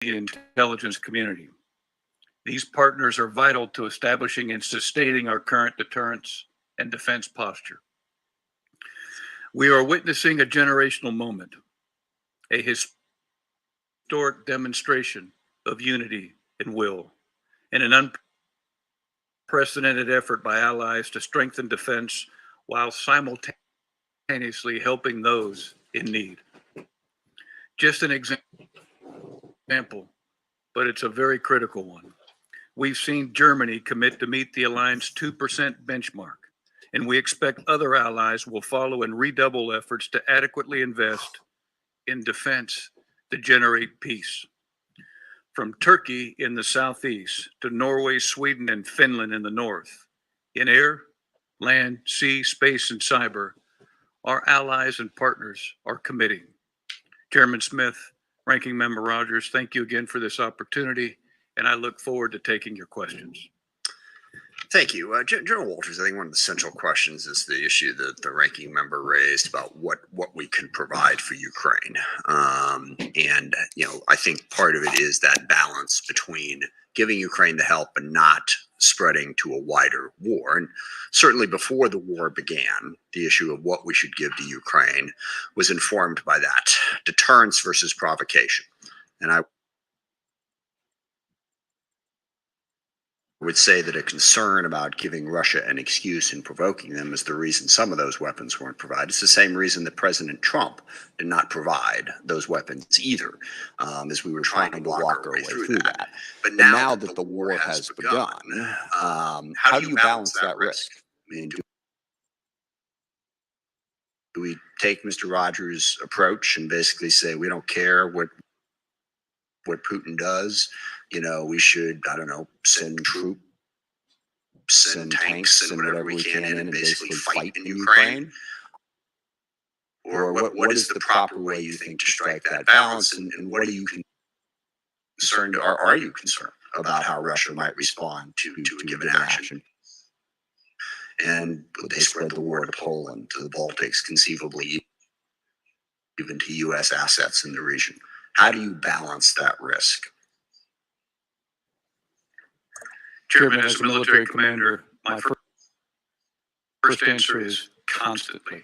the intelligence community. These partners are vital to establishing and sustaining our current deterrence and defense posture. We are witnessing a generational moment, a historic demonstration of unity and will, and an unprecedented effort by allies to strengthen defense while simultaneously helping those in need. Just an example, but it's a very critical one. We've seen Germany commit to meet the alliance 2% benchmark, and we expect other allies will follow and redouble efforts to adequately invest in defense to generate peace. From Turkey in the southeast to Norway, Sweden, and Finland in the north, in air, land, sea, space, and cyber, our allies and partners are committing. Chairman Smith, Ranking Member Rogers, thank you again for this opportunity, and I look forward to taking your questions. Thank you. General Walters, I think one of the central questions is the issue that the ranking member raised about what we can provide for Ukraine. I think part of it is that balance between giving Ukraine the help and not spreading to a wider war. And certainly before the war began, the issue of what we should give to Ukraine was informed by that deterrence versus provocation. And I would say that a concern about giving Russia an excuse and provoking them is the reason some of those weapons weren't provided. It's the same reason that President Trump did not provide those weapons either, as we were trying to walk our way through that. But now that the war has begun, how do you balance that risk? I mean, do we take Mr. Rogers' approach and basically say we don't care what Putin does? We should, send troops and tanks and whatever we can in and basically fight in Ukraine? Or what is the proper way you think to strike that balance? And what are you concerned, or are you concerned about how Russia might respond to a given action? And would they spread the war to Poland, to the Baltics, conceivably even to U.S. assets in the region? How do you balance that risk? Chairman, as a military commander, my first answer is constantly.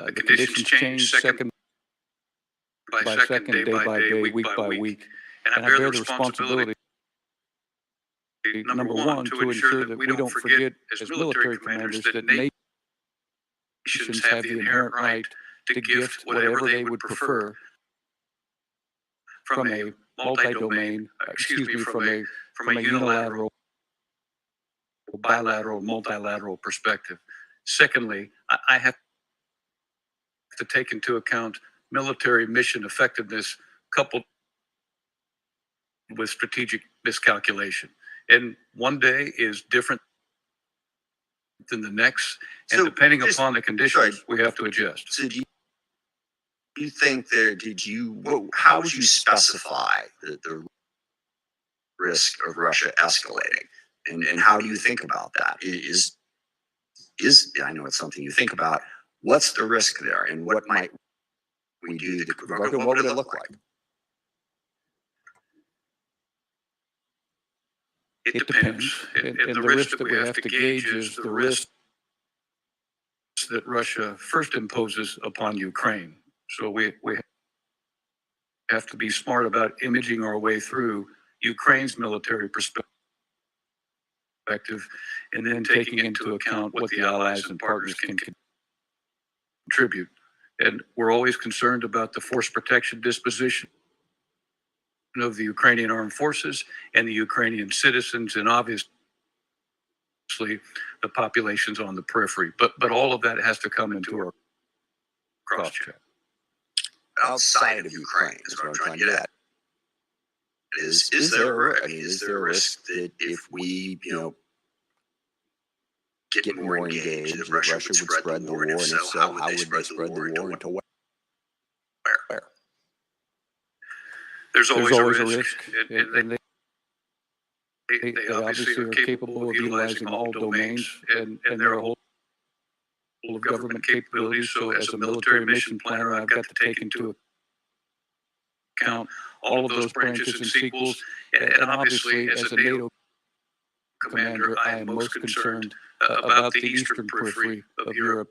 The conditions change second by second, day by day, week by week. And I bear the responsibility, number one, to ensure that we don't forget as military commanders that nations have the inherent right to gift whatever they would prefer from a multi-domain, from a unilateral, bilateral, multilateral perspective. Secondly, I have to take into account military mission effectiveness coupled with strategic miscalculation. And one day is different than the next, and depending upon the conditions, we have to adjust. So do you think how would you specify the risk of Russia escalating? And how do you think about that? I know it's something you think about. What's the risk there, and what might we do to provoke it? What would it look like? It depends. And the risk that we have to gauge is the risk that Russia first imposes upon Ukraine. So we have to be smart about imaging our way through Ukraine's military perspective, and then taking into account what the allies and partners can contribute. And we're always concerned about the force protection disposition of the Ukrainian armed forces and the Ukrainian citizens, and obviously the populations on the periphery. But all of that has to come into our cross-check. Outside of Ukraine is what I'm trying to get at. Is there a risk that if we, get more engaged, that Russia would spread the war, and if so, how would they spread the war into where? There's always a risk, and they obviously are capable of utilizing all domains, and there are a whole of government capabilities. So as a military mission planner, I've got to take into account all of those branches and sequels. And obviously, as a NATO commander, I am most concerned about the eastern periphery of Europe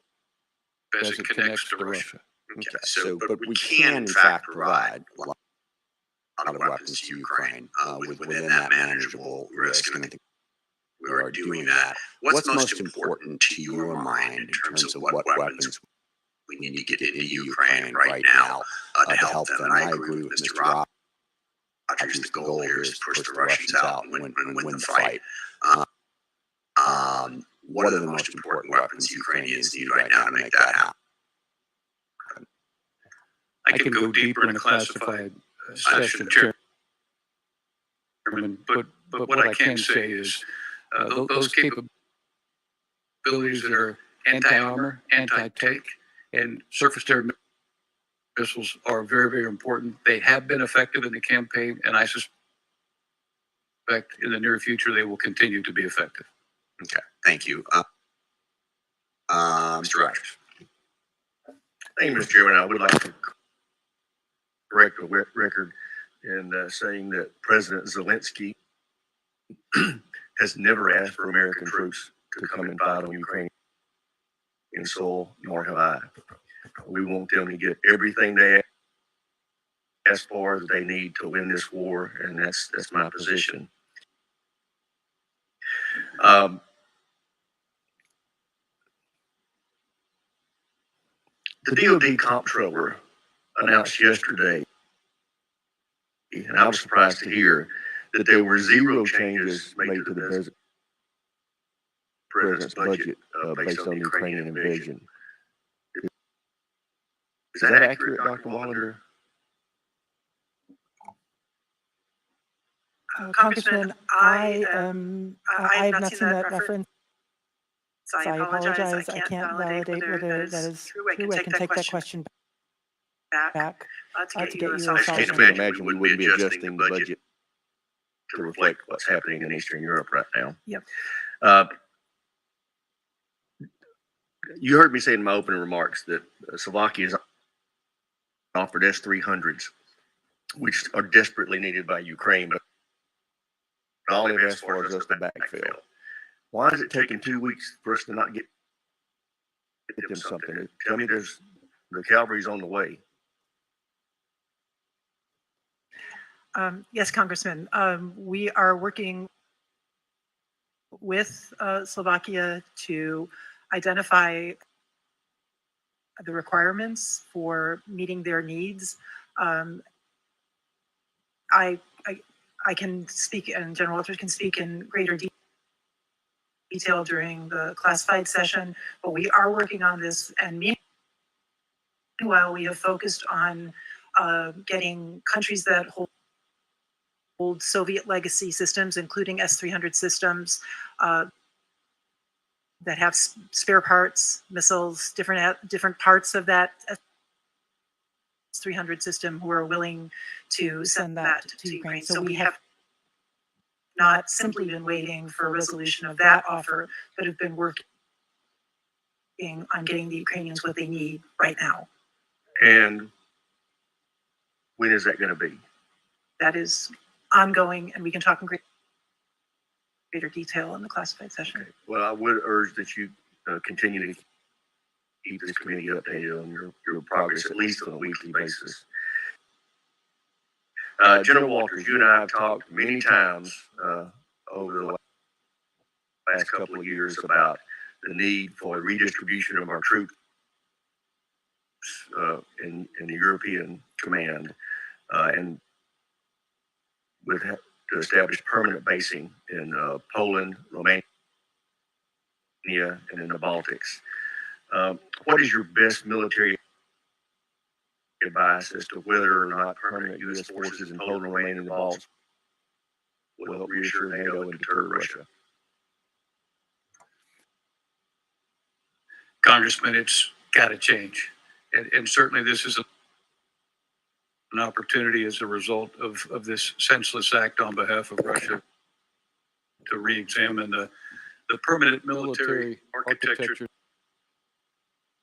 as it connects to Russia. Okay, so, but we can in fact provide a lot of weapons to Ukraine within that manageable risk, and I think we are doing that. What's most important to your mind in terms of what weapons we need to get into Ukraine right now to help them? And I agree with Mr. Rogers. The goal here is to push the Russians out and win the fight. What are the most important weapons Ukrainians need right now to make that happen? I can go deeper in a classified session, Chairman, but what I can say is those capabilities that are anti-armor, anti-tank, and surface-to-air missiles are very, very important. They have been effective in the campaign, and I suspect in the near future they will continue to be effective. Okay, thank you. Mr. Rogers. Thank you, Mr. Chairman. I would like to correct the record in saying that President Zelensky has never asked for American troops to come and fight on Ukrainian soil, nor have I. We want them to get everything they ask for that they need to win this war, and that's my position. The DoD comptroller announced yesterday, and I was surprised to hear that there were 0 changes made to the president's budget based on the Ukrainian invasion. Is that accurate, Dr. Wallander? Congressman, I have not seen that reference. I apologize. I can't validate whether that is true. I can take that question back to get you a I just can't imagine we wouldn't be adjusting the budget to reflect what's happening in Eastern Europe right now. Yep. You heard me say in my opening remarks that Slovakia has offered S-300s, which are desperately needed by Ukraine, but all they've asked for is us to backfill. Why is it taking 2 weeks for us to not get them something? Tell me the cavalry's on the way. Yes, Congressman. We are working with Slovakia to identify the requirements for meeting their needs. I can speak, and General Walters can speak in greater detail during the classified session, but we are working on this. And meanwhile, we have focused on getting countries that hold Soviet legacy systems, including S-300 systems, that have spare parts, missiles, different parts of that S-300 system, who are willing to send that to Ukraine. So we have not simply been waiting for a resolution of that offer, but have been working on getting the Ukrainians what they need right now. And when is that going to be? That is ongoing, and we can talk in greater detail in the classified session. Okay. Well, I would urge that you continue to keep this committee updated on your progress, at least on a weekly basis. General Walters, you and I have talked many times over the last couple of years about the need for redistribution of our troops in the European command, and would have to establish permanent basing in Poland, Romania, and in the Baltics. What is your best military advice as to whether or not permanent U.S. forces in Poland, Romania, and the Baltics will help reassure NATO and deter Russia? Congressman, it's got to change. And certainly this is an opportunity as a result of this senseless act on behalf of Russia to re-examine the permanent military architecture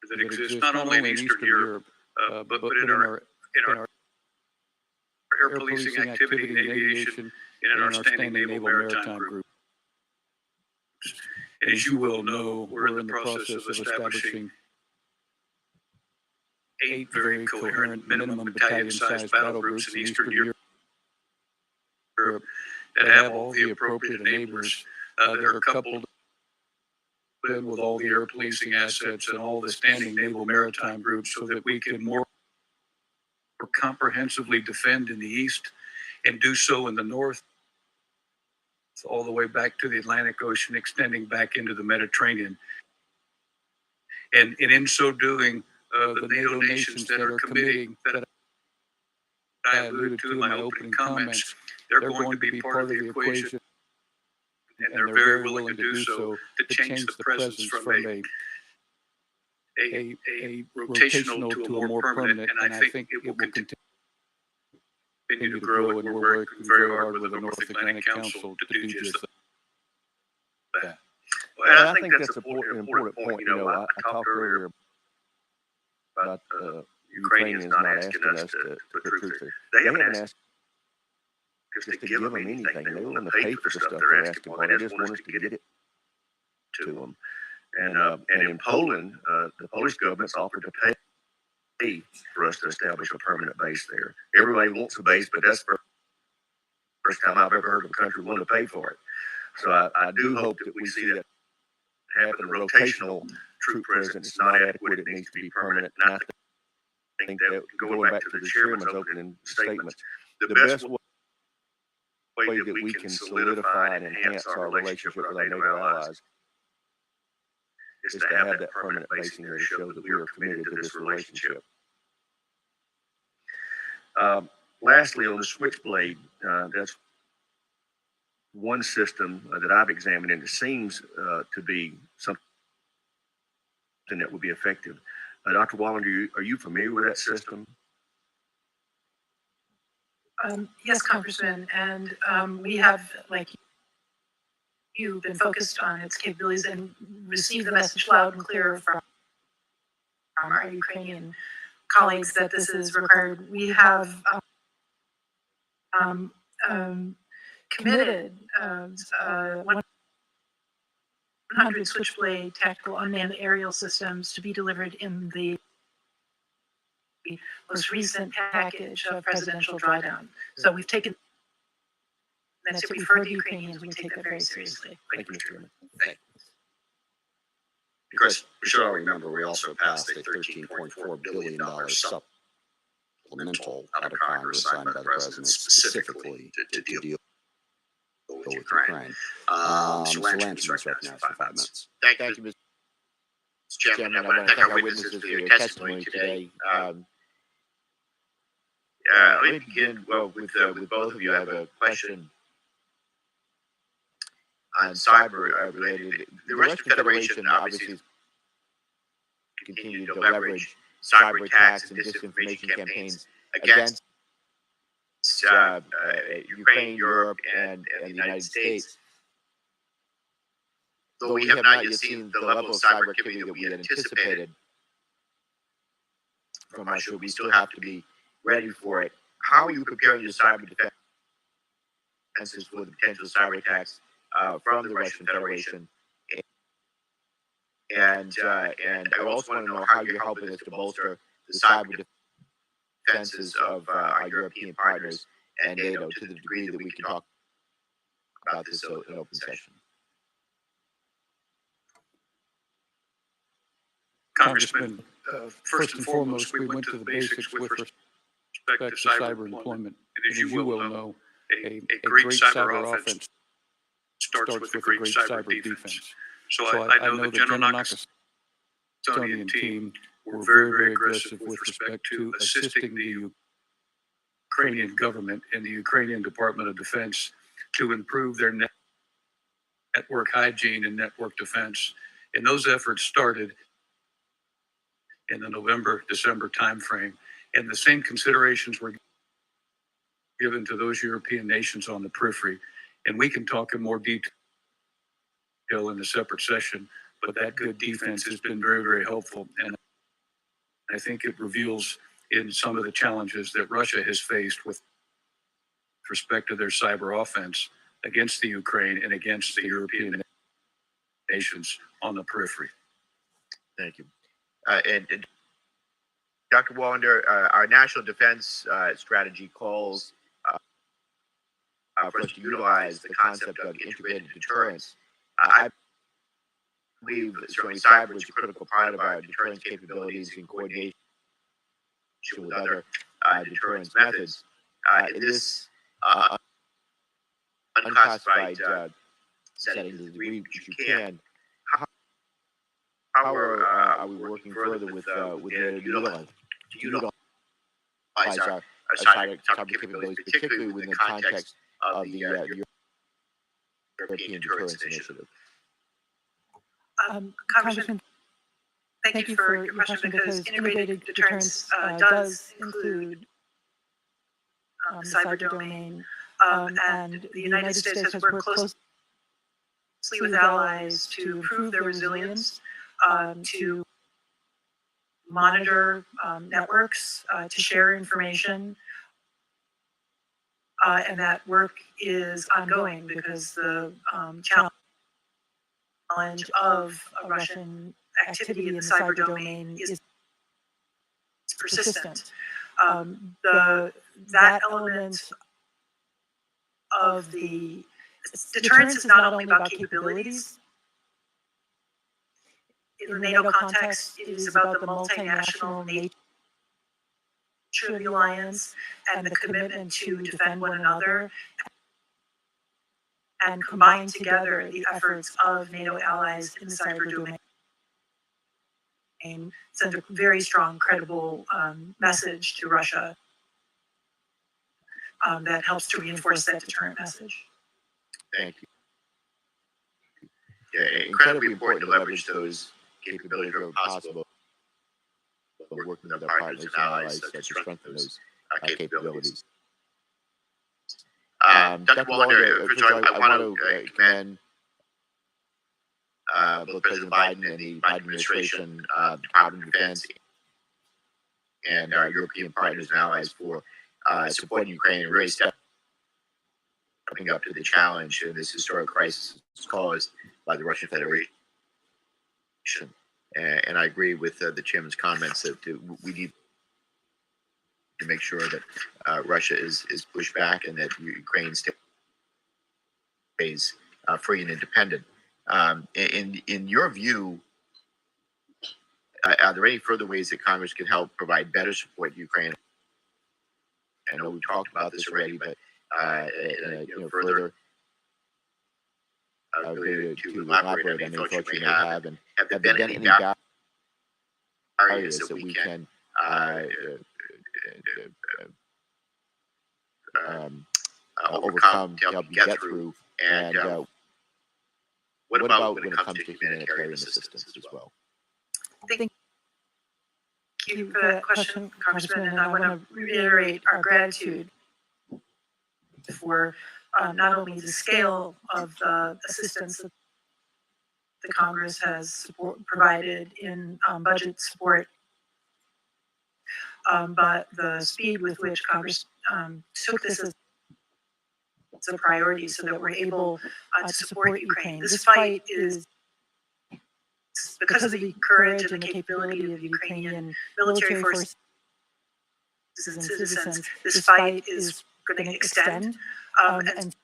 that exists not only in Eastern Europe, but in our air policing activity in aviation and in our standing naval maritime group. And as you well know, we're in the process of establishing 8 very coherent minimum battalion-sized battle groups in Eastern Europe that have all the appropriate enablers that are coupled in with all the air policing assets and all the standing naval maritime groups so that we can more comprehensively defend in the east and do so in the north, all the way back to the Atlantic Ocean, extending back into the Mediterranean. And in so doing, the NATO nations that are committing, that I alluded to in my opening comments, they're going to be part of the equation. And they're very willing to do so to change the presence from a rotational to a more permanent. And I think it will continue to grow. And we're working very hard with the North Atlantic Council to do just that. Well, I think that's an important point. You know, I talked earlier about Ukrainians not asking us to put troops there. They haven't asked us to give them anything. They want to pay for the stuff they're asking for. They just want us to get it to them. And in Poland, the Polish government's offered to pay for us to establish a permanent base there. Everybody wants a base, but that's the first time I've ever heard of a country willing to pay for it. So I do hope that we see that happen. A rotational troop presence is not adequate. It needs to be permanent. And I think that going back to the chairman's opening statement, the best way that we can solidify and enhance our relationship with our NATO allies is to have that permanent basing there to show that we are committed to this relationship. Lastly, on the Switchblade, that's one system that I've examined, and it seems to be something that would be effective. Dr. Wallen, are you familiar with that system? Yes, Congressman, and we have, like you've been focused on its capabilities and received the message loud and clear from our Ukrainian colleagues that this is required. We have committed 100 Switchblade tactical unmanned aerial systems to be delivered in the most recent package of presidential drawdown. So we've taken that step. We've heard the Ukrainians. We take that very seriously. Thank you, Mr. Chairman. Of course, we should all remember we also passed a $13.4 billion supplemental out of Congress signed by the president specifically to deal with Ukraine. So Landry's recognized for 5 minutes. Thank you, Mr. Chairman. I want to thank our witnesses for your testimony today. Let me begin with both of you. I have a question on cyber related. The Russian Federation obviously has continued to leverage cyber attacks and disinformation campaigns against Ukraine, Europe, and the United States. Though we have not yet seen the level of cyber activity that we had anticipated from Russia, we still have to be ready for it. How are you preparing your cyber defenses for the potential cyber attacks from the Russian Federation? And I also want to know how you're helping us to bolster the cyber defenses of our European partners and NATO to the degree that we can talk about this in open session. Congressman, first and foremost, we went to the basics with respect to cyber employment. And as you well know, a great cyber offense starts with a great cyber defense. So I know that General Nakasone and team were very, very aggressive with respect to assisting the Ukrainian government and the Ukrainian Department of Defense to improve their network hygiene and network defense. And those efforts started in the November-December timeframe. And the same considerations were given to those European nations on the periphery. And we can talk in more detail in a separate session, but that good defense has been very, very helpful. And I think it reveals in some of the challenges that Russia has faced with respect to their cyber offense against the Ukraine and against the European nations on the periphery. Thank you. And Dr. Wallander, our national defense strategy calls for us to utilize the concept of integrated deterrence. I believe that certainly cyber is a critical part of our deterrence capabilities in coordination with other deterrence methods. In this unclassified setting, to the degree which you can, how are we working further with NATO to utilize our cyber capabilities, particularly within the context of the European Deterrence Initiative? Congressman, thank you for your question, because integrated deterrence does include the cyber domain, and the United States has worked closely with allies to improve their resilience, to monitor networks, to share information, and that work is ongoing because the challenge of Russian activity in the cyber domain is persistent. That element of the deterrence is not only about capabilities. In the NATO context, it is about the multinational nature of the alliance and the commitment to defend one another and combine together the efforts of NATO allies in the cyber domain. Send a very strong, credible message to Russia that helps to reinforce that deterrent message. Thank you. Yeah, incredibly important to leverage those capabilities wherever possible. Working with our partners and allies to strengthen those capabilities. Dr. Wallander, first of all, I want to commend both President Biden and the Biden administration, the Department of Defense, and our European partners and allies for supporting Ukraine and really stepping up to the challenge in this historic crisis caused by the Russian Federation. And I agree with the chairman's comments that we need to make sure that Russia is pushed back and that Ukraine stays free and independent. In your view, are there any further ways that Congress can help provide better support to Ukraine? I know we talked about this already, but further to elaborate on any thoughts you may have, and have there been any barriers that we can overcome to help you get through? And what about when it comes to humanitarian assistance as well? Thank you for that question, Congressman, and I want to reiterate our gratitude for not only the scale of the assistance that the Congress has provided in budget support, but the speed with which Congress took this as a priority so that we're able to support Ukraine. This fight is, because of the courage and the capability of Ukrainian military forces and citizens, this fight is going to extend. And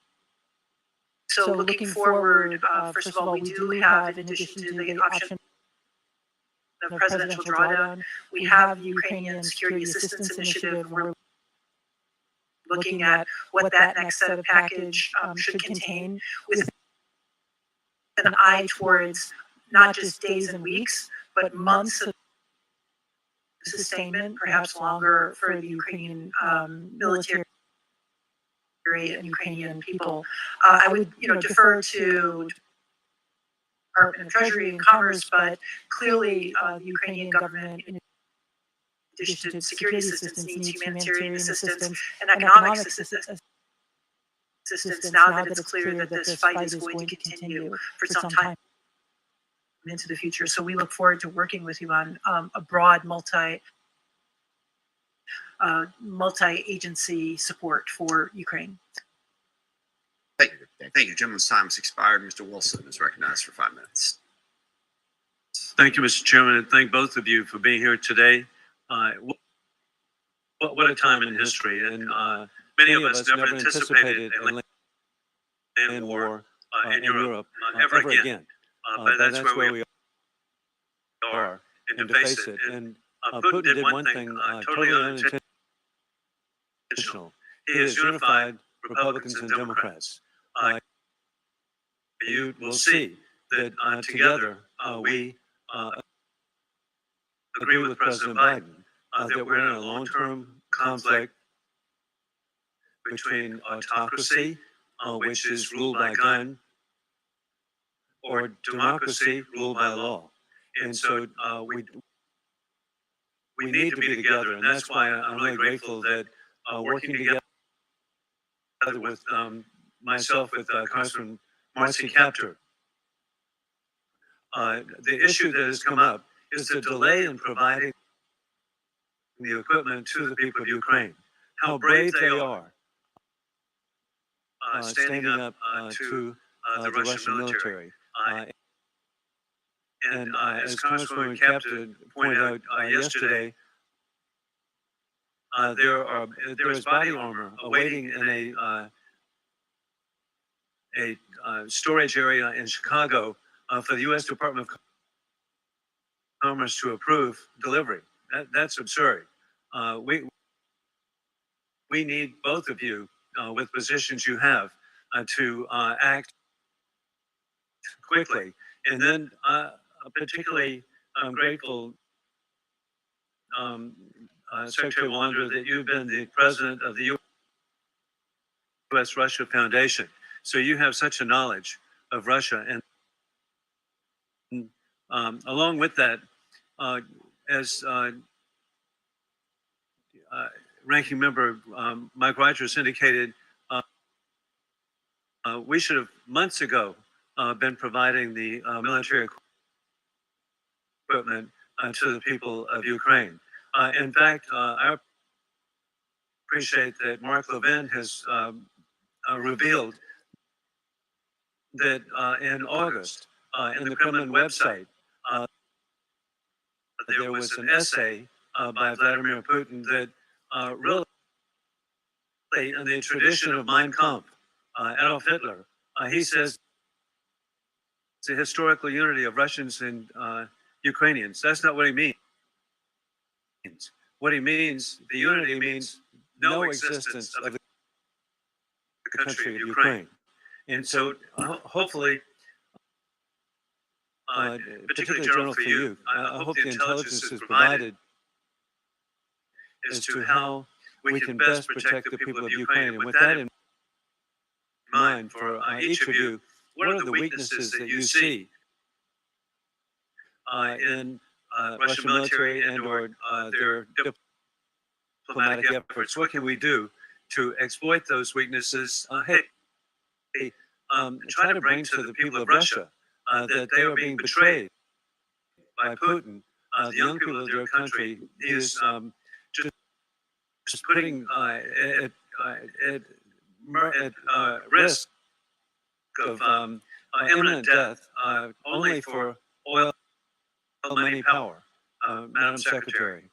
so looking forward, first of all, we do have, in addition to the option of presidential drawdown, we have the Ukrainian Security Assistance Initiative. We're looking at what that next set of package should contain, with an eye towards not just days and weeks, but months of sustainment, perhaps longer, for the Ukrainian military and Ukrainian people. I would, defer to Department of Treasury and Commerce, but clearly the Ukrainian government, in addition to security assistance, needs humanitarian assistance and economic assistance now that it's clear that this fight is going to continue for some time into the future. So we look forward to working with you on a broad multi-layered multi-agency support for Ukraine. Thank you. Gentleman's time has expired. Mr. Wilson is recognized for 5 minutes. Thank you, Mr. Chairman, and thank both of you for being here today. What a time in history, and many of us never anticipated a land war in Europe ever again. But that's where we are, and to face it. And Putin did one thing totally unintentional. He has unified Republicans and Democrats. You will see that together we agree with President Biden that we're in a long-term conflict between autocracy, which is ruled by gun, or democracy ruled by law. And so we need to be together, and that's why I'm really grateful that working together with myself, with Congressman Marcy Kaptur, the issue that has come up is the delay in providing the equipment to the people of Ukraine. How brave they are standing up to the Russian military. And as Congresswoman Kaptur pointed out yesterday, there is body armor awaiting in a storage area in Chicago for the U.S. Department of Commerce to approve delivery. That's absurd. We need both of you with positions you have to act quickly. And then particularly I'm grateful, Secretary Wander, that you've been the president of the U.S.-Russia Foundation. So you have such a knowledge of Russia. And along with that, as Ranking Member Mike Rogers indicated, we should have months ago been providing the military equipment to the people of Ukraine. In fact, I appreciate that Mark Levin has revealed that in August, in the Kremlin website, there was an essay by Vladimir Putin that really, in the tradition of Mein Kampf, Adolf Hitler, he says the historical unity of Russians and Ukrainians. That's not what he means. What he means, the unity means no existence of the country of Ukraine. And so hopefully, particularly General, for you, I hope the intelligence is provided as to how we can best protect the people of Ukraine. And with that in mind, for each of you, what are the weaknesses that you see in Russian military and or their diplomatic efforts? What can we do to exploit those weaknesses? Try to bring to the people of Russia that they are being betrayed by Putin. The young people of their country, he is just putting at risk of imminent death only for oil, money, power. Madam Secretary.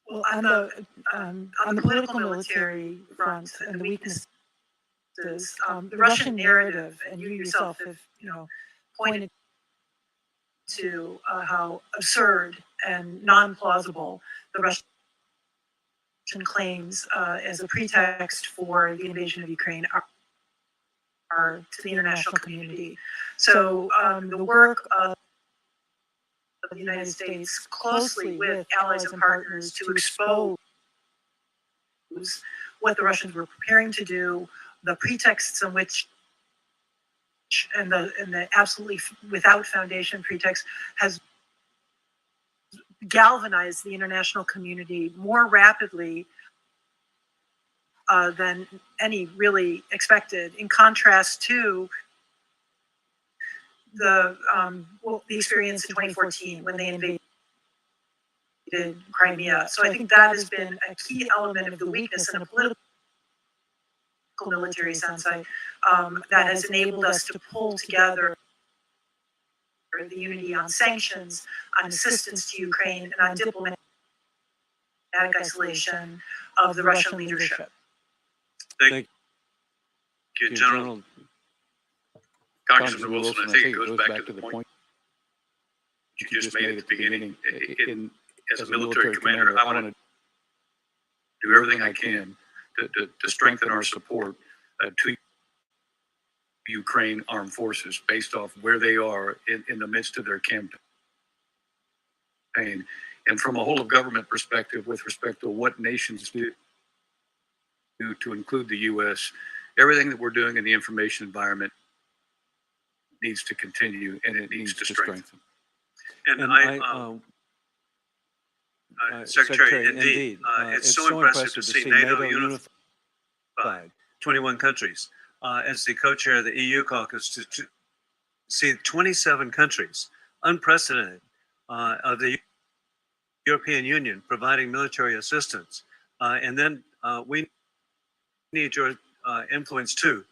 Well, on the political military front and the weaknesses, the Russian narrative, and you yourself have, pointed to how absurd and non-plausible the Russian claims as a pretext for the invasion of Ukraine are to the international community. So the work of the United States closely with allies and partners to expose what the Russians were preparing to do, the pretexts in which, and the absolutely without foundation pretext, has galvanized the international community more rapidly than any really expected, in contrast to the experience in 2014 when they invaded Crimea. So I think that has been a key element of the weakness in a political military sense. That has enabled us to pull together the unity on sanctions, on assistance to Ukraine, and on diplomatic isolation of the Russian leadership. Thank you, General. Congressman Wilson, I think it goes back to the point you just made at the beginning. As a military commander, I want to do everything I can to strengthen our support to Ukraine armed forces based off where they are in the midst of their campaign. And from a whole of government perspective, with respect to what nations do to include the U.S., everything that we're doing in the information environment needs to continue, and it needs to strengthen. And Secretary, indeed, it's so impressive to see NATO unified, 21 countries, as the co-chair of the EU caucus, to see 27 countries, unprecedented, of the European Union providing military assistance. And then we need your influence too.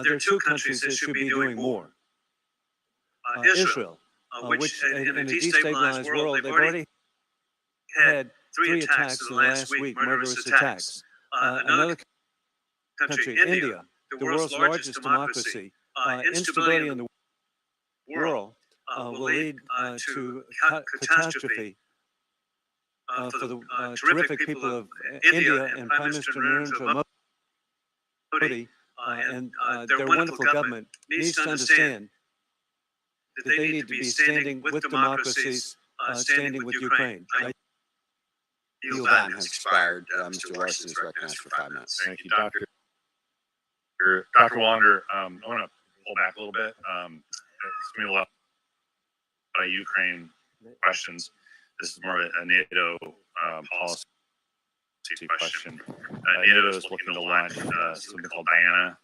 There are two countries that should be doing more. Israel, which in a destabilized world, they've already had 3 attacks in the last week, murderous attacks. Another country, India, the world's largest democracy, instability in the world will lead to catastrophe for the terrific people of India and Prime Minister Narendra Modi and their wonderful government needs to understand that they need to be standing with democracies, standing with Ukraine. Your time has expired. Mr. Larson is recognized for 5 minutes. Thank you, Dr. Wander. I want to pull back a little bit. It's going to be a lot of Ukraine questions. This is more of a NATO policy question. NATO is looking to launch something called Diana,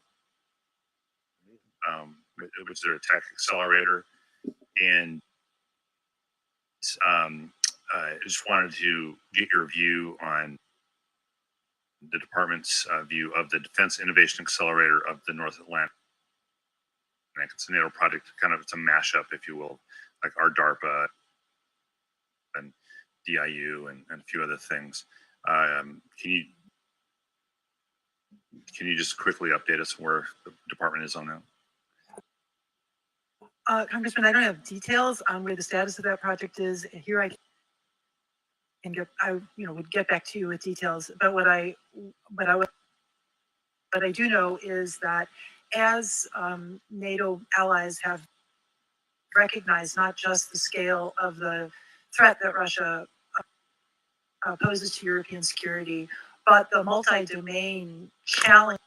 which is their tech accelerator. And I just wanted to get your view on the department's view of the Defense Innovation Accelerator of the North Atlantic. It's a NATO project, kind of, it's a mashup, if you will, like our DARPA and DIU and a few other things. Can you just quickly update us where the department is on that? Congressman, I don't have details on where the status of that project is. Here I would get back to you with details. But what I do know is that as NATO allies have recognized not just the scale of the threat that Russia poses to European security, but the multi-domain challenges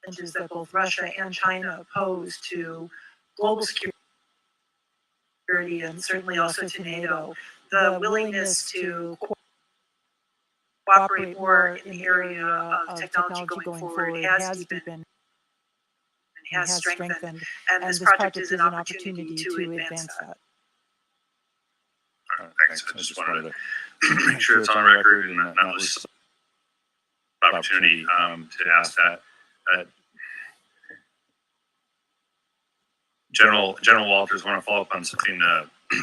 that both Russia and China pose to global security and certainly also to NATO, the willingness to cooperate more in the area of technology going forward has deepened and has strengthened. And this project is an opportunity to advance that. Thanks. I just wanted to make sure it's on record and not lose the opportunity to ask that. General Walters, want to follow up on something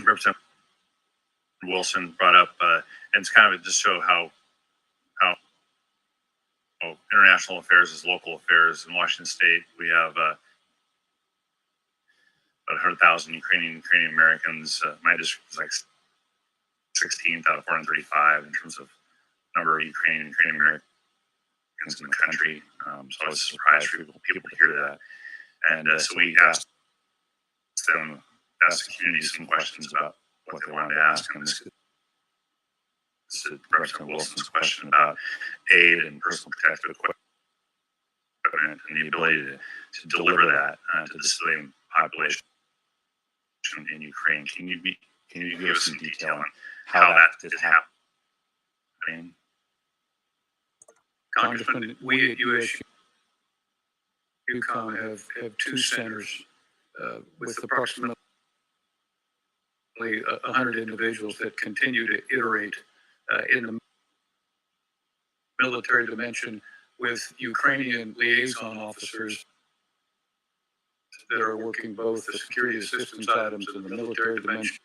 Representative Wilson brought up, and it's kind of just show how international affairs is local affairs. In Washington State, we have about 100,000 Ukrainian Americans. My district is like 16th out of 435 in terms of number of Ukrainian Americans in the country. So I was surprised for people to hear that. And so we asked the community some questions about what they wanted to ask. And this is Representative Wilson's question about aid and personal protective equipment and the ability to deliver that to the civilian population in Ukraine. Can you give us some detail on how that is happening? Congressman, we at UCOM have 2 centers with approximately 100 individuals that continue to iterate in the military dimension with Ukrainian liaison officers that are working both the security assistance items in the military dimension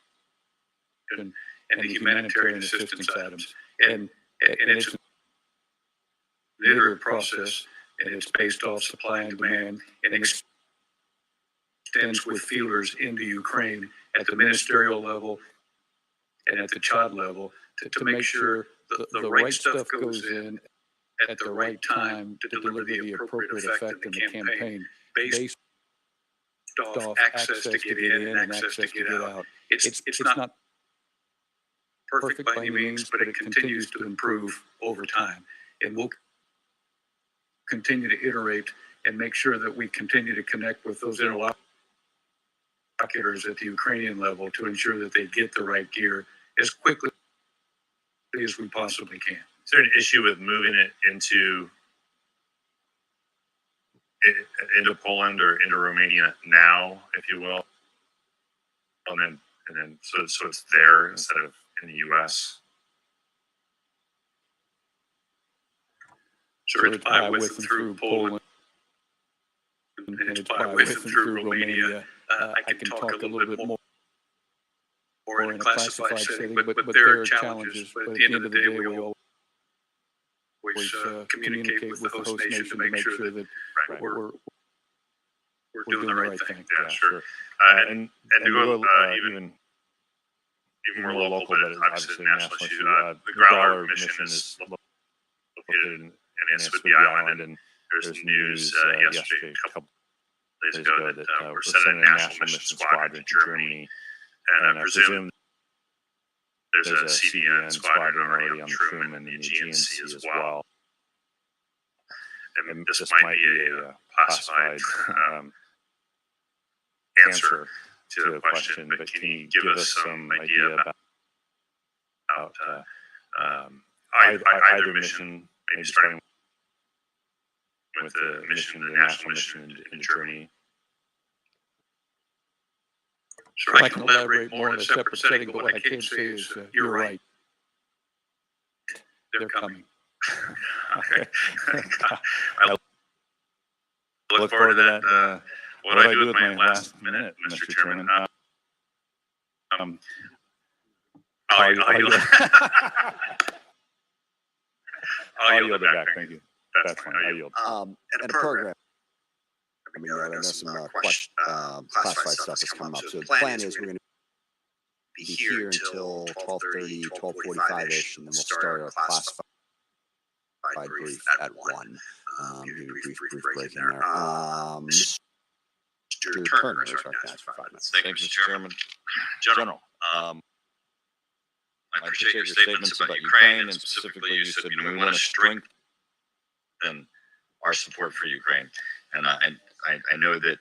and the humanitarian assistance items. And it's an iterative process, and it's based off supply and demand, and extends with feelers into Ukraine at the ministerial level and at the child level to make sure the right stuff goes in at the right time to deliver the appropriate effect in the campaign based off access to get in and access to get out. It's not perfect by any means, but it continues to improve over time. And we'll continue to iterate and make sure that we continue to connect with those interlocutors at the Ukrainian level to ensure that they get the right gear as quickly as we possibly can. Is there an issue with moving it into Poland or into Romania now, if you will, and then so it's there instead of in the U.S.? So it's by, with, and through Poland, and it's by, with, and through Romania. I can talk a little bit more in a classified setting, but there are challenges. But at the end of the day, we always communicate with the host nation to make sure that we're doing the right thing. Yeah, sure. And to go even more local, but obviously a national issue. The Growler mission is located in Whidbey Island, and there's news yesterday, a couple days ago, that we're sending a national mission squadron to Germany, and I presume there's a CVN squadron already on the Truman and the Aegean Sea as well. And this might be a classified answer to the question, but can you give us some idea about either mission, maybe starting with the national mission in Germany? Sure, I can elaborate more in a separate setting, but what I can say is you're right. They're coming. Okay. I look forward to that. What do I do with my last minute, Mr. Chairman? I'll yield it back. Thank you. That's fine. I yield. And a program. I mean, I know some classified stuff is coming up. So the plan is we're going to be here until 12:30, 12:45-ish, and then we'll start our classified brief at 1. Give you a brief break in there. Mr. Turner is recognized for 5 minutes. Thank you, Mr. Chairman. General, I appreciate your statements about Ukraine, and specifically you said, we want to strengthen our support for Ukraine. And I know that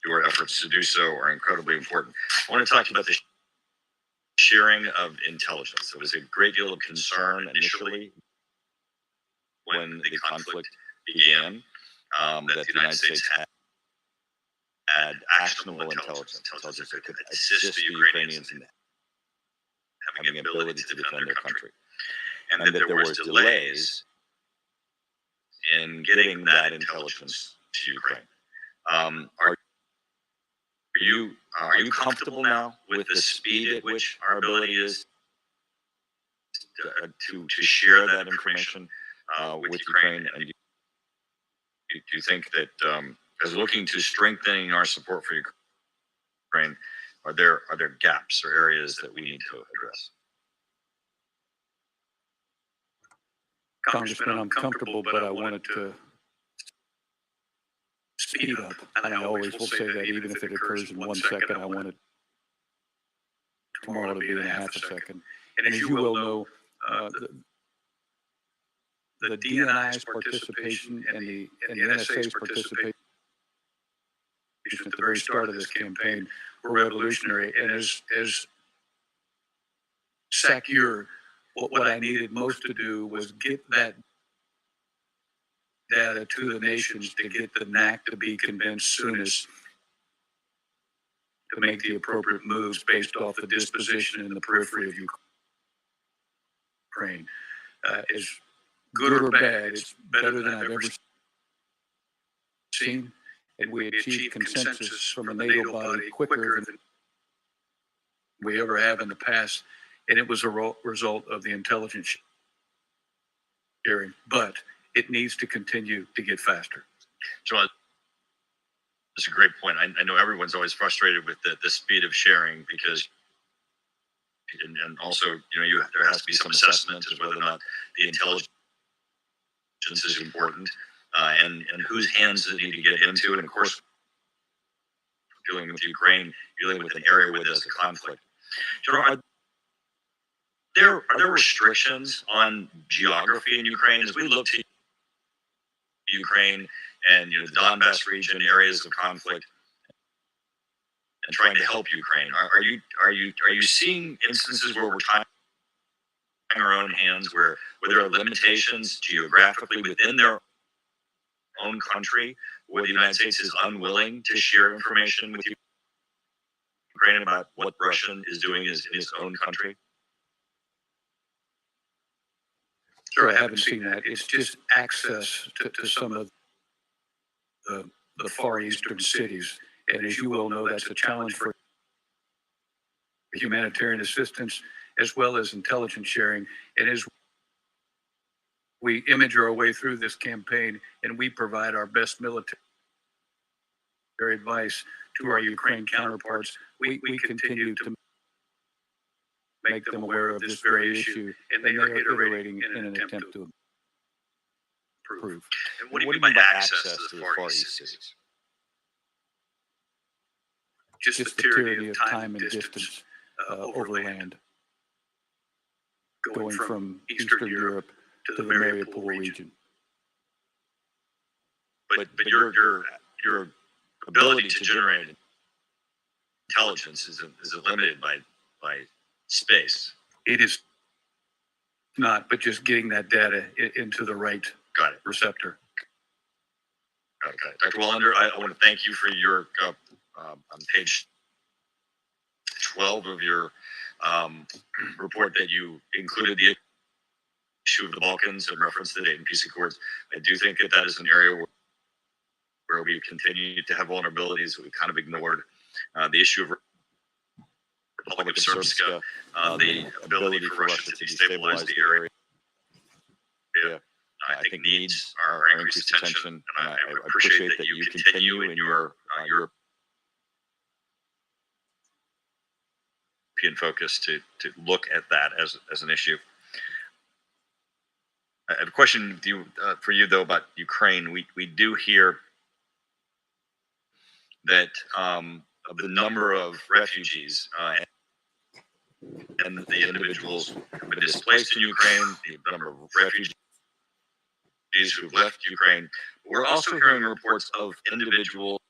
your efforts to do so are incredibly important. I want to talk about the sharing of intelligence. There was a great deal of concern initially when the conflict began that the United States had actionable intelligence that could assist the Ukrainians in having the ability to defend their country, and that there was delays in getting that intelligence to Ukraine. Are you comfortable now with the speed at which our ability is to share that information with Ukraine? And do you think that as looking to strengthening our support for Ukraine, are there gaps or areas that we need to address? Congressman, I'm comfortable, but I wanted to speed up. And I always will say that even if it occurs in 1 second, I want it tomorrow to be in a half a second. And as you well know, the DNI's participation and the NSA's participation at the very start of this campaign were revolutionary. And as SACUR, what I needed most to do was get that data to the nations to get the NAC to be convinced soonest to make the appropriate moves based off the disposition in the periphery of Ukraine. As good or bad, it's better than I've ever seen, and we achieved consensus from a NATO body quicker than we ever have in the past, and it was a result of the intelligence sharing, but it needs to continue to get faster. John, that's a great point. I know everyone's always frustrated with the speed of sharing because, and also, there has to be some assessment as whether or not the intelligence is important, and whose hands it need to get into. And of course, dealing with Ukraine, you're dealing with an area where there's a conflict. General, are there restrictions on geography in Ukraine as we look to Ukraine and the Donbass region, areas of conflict, and trying to help Ukraine? Are you seeing instances where we're tying our own hands, where there are limitations geographically within their own country, where the United States is unwilling to share information with Ukraine about what Russia is doing in its own country? Sure, I haven't seen that. It's just access to some of the far eastern cities. And as you well know, that's a challenge for humanitarian assistance as well as intelligence sharing. And as we image our way through this campaign and we provide our best military advice to our Ukraine counterparts, we continue to make them aware of this very issue, and they are iterating in an attempt to improve. And what do you mean by access to the far east cities? Just the tyranny of time and distance over land, going from Eastern Europe to the Mariupol region. But your ability to generate intelligence is limited by space. It is not, but just getting that data into the right receptor. Okay, Dr. Wallander, I want to thank you for your on page 12 of your report that you included the issue of the Balkans and reference the Dayton Peace Accords. I do think that is an area where we continue to have vulnerabilities that we kind of ignored. The issue of Republic of Srpska, the ability for Russia to destabilize the area, I think needs our increased attention. And I appreciate that you continue in your European focus to look at that as an issue. I have a question for you, though, about Ukraine. We do hear that of the number of refugees and the individuals who have been displaced in Ukraine, the number of refugees who have left Ukraine. We're also hearing reports of individuals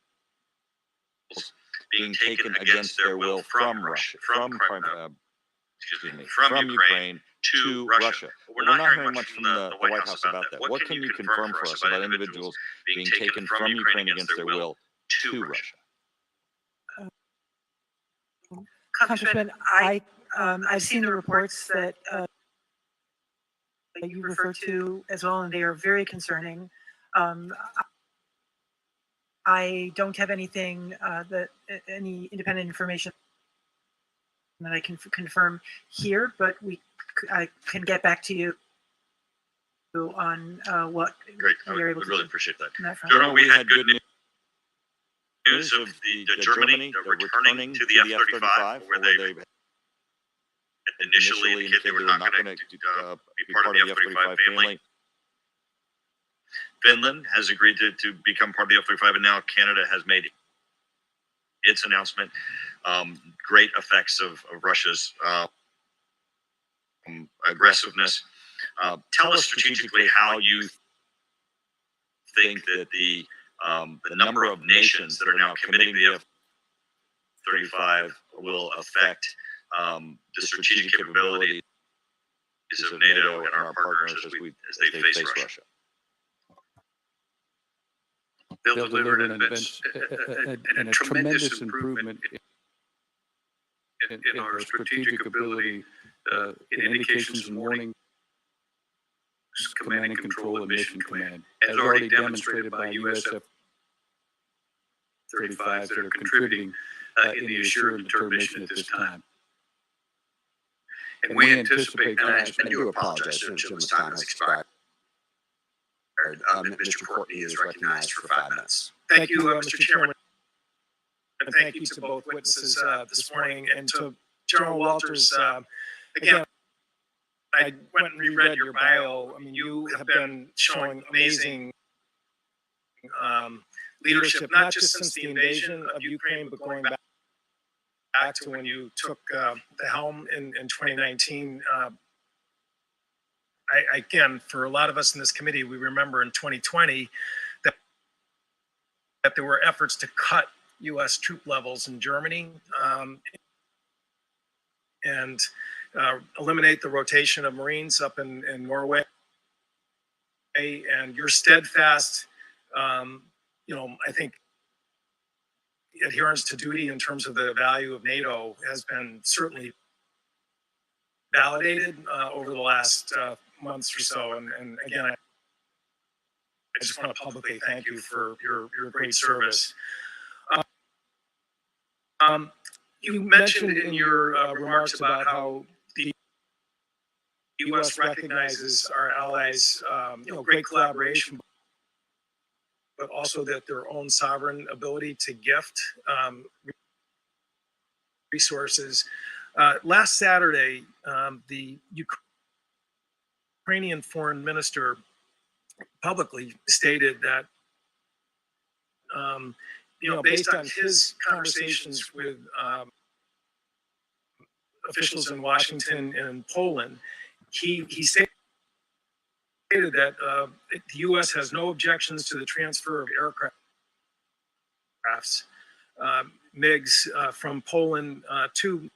being taken against their will from Russia, from Ukraine to Russia. We're not hearing much from the White House about that. What can you confirm for us about individuals being taken from Ukraine against their will to Russia? Congressman, I've seen the reports that you refer to as well, and they are very concerning. I don't have anything any independent information that I can confirm here, but I can get back to you on what Great, I we are able to really do appreciate that. on that front. General, we had good news of the Germany returning to the F-35, where they initially indicated they were not going to be part of the F-35 family. Finland has agreed to become part of the F-35, and now Canada has made its announcement. Great effects of Russia's aggressiveness. Tell us strategically how you think that the number of nations that are now committing to the F-35 will affect the strategic capabilities of NATO and our partners as they face Russia. They'll deliver a tremendous improvement in our strategic ability in indications and warning, command and control, and mission command, as already demonstrated by US F-35s that are contributing in the assure and deter mission at this time. And we anticipate And I that. do apologize, gentleman's time has expired. Mr. Courtney is recognized for 5 minutes. Thank you, Mr. Chairman. And thank you to both witnesses this morning and to General Walters. Again, I went and reread your bio. I mean, you have been showing amazing leadership, not just since the invasion of Ukraine, but going back to when you took the helm in 2019. Again, for a lot of us in this committee, we remember in 2020 that there were efforts to cut U.S. troop levels in Germany and eliminate the rotation of Marines up in Norway. And your steadfast, I think, adherence to duty in terms of the value of NATO has been certainly validated over the last months or so. And again, I just want to publicly thank you for your great service. You mentioned in your remarks about how the U.S. recognizes our allies, great collaboration, but also that their own sovereign ability to gift resources. Last Saturday, the Ukrainian foreign minister publicly stated that, based on his conversations with officials in Washington and Poland, he stated that the U.S. has no objections to the transfer of aircrafts, MiGs, from Poland to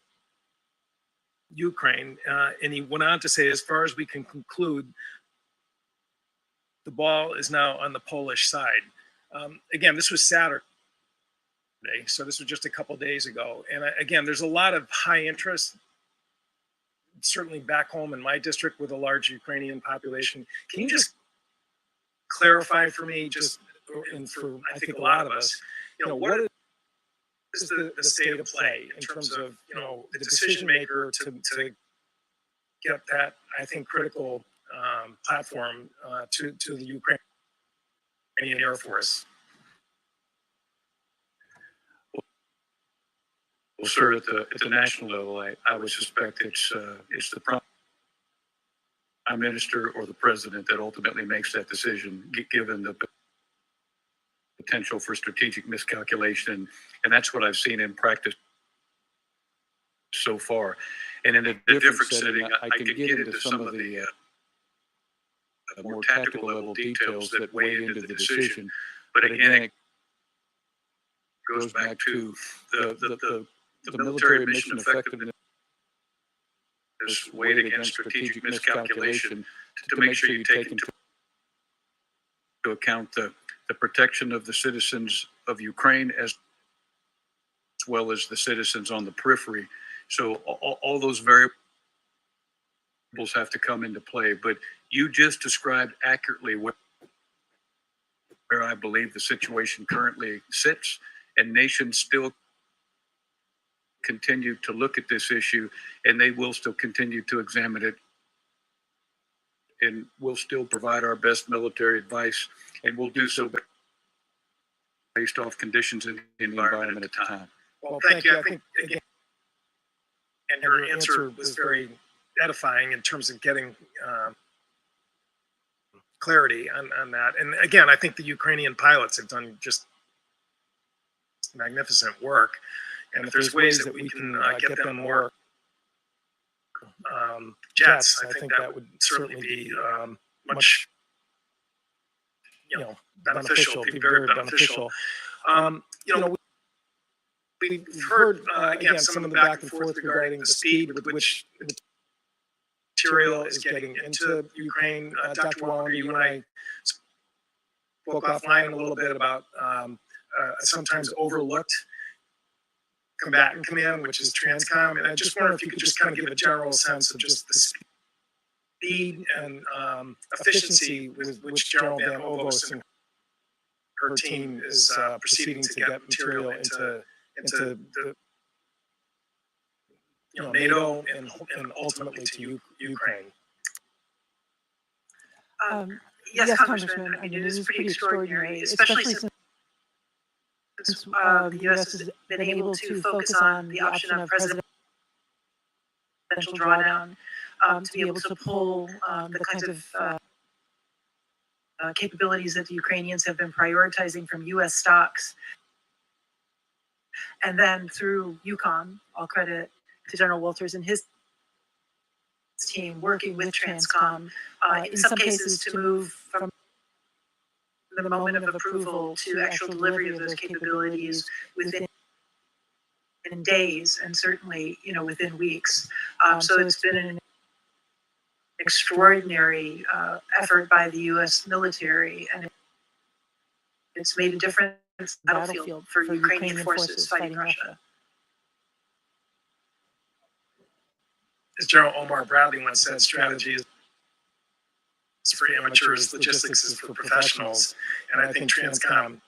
Ukraine. And he went on to say, as far as we can conclude, the ball is now on the Polish side. Again, this was Saturday, so this was just a couple days ago. And again, there's a lot of high interest, certainly back home in my district with a large Ukrainian population. Can you just clarify for me, and for I think a lot of us, what is the state of play in terms of, the decision maker to get that, I think, critical platform to the Ukrainian Air Force? Well, sir, at the national level, I would suspect it's the prime minister or the president that ultimately makes that decision, given the potential for strategic miscalculation, and that's what I've seen in practice so far. And in a different setting, I can get into some of the more tactical level details that weigh into the decision. But again, it goes back to the military mission effectiveness weighed against strategic miscalculation to make sure you take into account the protection of the citizens of Ukraine as well as the citizens on the periphery. So all those variables have to come into play. But you just described accurately where I believe the situation currently sits, and nations still continue to look at this issue, and they will still continue to examine it, and we'll still provide our best military advice, and we'll do so based off conditions in the environment at the time. Well, thank you. I think, again, and your answer was very edifying in terms of getting clarity on that. And again, I think the Ukrainian pilots have done just magnificent work. And if there's ways that we can get them more jets, I think that would certainly be much, beneficial, be very beneficial. We've heard, again, some of the back and forth regarding the speed with which the material is getting into Ukraine. Dr. Wallinger, you and I spoke offline a little bit about sometimes overlooked Combatant Command, which is TRANSCOM. And I just wonder if you could just kind of give a general sense of just the speed and efficiency with which General Van Ovos and her team is proceeding to get material into the NATO and ultimately to Ukraine. Yes, Congressman, I mean, it is pretty extraordinary, especially since the U.S. has been able to focus on the option of presidential drawdown to be able to pull the kinds of capabilities that the Ukrainians have been prioritizing from U.S. stocks. And then through UCOM, all credit to General Walters and his team working with TRANSCOM, in some cases to move from the moment of approval to actual delivery of those capabilities within days and certainly, within weeks. So it's been an extraordinary effort by the U.S. military, and it's made a difference in the battlefield for Ukrainian forces fighting Russia. As General Omar Bradley once said, strategy is for amateurs, logistics is for professionals. And I think TRANSCOM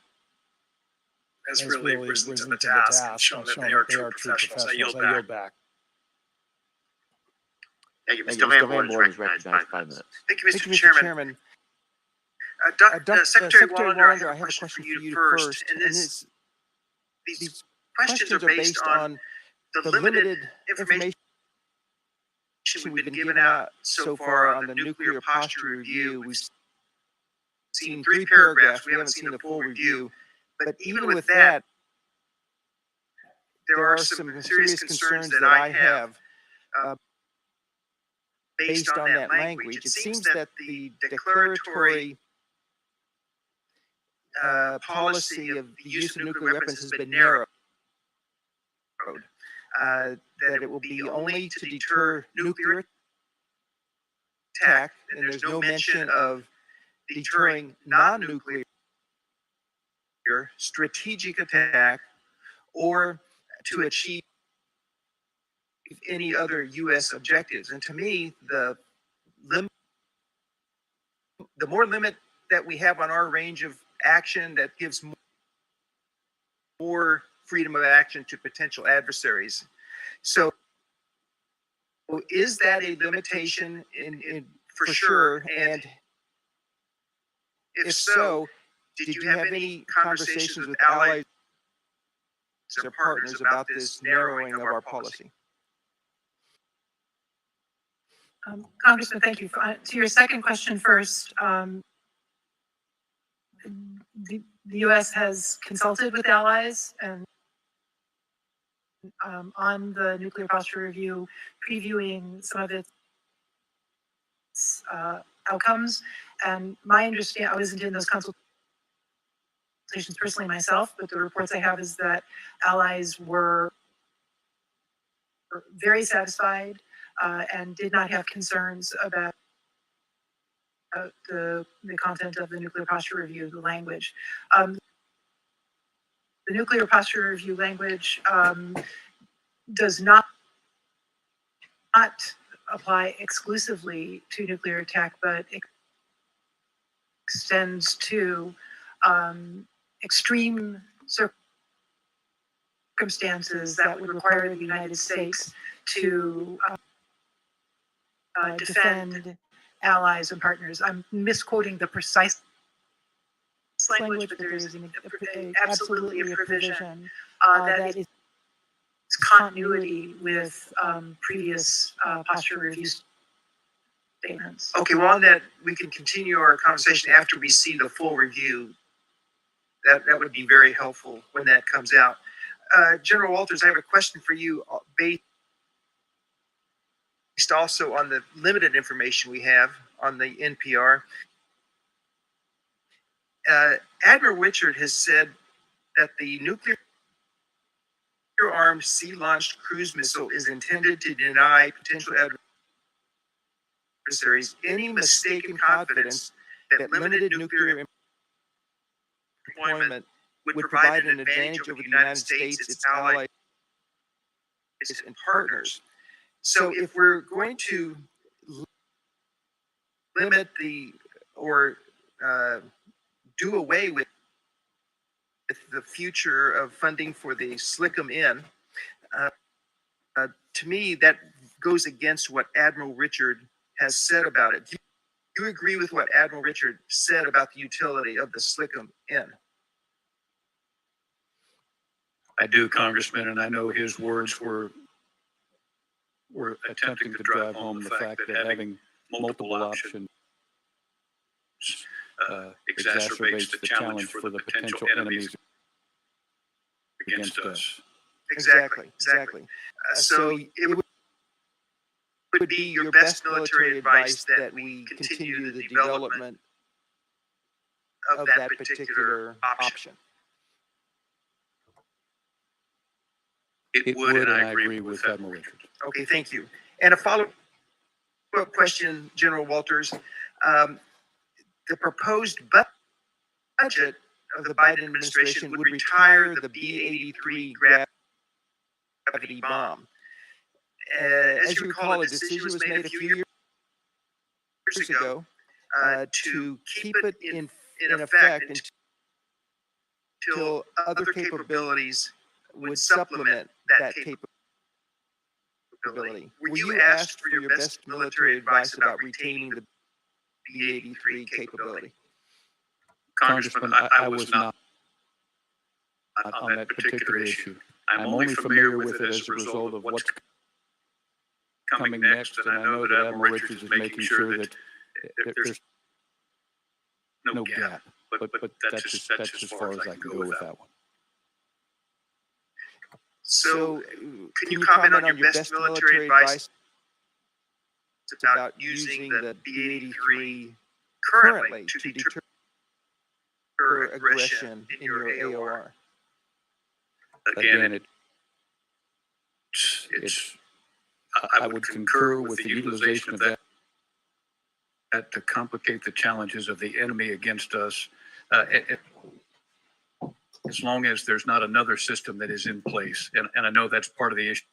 has really risen to the task and shown that they are true professionals. I yield back. Thank you. Mr. Van Born is recognized 5 minutes. Thank you, Mr. Chairman. Secretary Wallander, I have a question for you first. And these questions are based on the limited information we've been given out so far on the nuclear posture review. We've seen 3 paragraphs. We haven't seen the full review. But even with that, there are some serious concerns that I have based on that language. It seems that the declaratory policy of the use of nuclear weapons has been narrowed. That it will be only to deter nuclear attack, and there's no mention of deterring non-nuclear strategic attack or to achieve any other U.S. objectives. And to me, the more limit that we have on our range of action, that gives more freedom of action to potential adversaries. So is that a limitation in for sure? And if so, did you have any conversations with allies or partners about this narrowing of our policy? Congressman, thank you. To your second question first, the U.S. has consulted with allies and on the nuclear posture review, previewing some of its outcomes. And my understanding, I wasn't in those consultations personally myself, but the reports I have is that allies were very satisfied and did not have concerns about the content of the nuclear posture review, the language. The nuclear posture review language does not apply exclusively to nuclear attack, but extends to extreme circumstances that would require the United States to defend allies and partners. I'm misquoting the precise language, but there is absolutely a provision that is continuity with previous posture review statements. Okay, well, on that, we can continue our conversation after we see the full review. That would be very helpful when that comes out. General Walters, I have a question for you based also on the limited information we have on the NPR. Admiral Richard has said that the nuclear-armed sea-launched cruise missile is intended to deny potential adversaries any mistaken confidence that limited nuclear deployment would provide an advantage over the United States, its allies, and partners. So if we're going to limit or do away with the future of funding for the SLCM-N, to me, that goes against what Admiral Richard has said about it. Do you agree with what Admiral Richard said about the utility of the SLCM-N? I do, Congressman, and I know his words were attempting to drive home the fact that having multiple options exacerbates the challenge for the potential enemies against us. Exactly. So it would be your best military advice that we continue the development of that particular option. It would, and I agree with Admiral Richards. Okay, thank you. And a follow-up question, General Walters. The proposed budget of the Biden administration would retire the B-83 gravity bomb. As you recall, a decision was made a few years ago to keep it in effect until other capabilities would supplement that capability. Were you asked for your best military advice about retaining the B-83 capability? Congressman, I was not on that particular issue. I'm only familiar with it as a result of what's coming next, and I know that Admiral Richards is making sure that there's no gap. But that's as far as I can go with that one. So, can you comment on your best military advice about using the B-83 currently to deter aggression in your AOR? Again, I would concur with the utilization of that to complicate the challenges of the enemy against us, as long as there's not another system that is in place. And I know that's part of the issue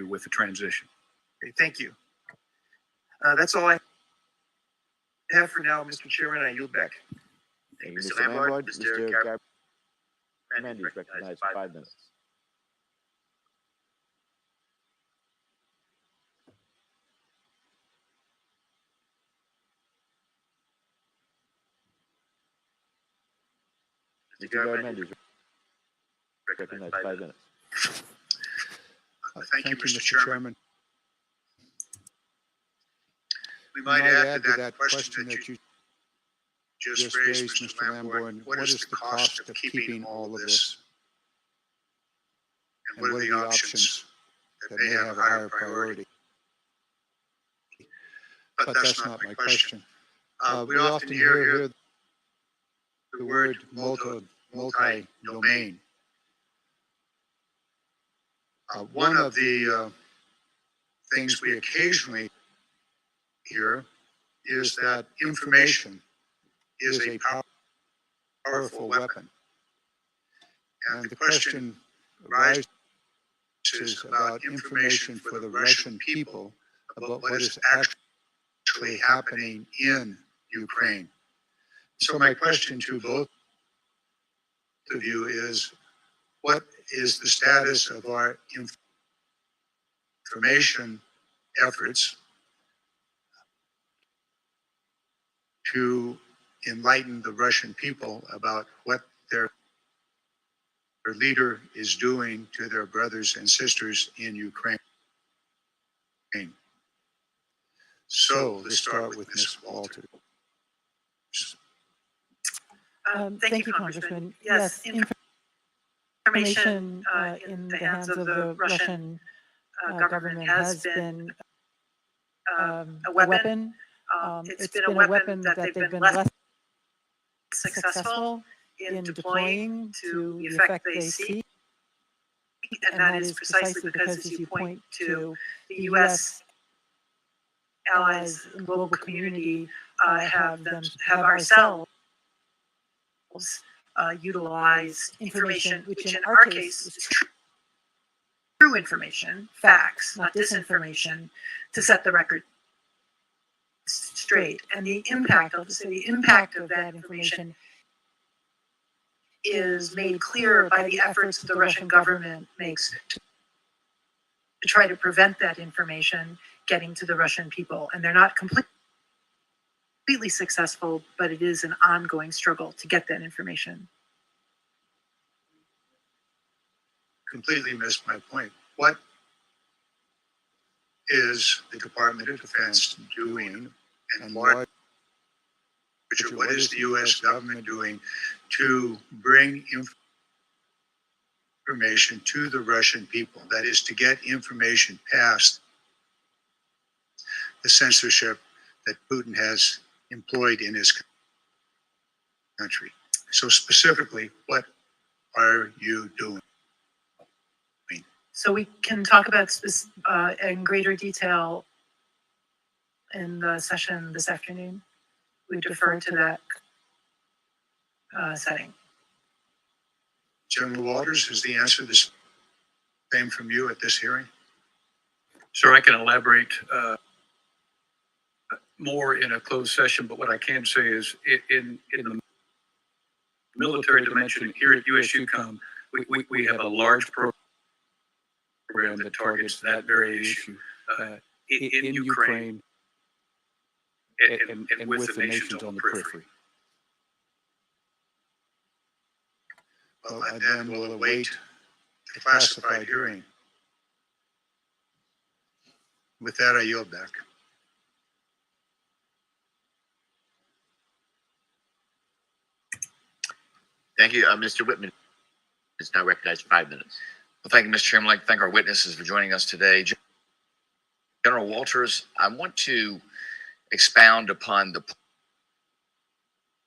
with the transition. Okay, thank you. That's all I have for now, Mr. Chairman. I yield back. Thank you, Mr. Landlord. Mr. Garamendi is recognized for 5 minutes. Mr. Garamendi is recognized for 5 minutes. Thank you, Mr. Chairman. We might add to that question that you just raised, Mr. Lamborn. What is the cost of keeping all of this? And what are the options that may have a higher priority? But that's not my question. We often hear the word multi-domain. One of the things we occasionally hear is that information is a powerful weapon. And the question arises about information for the Russian people about what is actually happening in Ukraine. So my question to both of you is, what is the status of our information efforts to enlighten the Russian people about what their leader is doing to their brothers and sisters in Ukraine? So let's start with Ms. Walters. Thank you, Congressman. Yes, information in the hands of the Russian government has been a weapon. It's been a weapon that they've been less successful in deploying to the effect they seek. And that is precisely because, as you point to, the U.S. allies and global community have ourselves utilize information, which in our case is true information, facts, not disinformation, to set the record straight. And the impact, I'll just say the impact of that information is made clear by the efforts that the Russian government makes to try to prevent that information getting to the Russian people. And they're not completely successful, but it is an ongoing struggle to get that information. Completely missed my point. What is the Department of Defense doing, and what is the U.S. government doing to bring information to the Russian people? That is, to get information past the censorship that Putin has employed in his country. So specifically, what are you doing? So we can talk about in greater detail in the session this afternoon. We defer to that setting. General Walters, is the answer the same from you at this hearing? Sir, I can elaborate more in a closed session, but what I can say is in the military dimension here at USUCOM, we have a large program that targets that very issue in Ukraine and with the nations on the periphery. Well, then we'll await the classified hearing. With that, I yield back. Thank you. Mr. Whitman is now recognized for 5 minutes. Well, thank you, Mr. Chairman. I'd like to thank our witnesses for joining us today. General Walters, I want to expound upon the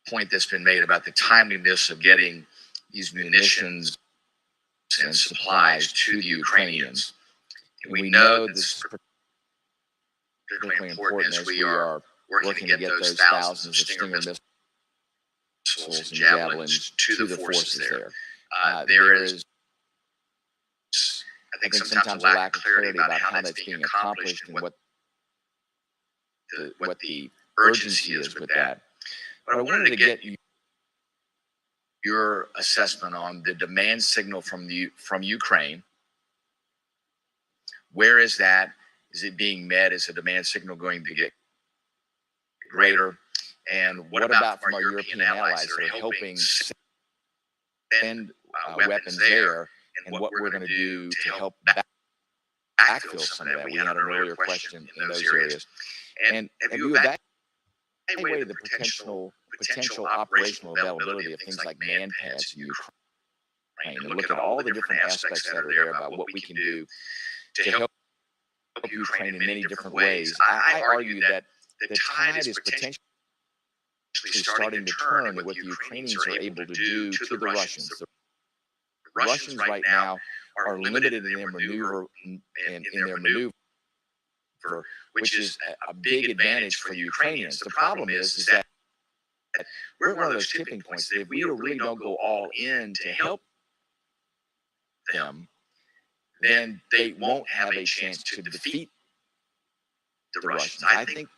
point that's been made about the timeliness of getting these munitions and supplies to the Ukrainians. We know that this is particularly important as we are working to get those thousands of Stinger missiles and javelins to the forces there. There is, I think, sometimes a lack of clarity about how that's being accomplished and what the urgency is with that. But I wanted to get your assessment on the demand signal from Ukraine. Where is that? Is it being met? Is the demand signal going to get greater? And what about from our European allies that are helping send weapons there, and what we're going to do to help backfill some of that? We had an earlier question in those areas. And have you evaluated the potential operational availability of things like man pads in Ukraine, and look at all the different aspects that are there about what we can do to help Ukraine in many different ways? I argue that the tide is potentially starting to turn with what the Ukrainians are able to do to the Russians. The Russians right now are limited in their maneuver, which is a big advantage for the Ukrainians. The problem is that we're at one of those tipping points that if we really don't go all in to help them, then they won't have a chance to defeat the Russians. I think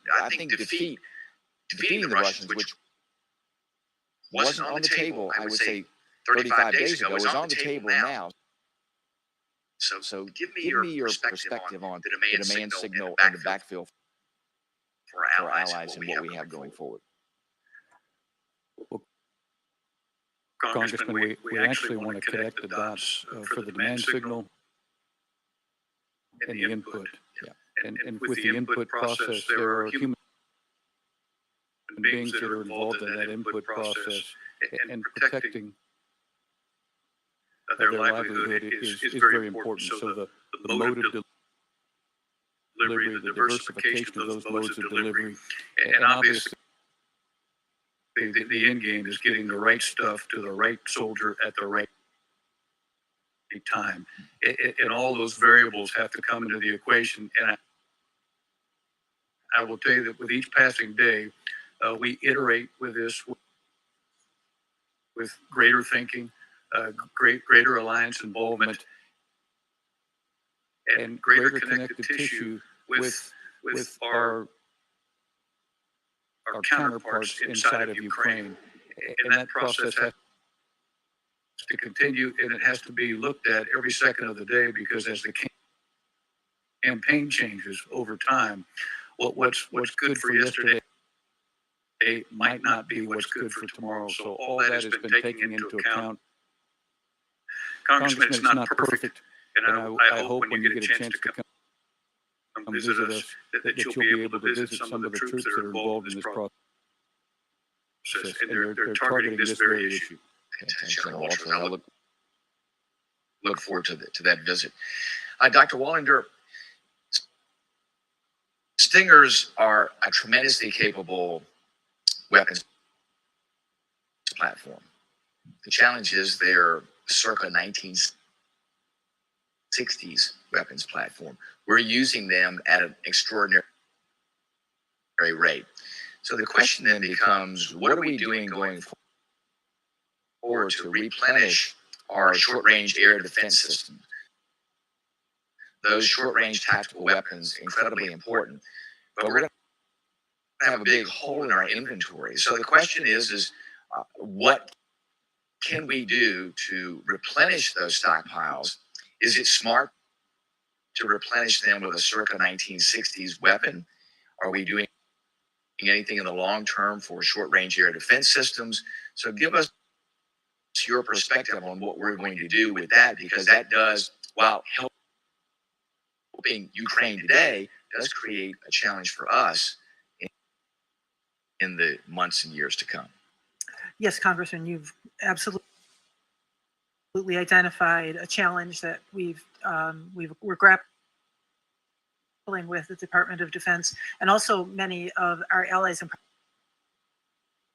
defeating the Russians, which wasn't on the table, I would say 35 days ago, is on the table now. So give me your perspective on the demand signal and the backfill for our allies and what we have going forward. Well, Congressman, we actually want to connect the dots for the demand signal and the input. Yeah. And with the input process, there are human beings that are involved in that input process, and protecting their livelihood is very important. So the mode of delivery, the diversification of those modes of delivery, and obviously the end game is getting the right stuff to the right soldier at the right time. And all those variables have to come into the equation. And I will tell you that with each passing day, we iterate with this with greater thinking, greater alliance involvement, and greater connective tissue with our counterparts inside of Ukraine. And that process has to continue, and it has to be looked at every second of the day, because as the campaign changes over time, what's good for yesterday might not be what's good for tomorrow. So all that has been taken into account. Congressman, it's not perfect, and I hope when you get a chance to come visit us, that you'll be able to visit some of the troops that are involved in this process. And they're targeting this very issue. General Walters, I look forward to that visit. Dr. Wallinger, Stingers are a tremendously capable weapons platform. The challenge is they're circa 1960s weapons platform. We're using them at an extraordinary rate. So the question then becomes, what are we doing going forward to replenish our short-range air defense systems? Those short-range tactical weapons, incredibly important, but we're going to have a big hole in our inventory. So the question is what can we do to replenish those stockpiles? Is it smart to replenish them with a circa 1960s weapon? Are we doing anything in the long term for short-range air defense systems? So give us your perspective on what we're going to do with that, because that does, while helping Ukraine today, does create a challenge for us in the months and years to come. Yes, Congressman, you've absolutely identified a challenge that we're grappling with the Department of Defense, and also many of our allies and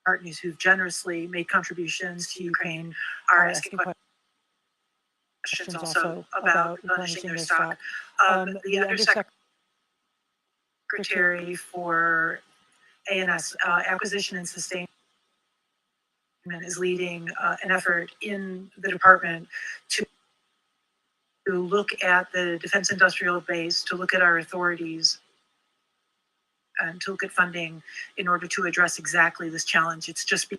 partners who've generously made contributions to Ukraine are asking questions also about replenishing their stock. The Undersecretary for A&S, Acquisition and Sustainment, is leading an effort in the department to look at the defense industrial base, to look at our authorities, and to look at funding in order to address exactly this challenge. It's just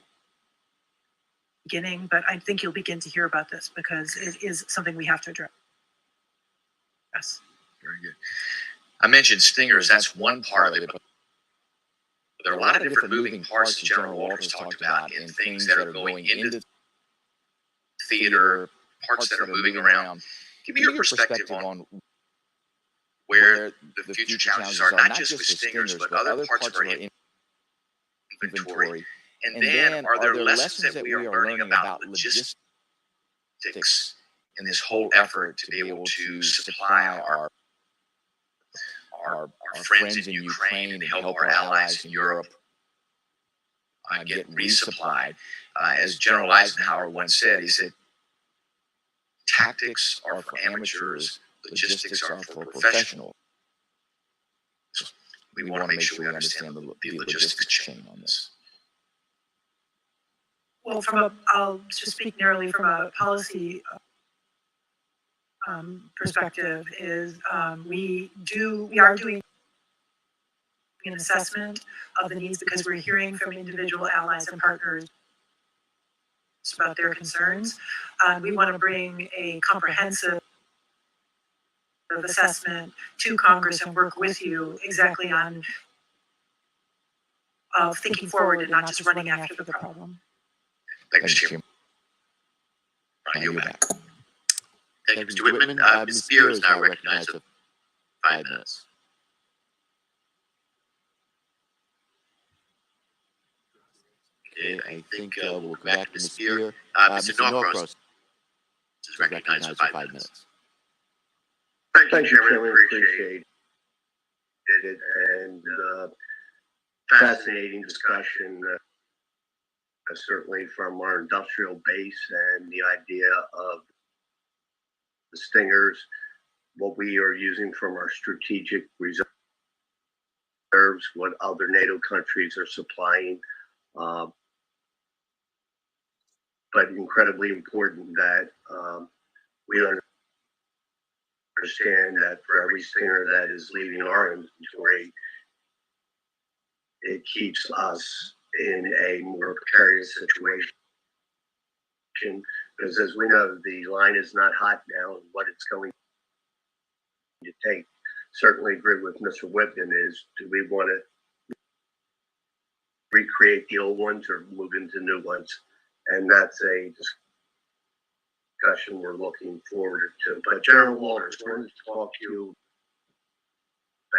beginning, but I think you'll begin to hear about this because it is something we have to address. Yes. Very good. I mentioned Stingers. That's one part of it. But there are a lot of different moving parts that General Walters talked about, and things that are going into theater, parts that are moving around. Give me your perspective on where the future challenges are, not just with Stingers, but other parts of our inventory. And then, are there lessons that we are learning about logistics in this whole effort to be able to supply our friends in Ukraine and help our allies in Europe get resupplied? As General Eisenhower once said, he said, tactics are for amateurs, logistics are for professionals. We want to make sure we understand the logistics chain on this. Well, I'll just speak narrowly from a policy perspective. Is we are doing an assessment of the needs because we're hearing from individual allies and partners about their concerns. We want to bring a comprehensive assessment to Congress and work with you exactly on thinking forward and not just running after the problem. Thank you, Mr. Chairman. You're back. Thank you, Mr. Whitman. Ms. Spear is now recognized for 5 minutes. Okay, I think we'll go back to Ms. Spear. Mr. Norcross is recognized for 5 minutes. Thank you, Chairman. Appreciate it. And fascinating discussion, certainly from our industrial base and the idea of the Stingers, what we are using from our strategic reserves, what other NATO countries are supplying. But incredibly important that we understand that for every stinger that is leaving our inventory, it keeps us in a more precarious situation. Because as we know, the line is not hot now, and what it's going to take. Certainly agree with Mr. Whitman is, do we want to recreate the old ones or move into new ones? And that's a discussion we're looking forward to. But General Walters, I wanted to talk to you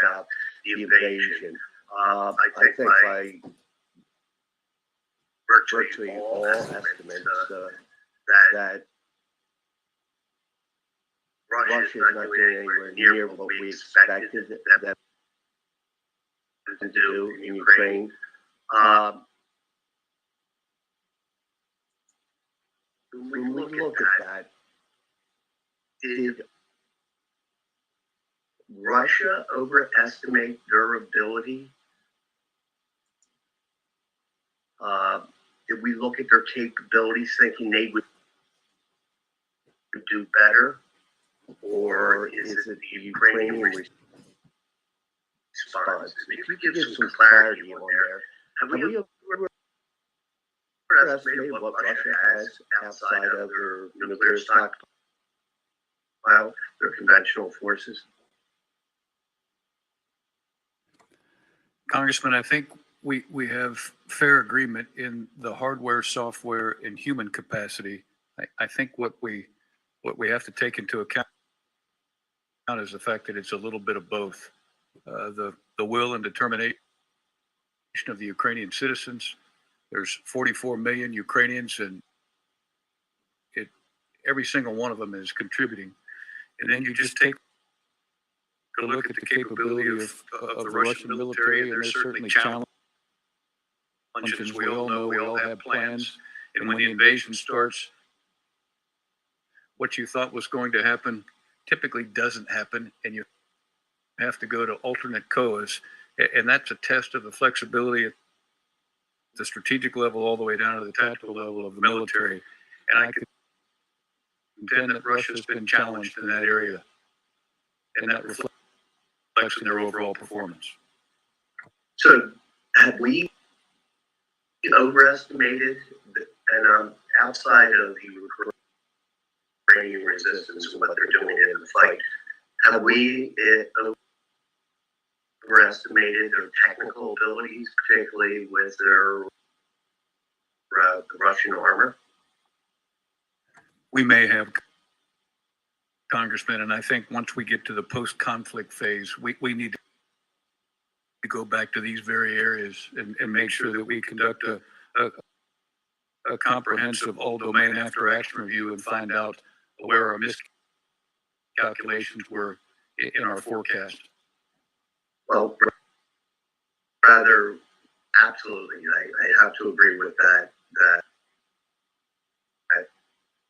about the invasion. I think by virtually all estimates that Russia is not doing anywhere near what we expected them to do in Ukraine. When we look at that, did Russia overestimate their ability? Did we look at their capabilities thinking they would do better? Or is it the Ukrainian response? If you could give some clarity on there. Have we overestimated what Russia has outside of their nuclear stockpile, their conventional forces? Congressman, I think we have fair agreement in the hardware, software, and human capacity. I think what we have to take into account is the fact that it's a little bit of both. The will and determination of the Ukrainian citizens. There's 44 million Ukrainians, and every single one of them is contributing. And then you just take a look at the capability of the Russian military, and there's certainly challenges. We all know, we all have plans. And when the invasion starts, what you thought was going to happen typically doesn't happen, and you have to go to alternate COAs. And that's a test of the flexibility at the strategic level all the way down to the tactical level of the military. And I contend that Russia's been challenged in that area, and that reflects in their overall performance. So have we overestimated, and outside of the Ukrainian resistance and what they're doing in the fight, have we overestimated their technical abilities, particularly with their the Russian armor? We may have, Congressman, and I think once we get to the post-conflict phase, we need to go back to these very areas and make sure that we conduct a comprehensive all-domain after-action review and find out where our miscalculations were in our forecast. Well, rather, absolutely. I have to agree with that, that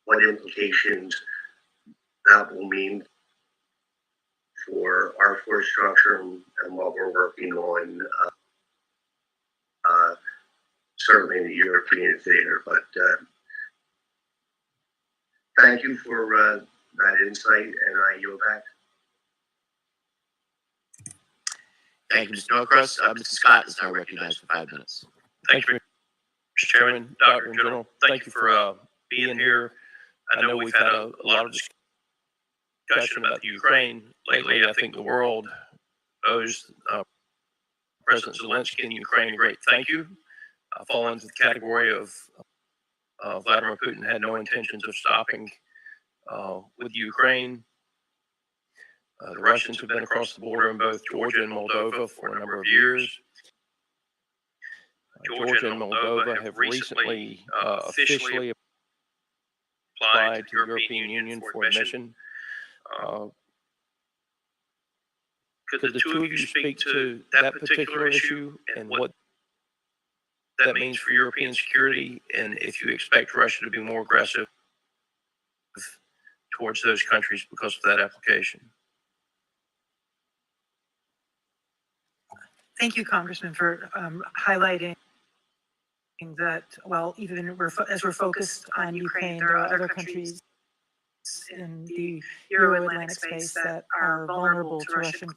what implications that will mean for our force structure and what we're working on, certainly in the European theater. But thank you for that insight, and I yield back. Thank you, Mr. Norcross. Mr. Scott is now recognized for 5 minutes. Thank you, Mr. Chairman, Dr. General. Thank you for being here. I know we've had a lot of discussion about Ukraine lately. I think the world owes President Zelensky and Ukraine a great thank you. I fall into the category of Vladimir Putin had no intentions of stopping with Ukraine. The Russians have been across the border in both Georgia and Moldova for a number of years. Georgia and Moldova have recently officially applied to the European Union for admission. Could the two of you speak to that particular issue and what that means for European security, and if you expect Russia to be more aggressive towards those countries because of that application? Thank you, Congressman, for highlighting that. Well, even as we're focused on Ukraine, there are other countries in the Euro-Atlantic space that are vulnerable to Russian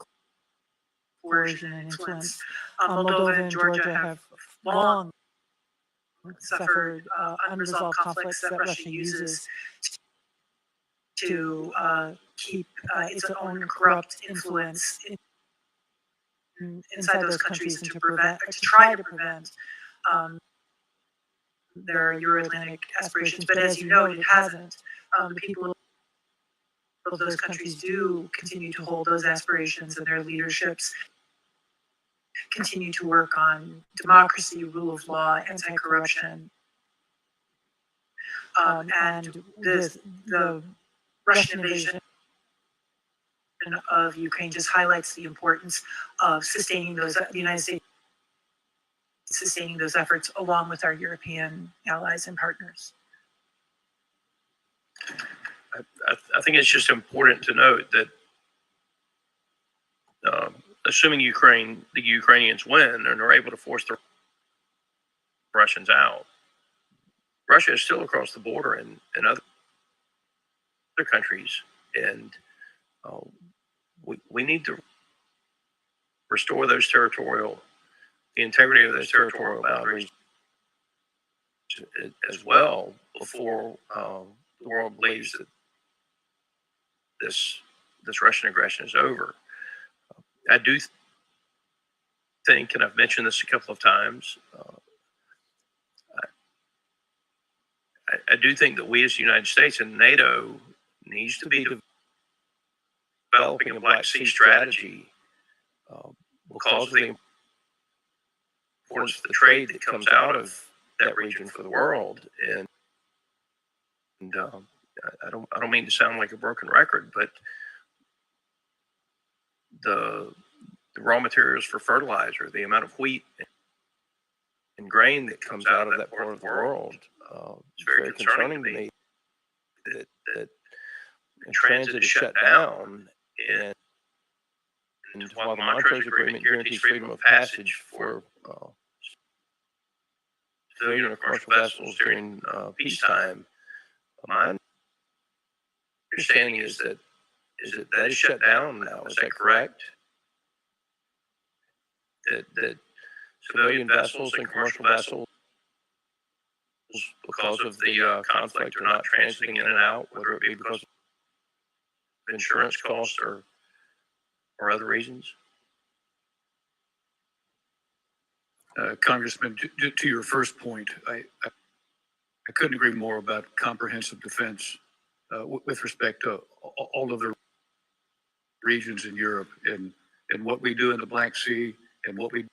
coercion and influence. Moldova and Georgia have long suffered unresolved conflicts that Russia uses to keep its own corrupt influence inside those countries and to try to prevent their Euro-Atlantic aspirations. But as you know, it hasn't. The people of those countries do continue to hold those aspirations, and their leaderships continue to work on democracy, rule of law, anti-corruption. And the Russian invasion of Ukraine just highlights the importance of sustaining the United States sustaining those efforts along with our European allies and partners. I think it's just important to note that assuming the Ukrainians win and are able to force the Russians out, Russia is still across the border in other countries, and we need to restore the integrity of those territorial boundaries as well before the world believes that this Russian aggression is over. I do think, and I've mentioned this a couple of times, I do think that we as the United States and NATO needs to be developing a Black Sea strategy because of the importance of the trade that comes out of that region for the world. And I don't mean to sound like a broken record, but the raw materials for fertilizer, the amount of wheat and grain that comes out of that part of the world, is very concerning to me. That transit is shut down, and while the Montrose Agreement guarantees freedom of passage for civilian or commercial vessels during peacetime, my understanding is that is shut down now. Is that correct? That civilian vessels and commercial vessels, because of the conflict, are not transiting in and out, whether it be because of insurance costs or other reasons? Congressman, to your first point, I couldn't agree more about comprehensive defense with respect to all of the regions in Europe, and what we do in the Black Sea, and what we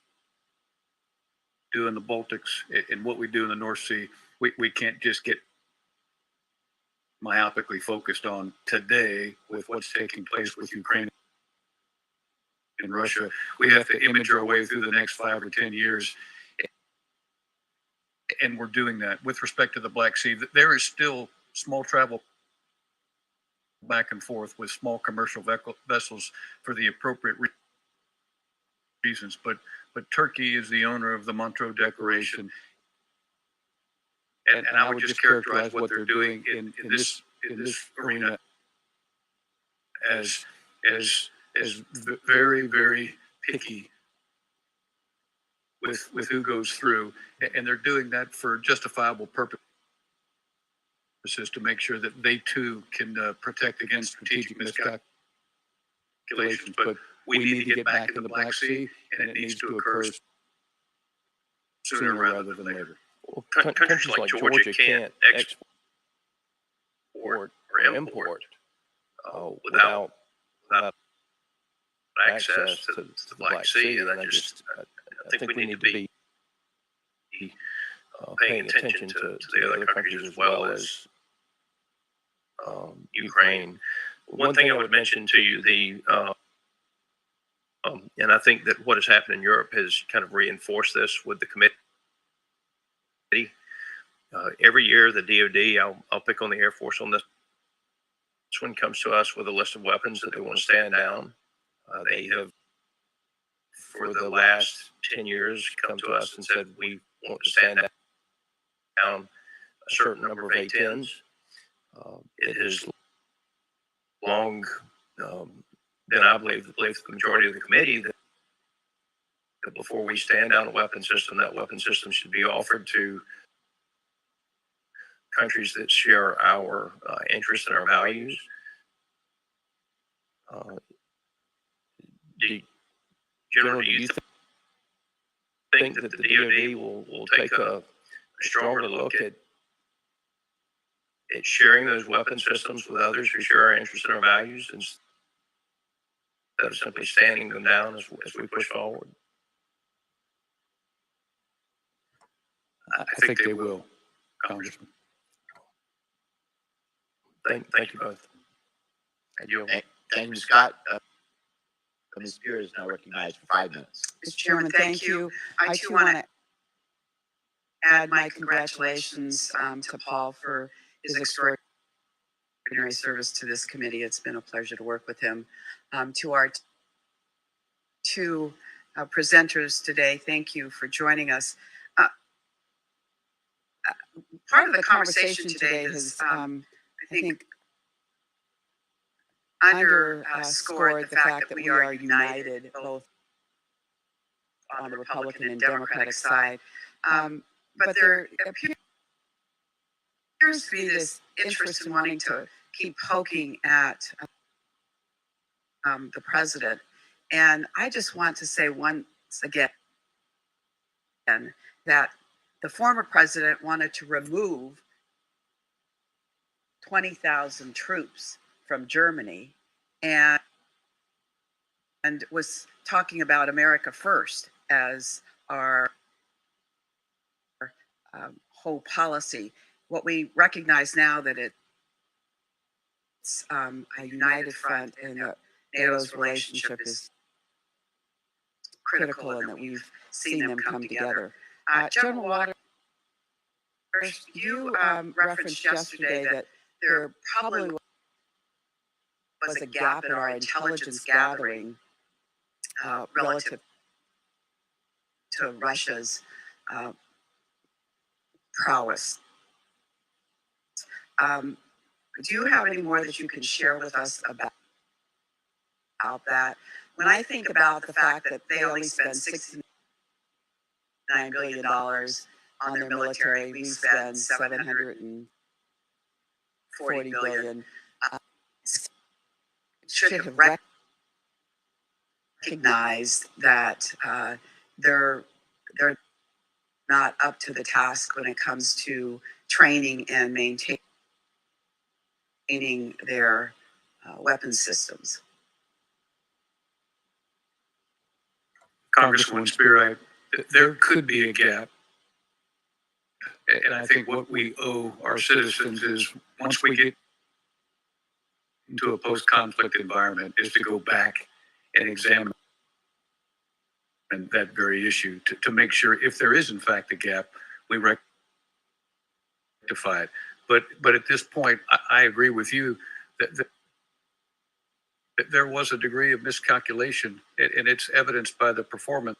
do in the Baltics, and what we do in the North Sea. We can't just get myopically focused on today with what's taking place with Ukraine and Russia. We have to image our way through the next 5 or 10 years. And we're doing that. With respect to the Black Sea, there is still small travel back and forth with small commercial vessels for the appropriate reasons. But Turkey is the owner of the Montreux Declaration. And I would just characterize what they're doing in this arena as very, very picky with who goes through, and they're doing that for justifiable purposes to make sure that they too can protect against strategic miscalculations. But we need to get back in the Black Sea, and it needs to occur sooner rather than later. Well, countries like Georgia can't export or import without access to the Black Sea, and I think we need to be paying attention to the other countries as well as Ukraine. One thing I would mention to you, and I think that what has happened in Europe has kind of reinforced this with the committee. Every year, the DoD, I'll pick on the Air Force on this. This one comes to us with a list of weapons that they want to stand down. They have, for the last 10 years, come to us and said, we want to stand down a certain number of A-10s. It has long been, I believe the majority of the committee that before we stand down a weapon system, that weapon system should be offered to countries that share our interests and our values. General, do you think that the DoD will take a stronger look at sharing those weapon systems with others who share our interests and our values instead of simply standing them down as we push forward? I think they will, Congressman. Thank you both. Thank you, Ms. Scott. Ms. Spears is now recognized for 5 minutes. Mr. Chairman, thank you. I too want to add my congratulations to Paul for his extraordinary service to this committee. It's been a pleasure to work with him. To our two presenters today, thank you for joining us. Part of the conversation today has, I think, underscored the fact that we are united both on the Republican and Democratic side. But there appears to be this interest in wanting to keep poking at the president. And I just want to say once again that the former president wanted to remove 20,000 troops from Germany and was talking about America first as our whole policy. What we recognize now that it's a united front and that NATO's relationship is critical and that we've seen them come together. General Waters, you referenced yesterday that there probably was a gap in our intelligence gathering relative to Russia's prowess. Do you have any more that you can share with us about that? When I think about the fact that they only spend $69 billion on their military, we spend $740 billion. Should have recognized that they're not up to the task when it comes to training and maintaining their weapon systems. Congresswoman Spear, there could be a gap. And I think what we owe our citizens is once we get into a post-conflict environment is to go back and examine that very issue to make sure if there is in fact a gap, we rectify it. But at this point, I agree with you that there was a degree of miscalculation, and it's evidenced by the performance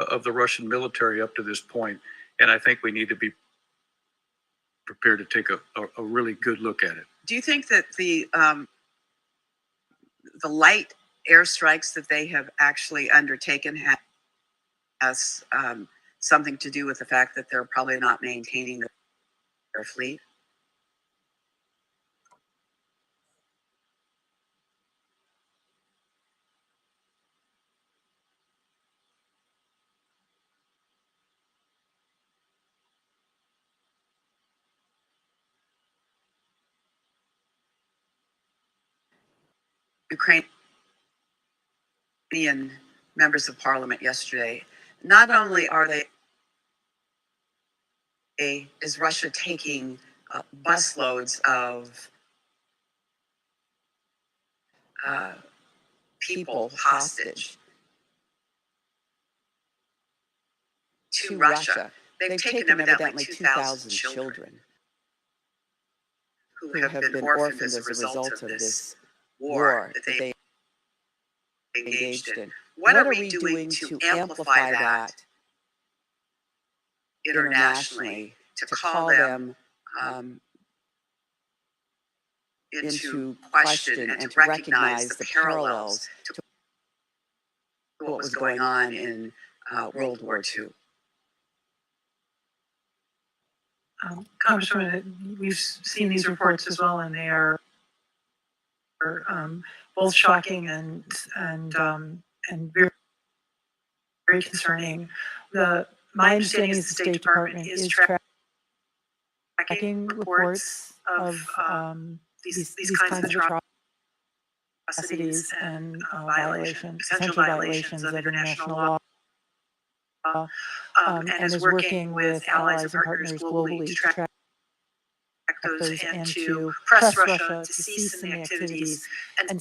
of the Russian military up to this point. And I think we need to be prepared to take a really good look at it. Do you think that the light airstrikes that they have actually undertaken has something to do with the fact that they're probably not maintaining their fleet? Ukrainian members of parliament yesterday, not only is Russia taking busloads of people hostage to Russia, they've taken evidently 2,000 children who have been orphaned as a result of this war that they engaged in. What are we doing to amplify that internationally, to call them into question and to recognize the parallels to what was going on in World War II. Congressman, we've seen these reports as well, and they are both shocking and very, very concerning. My understanding is the State Department is tracking reports of these kinds of atrocities and potential violations of international law. And is working with allies and partners globally to track those and to press Russia to cease in the activities and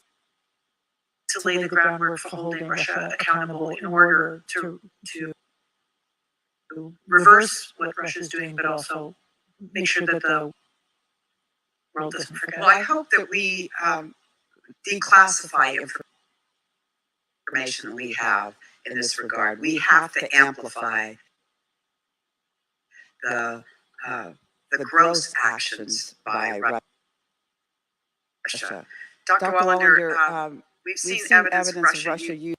to lay the groundwork for holding Russia accountable in order to reverse what Russia is doing, but also make sure that the world doesn't forget. Well, I hope that we declassify information we have in this regard. We have to amplify the gross actions by Russia. Dr. Wallander, we've seen evidence of Russia using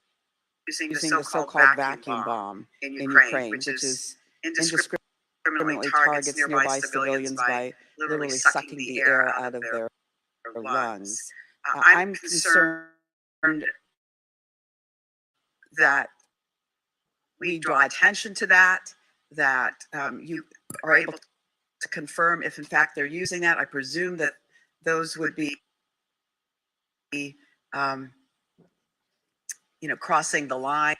the so-called vacuum bomb in Ukraine, which is indiscriminately targets nearby civilians by literally sucking the air out of their lungs. I'm concerned that we draw attention to that you are able to confirm if in fact they're using that. I presume that those would be, crossing the line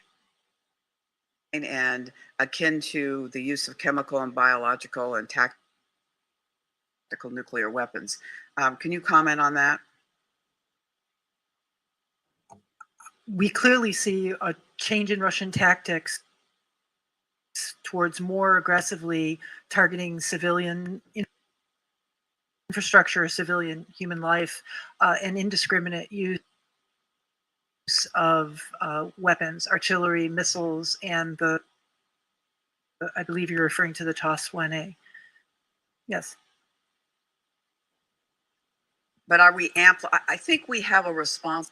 and akin to the use of chemical and biological and tactical nuclear weapons. Can you comment on that? We clearly see a change in Russian tactics towards more aggressively targeting civilian infrastructure, civilian human life, and indiscriminate use of weapons, artillery, missiles, and I believe you're referring to the TOS-1A. Yes. But are we I think we have a responsibility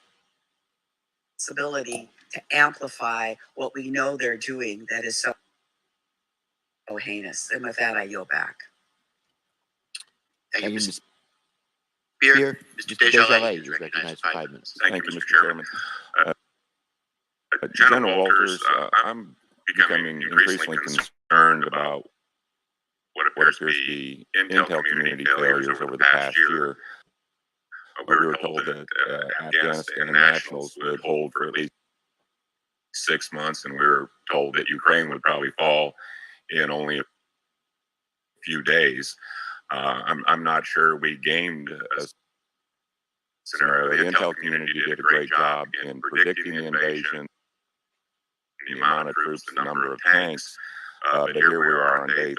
to amplify what we know they're doing that is so heinous. And with that, I yield back. Thank you, Mr. Spear. Mr. Desjardins is recognized for 5 minutes. Thank you, Mr. Chairman. General Walters, I'm becoming increasingly concerned about what appears to be intel community failures over the past year. We were told that Afghanistan nationals would hold for at least 6 months, and we were told that Ukraine would probably fall in only a few days. I'm not sure we gamed a scenario. The intel community did a great job in predicting the invasion, the amount of troops, the number of tanks, but here we are on day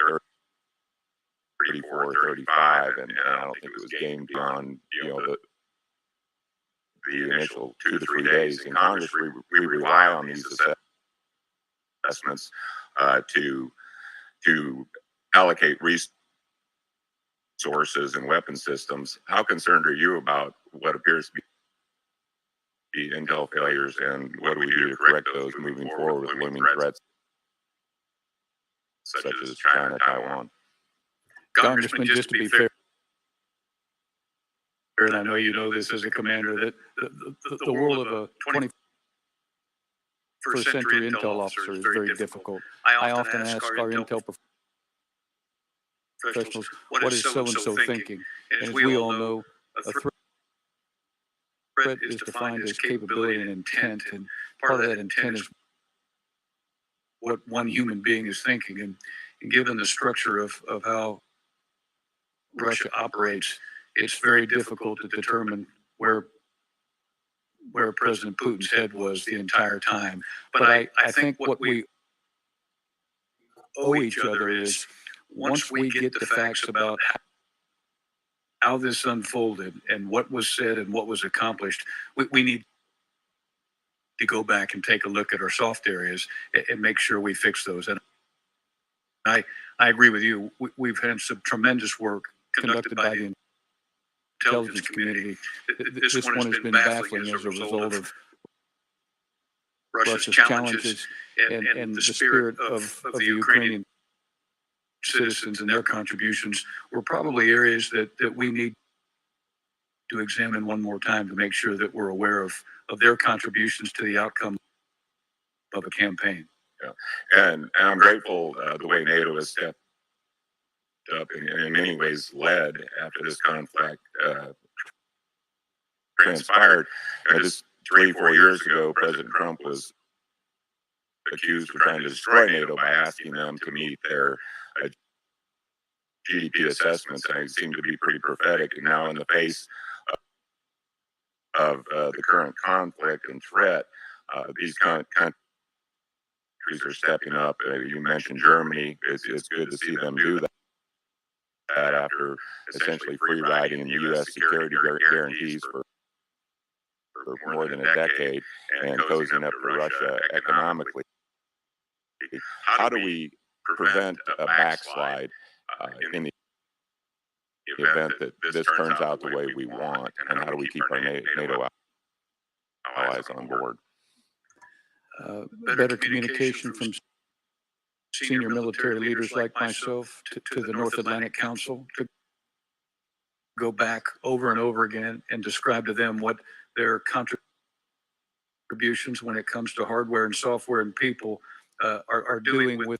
34, 35, and I don't think it was gamed beyond the initial 2 to 3 days. In Congress, we rely on these assessments to allocate resources and weapon systems. How concerned are you about what appears to be intel failures, and what do we do to correct those moving forward with looming threats such as China, Taiwan? Congressman, just to be fair, and I know you know this as a commander, that the role of a 21st century intel officer is very difficult. I often ask our intel professionals, what is so-and-so thinking? And as we all know, a threat is defined as capability and intent, and part of that intent is what one human being is thinking. And given the structure of how Russia operates, it's very difficult to determine where President Putin's head was the entire time. But I think what we owe each other is, once we get the facts about how this unfolded and what was said and what was accomplished, we need to go back and take a look at our soft areas and make sure we fix those. And I agree with you. We've had some tremendous work conducted by the intelligence community. This one has been baffling as a result of Russia's challenges and the spirit of the Ukrainian citizens and their contributions were probably areas that we need to examine one more time to make sure that we're aware of their contributions to the outcome of a campaign. And I'm grateful the way NATO has stepped up and in many ways led after this conflict transpired. Just 3-4 years ago, President Trump was accused of trying to destroy NATO by asking them to meet their GDP assessments, and it seemed to be pretty prophetic. And now, in the face of the current conflict and threat, these countries are stepping up. You mentioned Germany. It's good to see them do that after essentially free riding U.S. security guarantees for more than a decade and cozying up to Russia economically. How do we prevent a backslide in the event that this turns out the way we want, and how do we keep our NATO allies on board? Better communication from senior military leaders like myself to the North Atlantic Council, to go back over and over again and describe to them what their contributions when it comes to hardware and software and people are doing with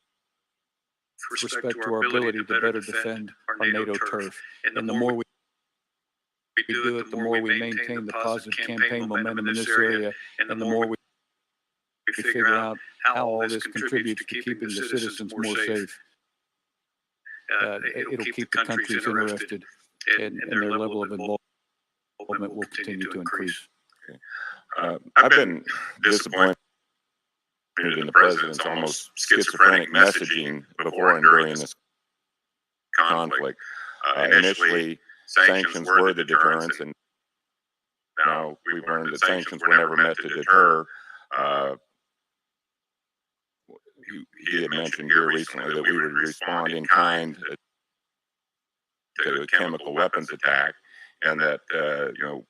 respect to our ability to better defend our NATO turf. And the more we do it, the more we maintain the positive campaign momentum in this area, and the more we figure out how all this contributes to keeping the citizens more safe. It'll keep the countries interested, and their level of involvement will continue to increase. I've been disappointed in the president's almost schizophrenic messaging before and during this conflict. Initially, sanctions were the deterrence, and now we've learned that sanctions were never meant to deter. He had mentioned here recently that we would respond in kind to a chemical weapons attack, and that the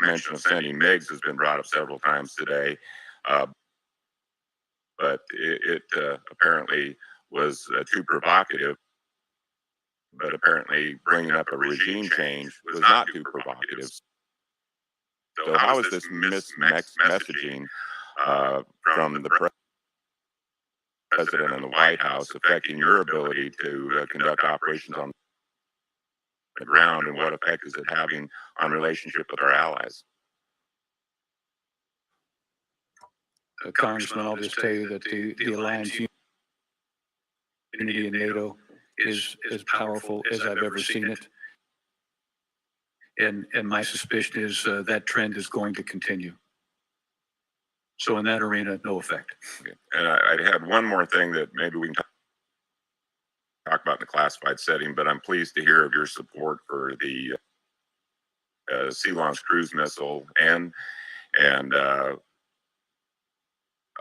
mention of sending MiGs has been brought up several times today. But it apparently was too provocative. But apparently bringing up a regime change was not too provocative. So how is this messaging from the president and the White House affecting your ability to conduct operations on the ground, and what effect is it having on relationship with our allies? Congressman, I'll just tell you that the alliance unity in NATO is as powerful as I've ever seen it. And my suspicion is that trend is going to continue. So in that arena, no effect. Okay. And I had one more thing that maybe we can talk about in the classified setting, but I'm pleased to hear of your support for the Sea-launched cruise missile, and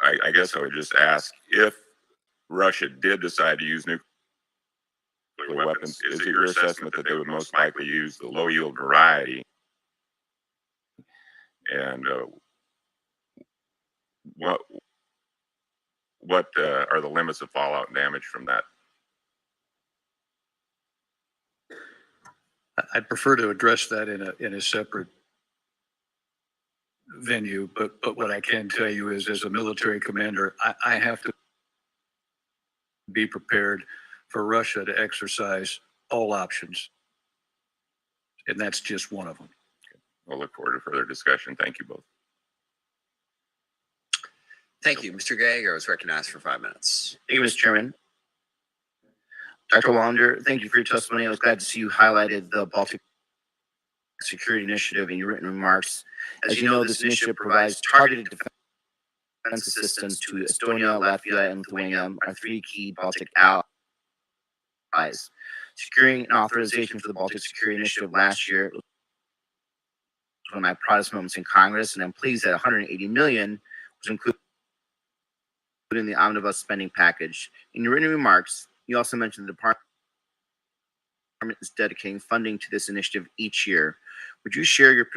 I guess I would just ask, if Russia did decide to use nuclear weapons, is it your assessment that they would most likely use the low-yield variety? And what are the limits of fallout and damage from that? I'd prefer to address that in a separate venue, but what I can tell you is, as a military commander, I have to be prepared for Russia to exercise all options, and that's just one of them. We'll look forward to further discussion. Thank you both. Thank you. Mr. Geiger is recognized for 5 minutes. Thank you, Mr. Chairman. Dr. Wallander, thank you for your testimony. I was glad to see you highlighted the Baltic Security Initiative in your written remarks. As you know, this initiative provides targeted defense assistance to Estonia, Latvia, and Lithuania, our three key Baltic allies. Securing an authorization for the Baltic Security Initiative last year was one of my proudest moments in Congress, and I'm pleased that $180 million was included in the omnibus spending package. In your written remarks, you also mentioned the Department is dedicating funding to this initiative each year. Would you share your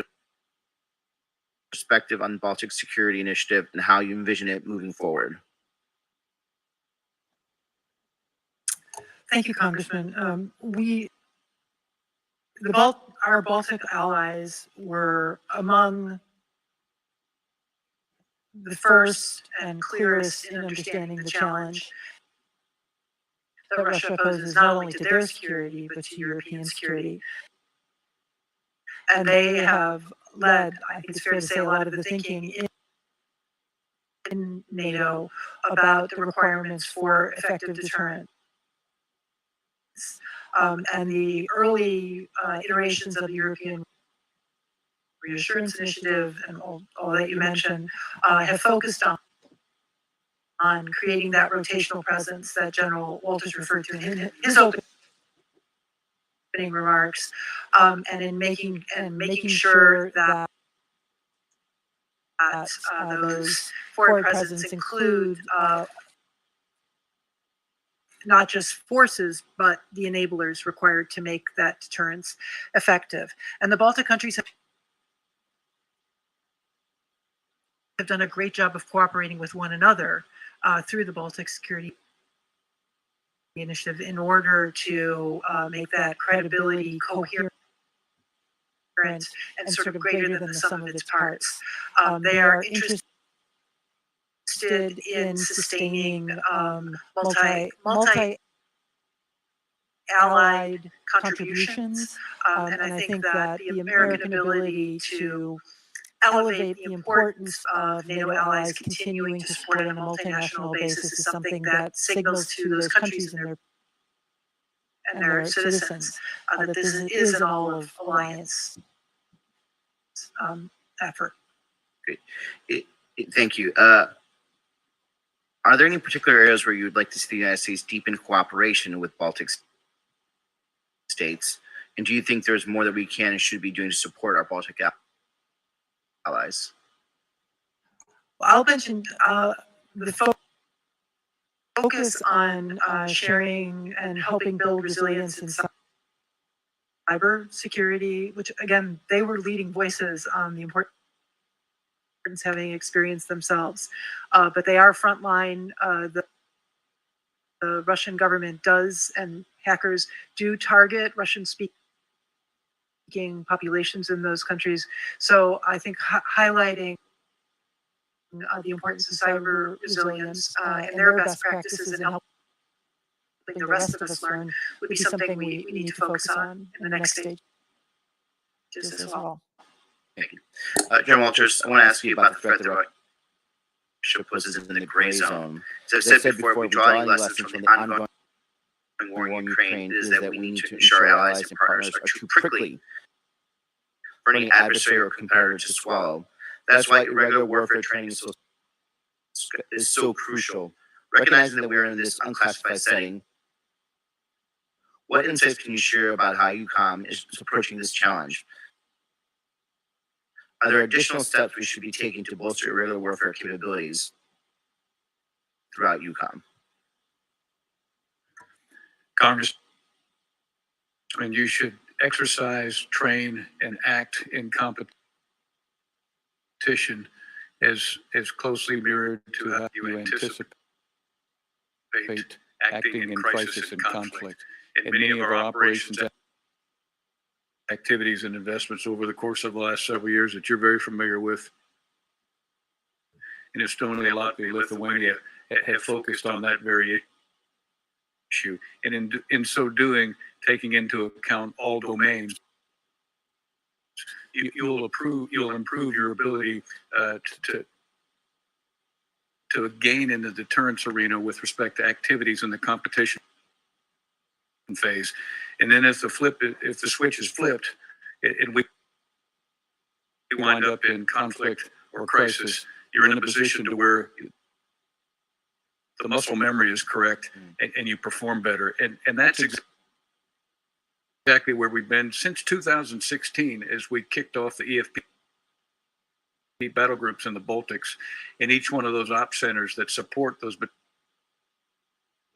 perspective on the Baltic Security Initiative and how you envision it moving forward? Thank you, Congressman. Our Baltic allies were among the first and clearest in understanding the challenge that Russia poses not only to their security, but to European security. And they have led, I think it's fair to say, a lot of the thinking in NATO about the requirements for effective deterrence. And the early iterations of the European Reassurance Initiative and all that you mentioned have focused on creating that rotational presence that General Walters referred to in his opening remarks, and in making sure that those forward presence include not just forces, but the enablers required to make that deterrence effective. And the Baltic countries have done a great job of cooperating with one another through the Baltic Security Initiative in order to make that credibility coherent and sort of greater than the sum of its parts. They are interested in sustaining multi-allied contributions, and I think that the American ability to elevate the importance of NATO allies continuing to support on a multinational basis is something that signals to those countries and their citizens that this is an all-of-alliance effort. Great. Thank you. Are there any particular areas where you would like to see the United States deepen cooperation with Baltic states? And do you think there's more that we can and should be doing to support our Baltic allies? Well, I'll mention the focus on sharing and helping build resilience in cyber security, which again, they were leading voices on the importance having experienced themselves. But they are frontline. The Russian government does, and hackers do target Russian-speaking populations in those countries. So I think highlighting the importance of cyber resilience and their best practices in helping the rest of us learn would be something we need to focus on in the next stage as well. Thank you. General Walters, I want to ask you about the threat that Russia poses in the gray zone. As I've said before, we draw any lessons from the ongoing war in Ukraine is that we need to ensure our allies and partners are too prickly for any adversary or competitor to swallow. That's why irregular warfare training is so crucial. Recognizing that we are in this unclassified setting, what insights can you share about how UCOM is approaching this challenge? Are there additional steps we should be taking to bolster irregular warfare capabilities throughout UCOM? Congressman, you should exercise, train, and act in competition as closely mirrored to how you anticipate acting in crisis and conflict. In many of our operations, activities, and investments over the course of the last several years that you're very familiar with, in Estonia, Latvia, Lithuania, have focused on that very issue, and in so doing, taking into account all domains, you'll improve your ability to gain in the deterrence arena with respect to activities in the competition phase. And then if the switch is flipped, and we wind up in conflict or crisis, you're in a position to where the muscle memory is correct and you perform better. And that's exactly where we've been since 2016 as we kicked off the EFP battle groups in the Baltics, and each one of those op centers that support those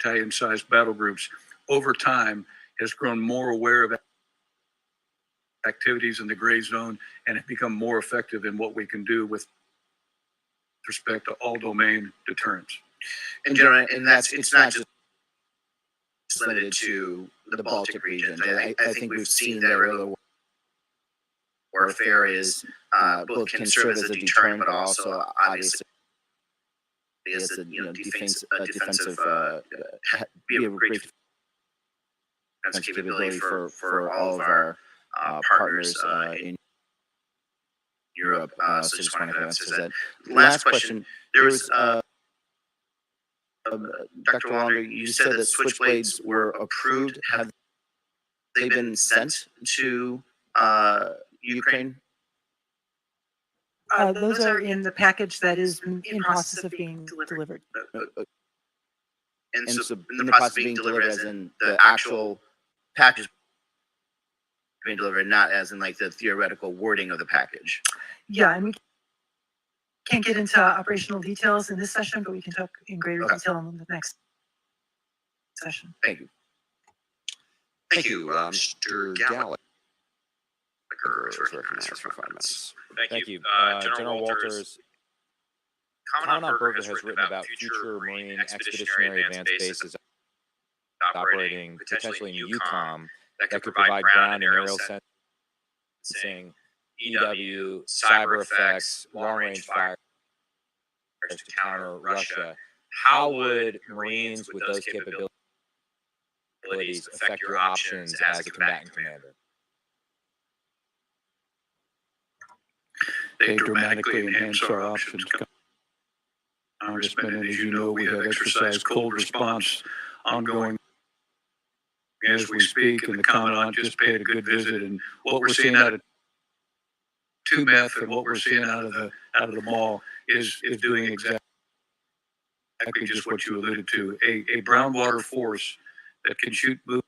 battalion-sized battle groups over time has grown more aware of activities in the gray zone and have become more effective in what we can do with respect to all domain deterrence. And General, and it's not just limited to the Baltic region. I think we've seen that guerrilla warfare is both can serve as a deterrent, but also obviously as a defensive be a great defensive capability for all of our partners in Europe. So just want to emphasize that. Last question. There was Dr. Wallander, you said that switchblades were approved. Have they been sent to Ukraine? Those are in the package that is in process of being delivered. And so in the process of being delivered as in the actual package being delivered, not as in like the theoretical wording of the package. Yeah, and we can't get into operational details in this session, but we can talk in greater detail in the next session. Thank you. Thank you, Mr. Gallagher. is recognized for 5 minutes. Thank you. General Walters, Commandant Berger has written about future Marine Expeditionary Advanced Bases operating potentially in EUCOM that could provide ground and aerial sensing, EW, cyber effects, long-range fire to counter Russia. How would Marines with those capabilities affect your options as a combatant commander? They dramatically enhance our options, Congressman. And as you know, we have exercised cold response ongoing as we speak, and the Commandant just paid a good visit. And what we're seeing out of 2MEF and what we're seeing out of the mall is doing exactly just what you alluded to. A brown water force that can shoot, move,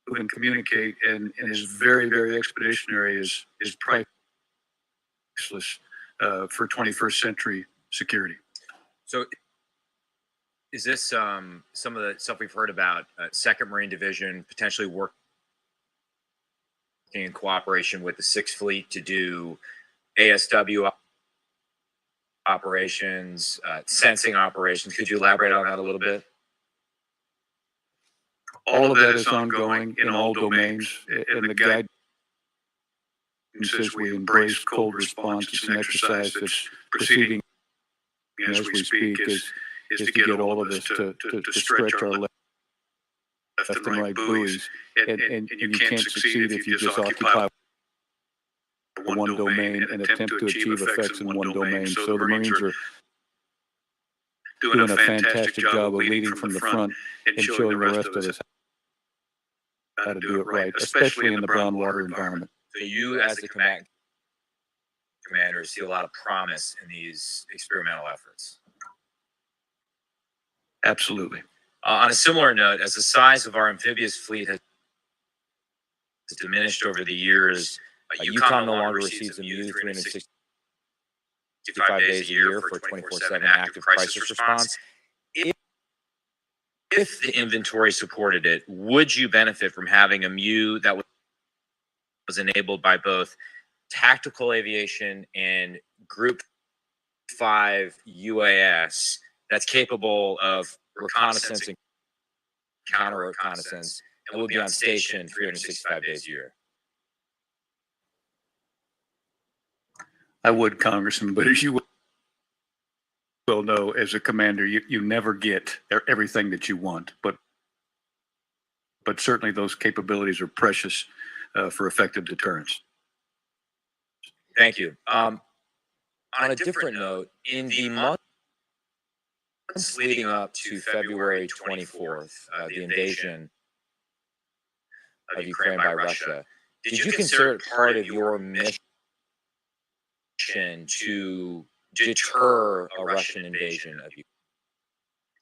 and communicate, and is very, very expeditionary is priceless for 21st century security. So is this some of the stuff we've heard about 2nd Marine Division potentially working in cooperation with the 6th Fleet to do ASW operations, sensing operations? Could you elaborate on that a little bit? All of that is ongoing in all domains, and the guide says we embrace cold response. It's an exercise that's proceeding as we speak, is to get all of us to stretch our left and right buoys. And you can't succeed if you just occupy one domain and attempt to achieve effects in one domain. So the Marines are doing a fantastic job of leading from the front and showing the rest of us how to do it right, especially in the brown water environment. So you, as a commander, see a lot of promise in these experimental efforts. Absolutely. On a similar note, as the size of our amphibious fleet has diminished over the years, EUCOM no longer receives a MU 365 days a year for 24/7 active crisis response. If the inventory supported it, would you benefit from having a MU that was enabled by both tactical aviation and Group 5 UAS that's capable of reconnaissance and counter reconnaissance and would be on station 365 days a year? I would, Congressman, but as you well know, as a commander, you never get everything that you want, but certainly those capabilities are precious for effective deterrence. Thank you. On a different note, in the months leading up to February 24th, the invasion of Ukraine by Russia, did you consider it part of your mission to deter a Russian invasion of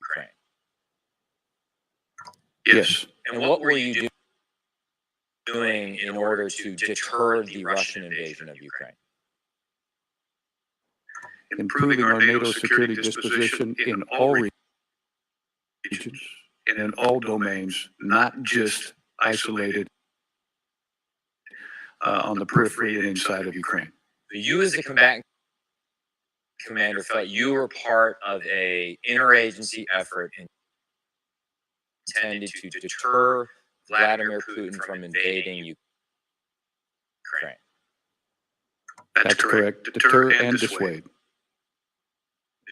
Ukraine? Yes. And what were you doing in order to deter the Russian invasion of Ukraine? Improving our NATO security disposition in all regions and in all domains, not just isolated on the periphery and inside of Ukraine. You as a combatant commander felt you were part of a interagency effort intended to deter Vladimir Putin from invading Ukraine. That's correct. Deter and dissuade.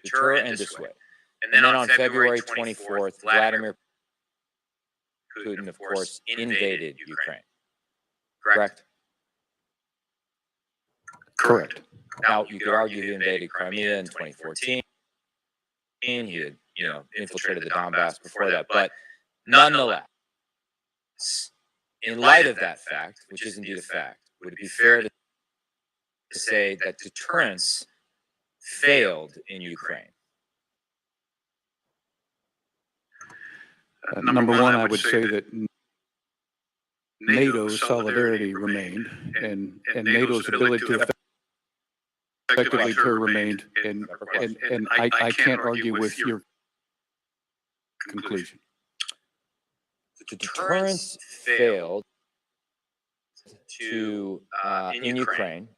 Deter and dissuade. And then on February 24th, Vladimir Putin, of course, invaded Ukraine. Correct? Correct. Now, you could argue he invaded Crimea in 2014. He had, infiltrated the Donbass before that. But nonetheless, in light of that fact, which is indeed a fact, would it be fair to say that deterrence failed in Ukraine? Number one, I would say that NATO's solidarity remained, and NATO's ability to effectively deter remained, and I can't argue with your conclusion. Deterrence failed in Ukraine.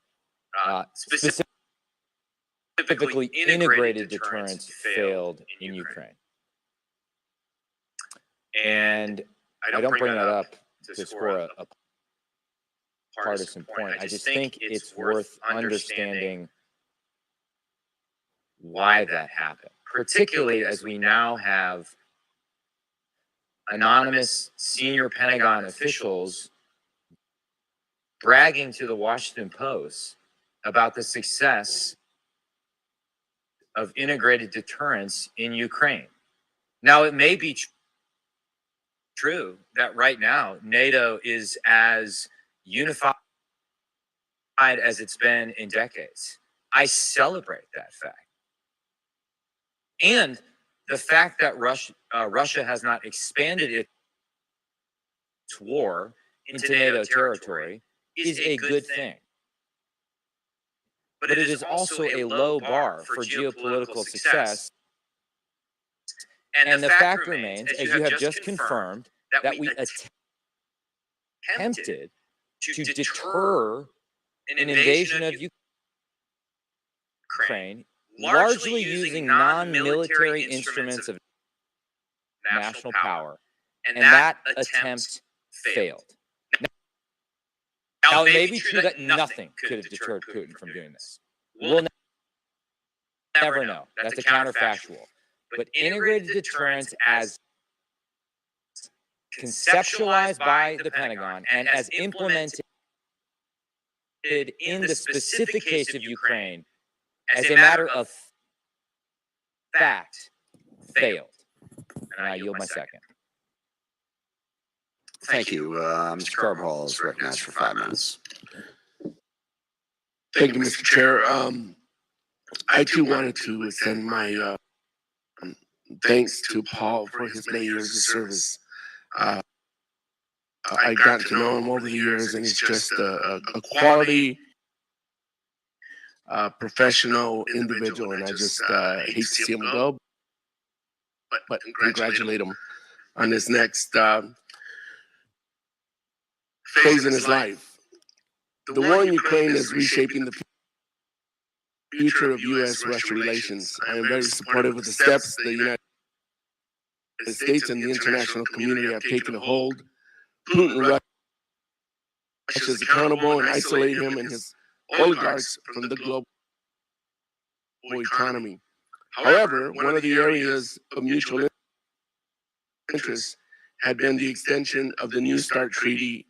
Specifically, integrated deterrence failed in Ukraine. And I don't bring that up to score a partisan point. I just think it's worth understanding why that happened, particularly as we now have anonymous senior Pentagon officials bragging to the Washington Post about the success of integrated deterrence in Ukraine. Now, it may be true that right now NATO is as unified as it's been in decades. I celebrate that fact. And the fact that Russia has not expanded its war into NATO territory is a good thing. But it is also a low bar for geopolitical success. And the fact remains, as you have just confirmed, that we attempted to deter an invasion of Ukraine, largely using non-military instruments of national power, and that attempt failed. Now, it may be true that nothing could have deterred Putin from doing this. We'll never know. That's a counterfactual. But integrated deterrence, as conceptualized by the Pentagon and as implemented in the specific case of Ukraine, as a matter of fact, failed. And I yield my second. Thank you. Mr. Carbajal is recognized for 5 minutes. Thank you, Mr. Chair. I too wanted to extend my thanks to Paul for his many years of service. I got to know him over the years, and he's just a quality, professional individual, and I just hate to see him go, but congratulate him on his next phase in his life. The war in Ukraine is reshaping the future of U.S.-Russia relations. I am very supportive of the steps the United States and the international community have taken to hold Putin Russia is accountable and isolate him and his oligarchs from the global economy. However, one of the areas of mutual interest had been the extension of the New START Treaty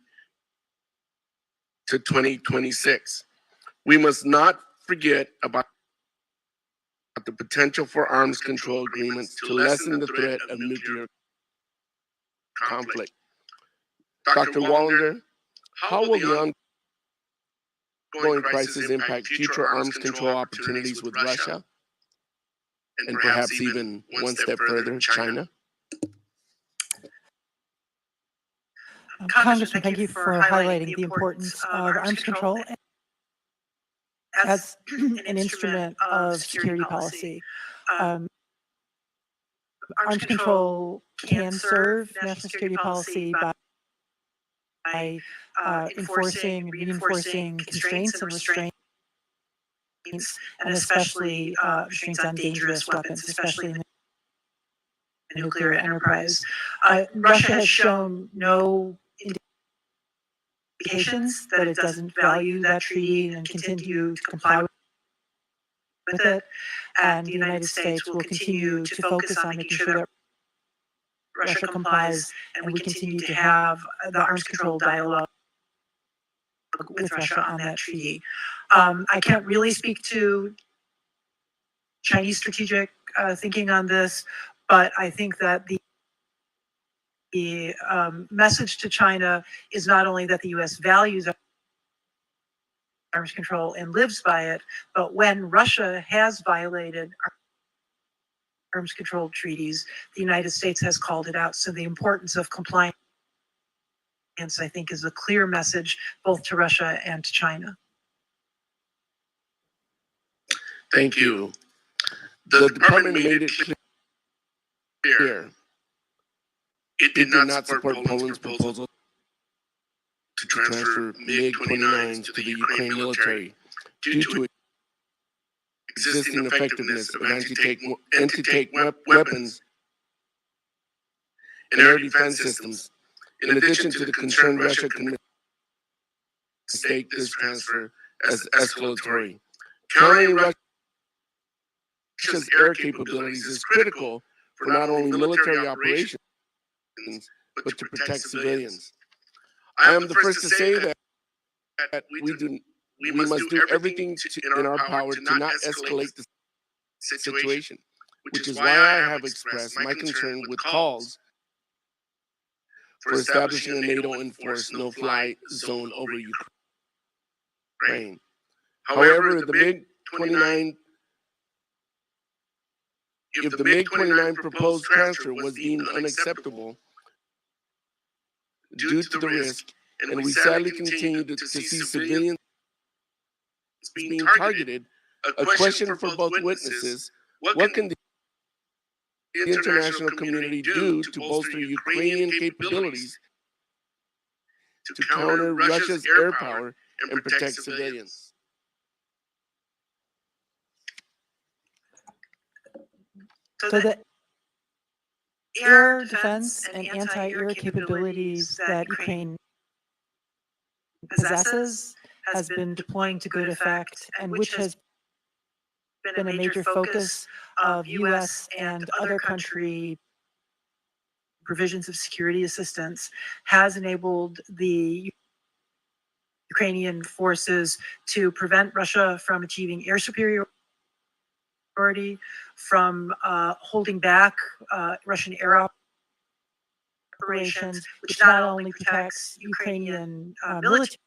to 2026. We must not forget about the potential for arms control agreements to lessen the threat of nuclear conflict. Dr. Wallander, how will the ongoing crisis impact future arms control opportunities with Russia? And perhaps even one step further, China? Congressman, thank you for highlighting the importance of arms control as an instrument of security policy. Arms control can serve national security policy by enforcing, reinforcing constraints and restraints, and especially restraints on dangerous weapons, especially in the nuclear enterprise. Russia has shown no indications that it doesn't value that treaty and continue to comply with it. And the United States will continue to focus on making sure that Russia complies and we continue to have the arms control dialogue with Russia on that treaty. I can't really speak to Chinese strategic thinking on this, but I think that the message to China is not only that the U.S. values arms control and lives by it, but when Russia has violated arms control treaties, the United States has called it out. So the importance of compliance, I think, is a clear message both to Russia and to China. Thank you. The department made it clear it did not support Poland's proposal to transfer MiG-29s to the Ukraine military due to existing effectiveness of anti-tank weapons and air defense systems, in addition to the concern Russia can mistake this transfer as escalatory. Countering Russia's air capabilities is critical for not only military operations, but to protect civilians. I am the first to say that we must do everything in our power to not escalate the situation, which is why I have expressed my concern with calls for establishing a NATO-enforced no-fly zone over Ukraine. However, if the MiG-29 proposed transfer was deemed unacceptable due to the risk, and we sadly continue to see civilians being targeted, a question for both witnesses: what can the international community do to bolster Ukrainian capabilities to counter Russia's air power and protect civilians? So the air defense and anti-air capabilities that Ukraine possesses has been deploying to good effect, and which has been a major focus of U.S. and other country provisions of security assistance, has enabled the Ukrainian forces to prevent Russia from achieving air superiority, from holding back Russian air operations, which not only protects Ukrainian military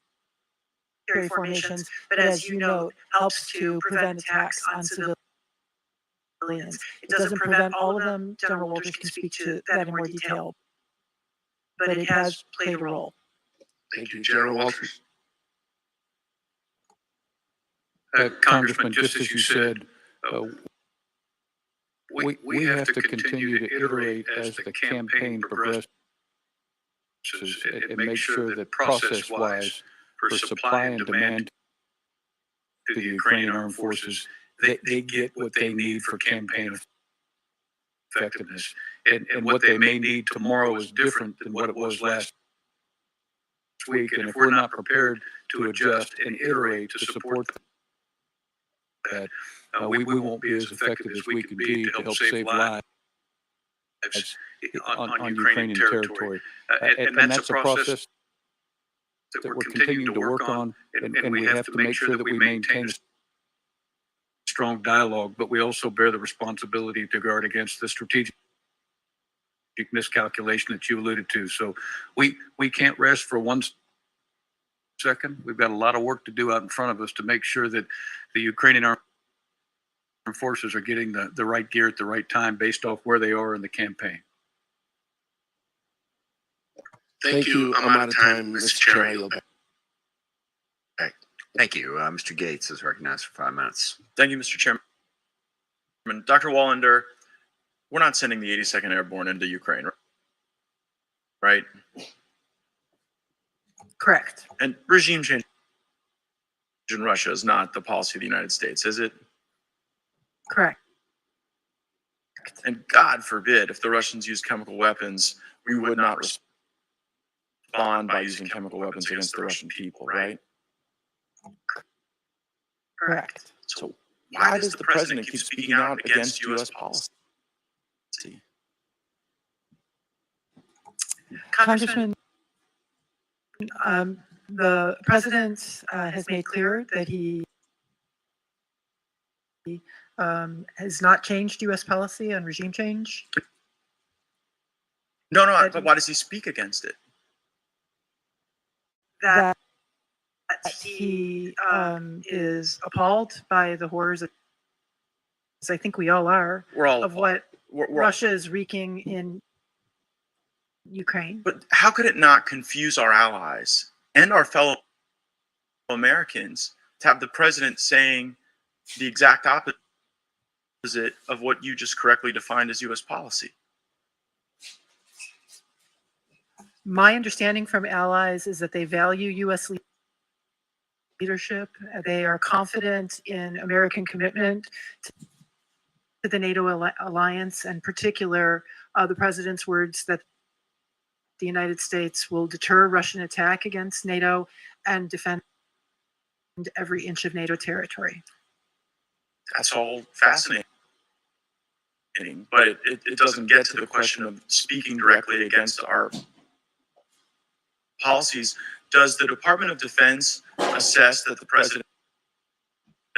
formations, but as you know, helps to prevent attacks on civilians. It doesn't prevent all of them. General Walters can speak to that in more detail, but it has played a role. Thank you, General Walters. Congressman, just as you said, we have to continue to iterate as the campaign progresses and make sure that process-wise, for supply and demand to the Ukrainian armed forces, they get what they need for campaign effectiveness. And what they may need tomorrow is different than what it was last week. And if we're not prepared to adjust and iterate to support that, we won't be as effective as we can be to help save lives on Ukrainian territory. And that's a process that we're continuing to work on, and we have to make sure that we maintain a strong dialogue, but we also bear the responsibility to guard against the strategic miscalculation that you alluded to. So we can't rest for 1 second. We've got a lot of work to do out in front of us to make sure that the Ukrainian armed forces are getting the right gear at the right time based off where they are in the campaign. Thank you. I'm out of time, Mr. Chair. I yield back. Thank you. Mr. Gates is recognized for 5 minutes. Thank you, Mr. Chairman. Dr. Wallander, we're not sending the 82nd Airborne into Ukraine, right? Correct. And regime change in Russia is not the policy of the United States, is it? Correct. And God forbid, if the Russians use chemical weapons, we would not respond by using chemical weapons against the Russian people, right? Correct. So why does the president keep speaking out against U.S. policy? Congressman, the president has made clear that he has not changed U.S. policy on regime change. No, but why does he speak against it? That he is appalled by the horrors, as I think we all are, of what Russia is wreaking in Ukraine. But how could it not confuse our allies and our fellow Americans to have the president saying the exact opposite of what you just correctly defined as U.S. policy? My understanding from allies is that they value U.S. leadership. They are confident in American commitment to the NATO alliance, and in particular, the president's words that the United States will deter Russian attack against NATO and defend every inch of NATO territory. That's all fascinating. But it doesn't get to the question of speaking directly against our policies. Does the Department of Defense assess that the president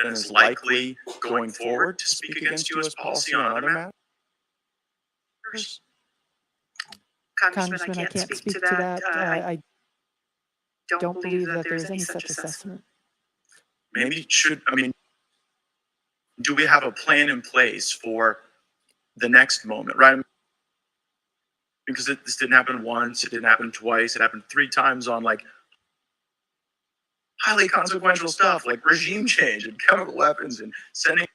is likely going forward to speak against U.S. policy on other matters? Congressman, I can't speak to that. I don't believe that there is any such assessment. Maybe do we have a plan in place for the next moment, right? Because this didn't happen once, it didn't happen twice, it happened 3 times on like highly consequential stuff like regime change and chemical weapons and sending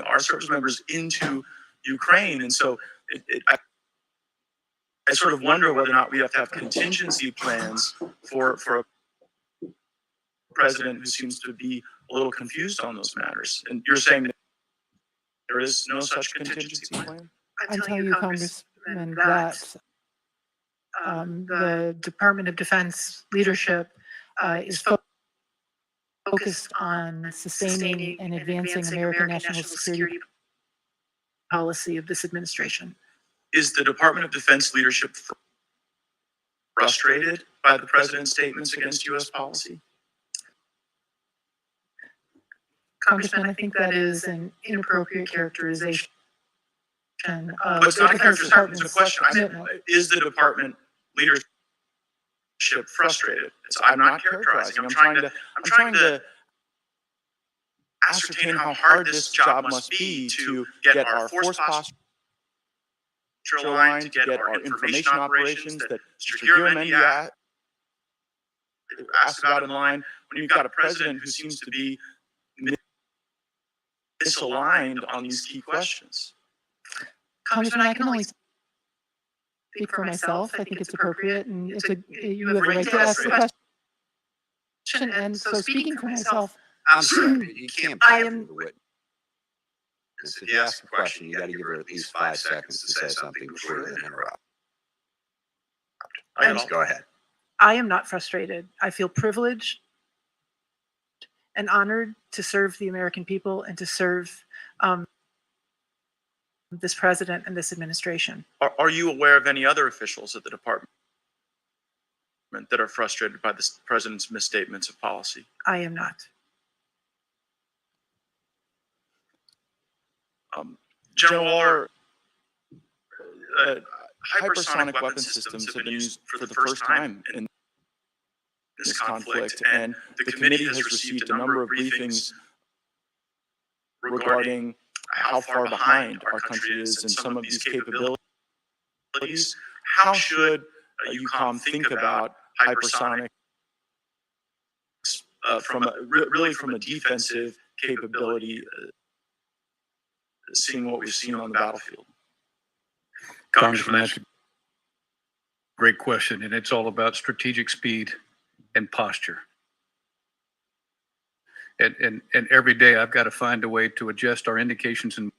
our service members into Ukraine. And so I sort of wonder whether or not we have to have contingency plans for a president who seems to be a little confused on those matters. And you're saying that there is no such contingency plan? I tell you, Congressman, that the Department of Defense leadership is focused on sustaining and advancing American national security policy of this administration. Is the Department of Defense leadership frustrated by the president's statements against U.S. policy? Congressman, I think that is an inappropriate characterization. But it's not a characterization, it's a question. I mean, is the department leadership frustrated? I'm not characterizing. I'm trying to ascertain how hard this job must be to get our force posture aligned, to get our information operations that Mr. Giramendi asked about in line, when you've got a president who seems to be misaligned on these key questions. Congressman, I can only speak for myself. I think it's appropriate, and you have a right to ask the question. And so, speaking for myself, I'm sorry, you can't blame the witness. If you ask a question, you got to give her at least 5 seconds to say something before you interrupt. Go ahead. I am not frustrated. I feel privileged and honored to serve the American people and to serve this president and this administration. Are you aware of any other officials at the department that are frustrated by the president's misstatements of policy? I am not. General Waller, hypersonic weapon systems have been used for the first time in this conflict, and the committee has received a number of briefings regarding how far behind our country is in some of these capabilities. How should UCOM think about hypersonic from a defensive capability, seeing what we've seen on the battlefield? Congressman, that's a Great question, and it's all about strategic speed and posture. And every day I've got to find a way to adjust our indications and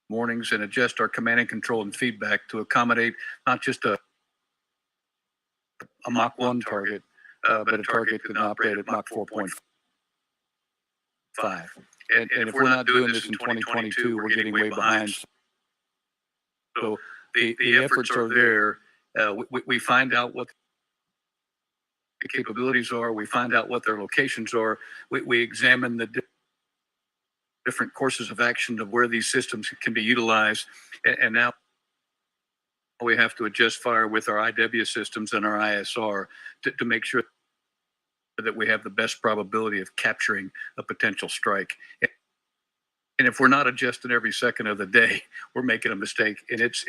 warnings and adjust our command and control and feedback to accommodate not just a Mach 1 target, but a target that can operate at Mach 4.5. And if we're not doing this in 2022, we're getting way behind. So the efforts are there. We find out what the capabilities are. We find out what their locations are. We examine the different courses of action of where these systems can be utilized. And now we have to adjust fire with our IW systems and our ISR to make sure that we have the best probability of capturing a potential strike. And if we're not adjusting every second of the day, we're making a mistake. And it's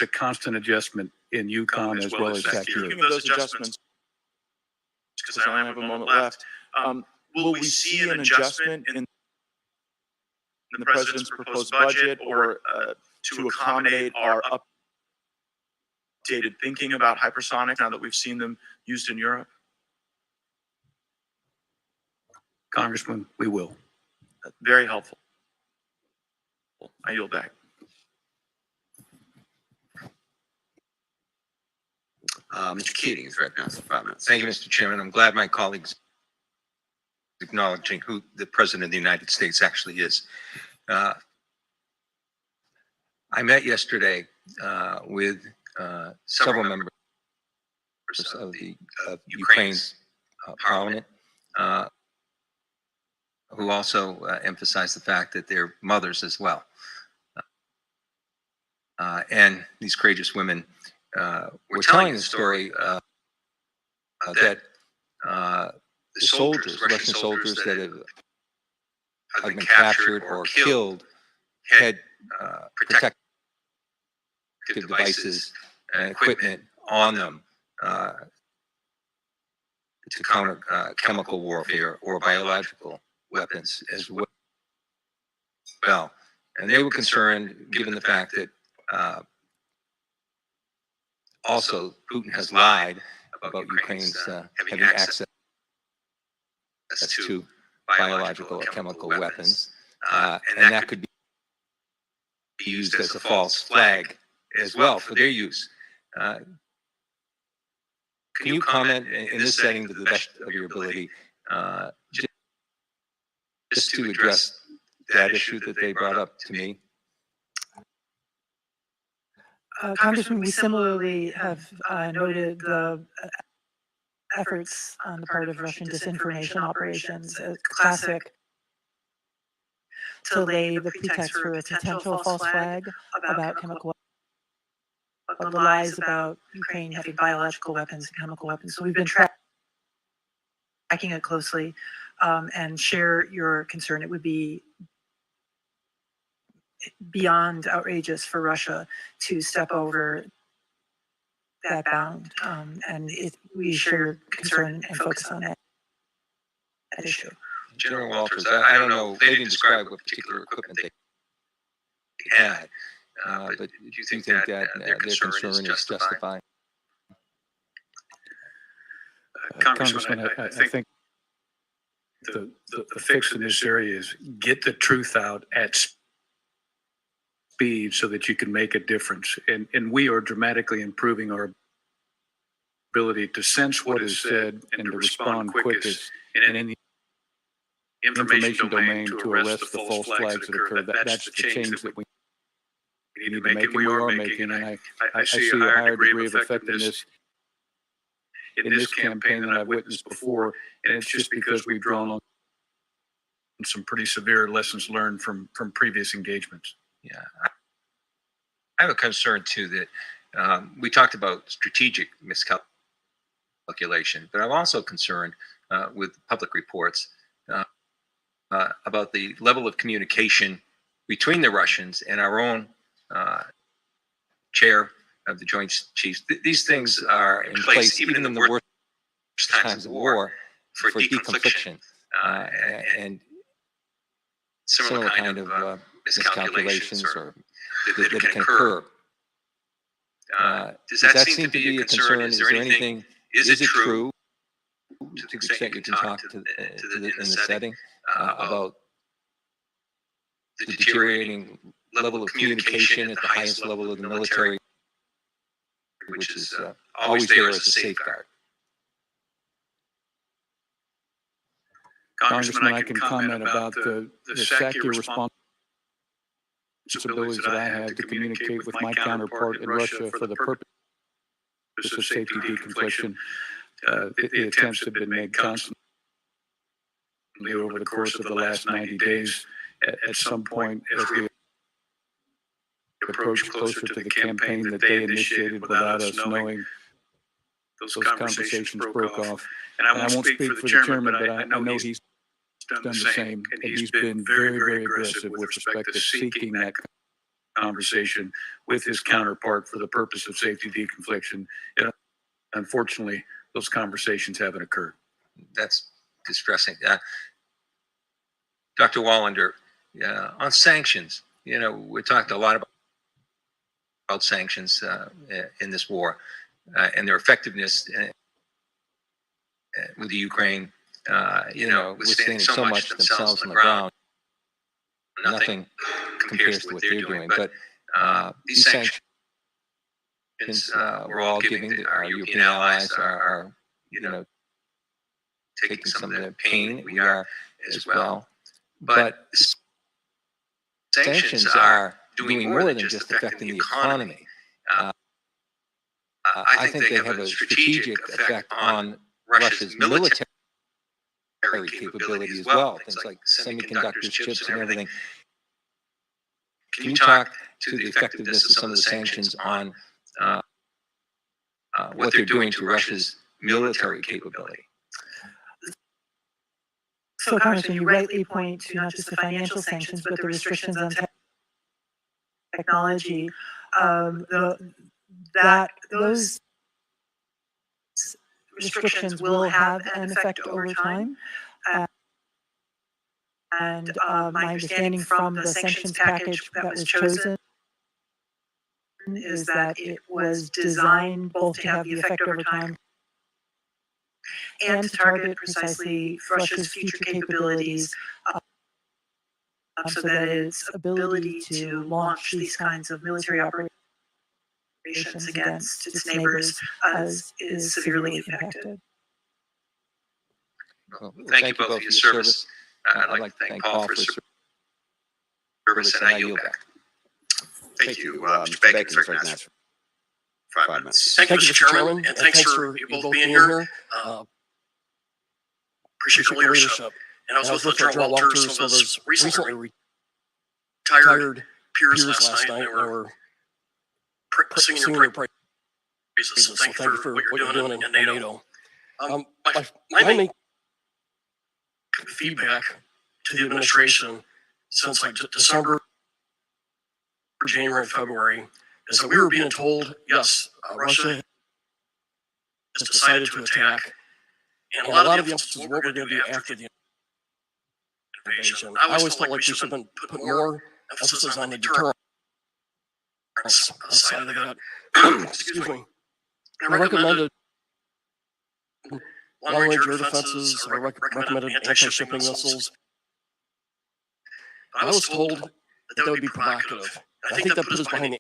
a constant adjustment in Yukon as well as Sakura. Speaking of those adjustments, because I only have a moment left, will we see an adjustment in the president's proposed budget or to accommodate our updated thinking about hypersonic now that we've seen them used in Europe? Congressman, we will. Very helpful. I yield back. Mr. Keating is recognized for 5 minutes. Thank you, Mr. Chairman. I'm glad my colleagues acknowledging who the President of the United States actually is. I met yesterday with several members of Ukraine's parliament who also emphasized the fact that they're mothers as well. And these courageous women were telling the story that the soldiers, Russian soldiers that have been captured or killed, had protective devices and equipment on them to counter chemical warfare or biological weapons as well. And they were concerned, given the fact that also Putin has lied about Ukraine's having access to biological or chemical weapons, and that could be used as a false flag as well for their use. Can you comment in this setting to the best of your ability just to address that issue that they brought up to me? Congressman, we similarly have noted the efforts on the part of Russian disinformation operations as classic to lay the pretext for a potential false flag about chemical weapons, the lies about Ukraine having biological weapons and chemical weapons. So we've been tracking it closely and share your concern. It would be beyond outrageous for Russia to step over that bound. And we share your concern and focus on that issue. General Walters, I don't know, they didn't describe what particular equipment they had, but do you think that their concern is justified? Congressman, I think the fix in this area is get the truth out at speed so that you can make a difference. And we are dramatically improving our ability to sense what is said and to respond quickest and in the information domain to arrest the false flags that occur. That's the change that we need to make, and we are making. And I see a higher degree of effectiveness in this campaign than I've witnessed before. And it's just because we've drawn on some pretty severe lessons learned from previous engagements. Yeah. I have a concern too that we talked about strategic miscalculation, but I'm also concerned with public reports about the level of communication between the Russians and our own chair of the Joint Chiefs. These things are in place even in the worst times of war for deconfliction and similar kind of miscalculations or that can occur. Does that seem to be a concern? Is there anything, is it true, to the extent you can talk in the setting, about the deteriorating level of communication at the highest level of the military, which is always there as a safeguard? Congressman, I can comment about the SACIA responsibilities that I have to communicate with my counterpart in Russia for the purpose of safety deconfliction. The attempts have been made constantly over the course of the last 90 days. At some point, as we approach closer to the campaign that they initiated without us knowing, those conversations broke off. And I won't speak for the chairman, but I know he's done the same, and he's been very, very aggressive with respect to seeking that conversation with his counterpart for the purpose of safety deconfliction. And unfortunately, those conversations haven't occurred. That's distressing. Dr. Wallander, on sanctions, we talked a lot about sanctions in this war and their effectiveness with the Ukraine, withstanding so much themselves on the ground. Nothing compares to what they're doing. But these sanctions we're all giving, our European allies are taking some of the pain. We are as well. But sanctions are doing more than just affecting the economy. I think they have a strategic effect on Russia's military capability as well. Things like semiconductors, chips, and everything. Can you talk to the effectiveness of some of the sanctions on what they're doing to Russia's military capability? So, Congressman, you rightly point to not just the financial sanctions, but the restrictions on technology. Those restrictions will have an effect over time. And my understanding from the sanctions package that was chosen is that it was designed both to have the effect over time and to target precisely Russia's future capabilities, so that its ability to launch these kinds of military operations against its neighbors is severely impacted. Well, thank you both for your service. I'd like to thank Paul for his service, and I yield back. Thank you, Mr. Bacon, for recognized for 5 minutes. Thank you, Mr. Chairman, and thanks for you both being here. Appreciate your leadership. And I was with General Walters, some of his recently retired peers last night, and we were singing your praises. So thank you for what you're doing in NATO. My main feedback to the administration since like December, January, and February is that we were being told, yes, Russia has decided to attack, and a lot of the emphasis is what we're going to do after the invasion. I always felt like we should have been put more emphasis on the deterrence side of that. Excuse me. I recommended long-range air defenses. I recommended anti-shipping missiles. I was told that that would be provocative. I think that put us behind the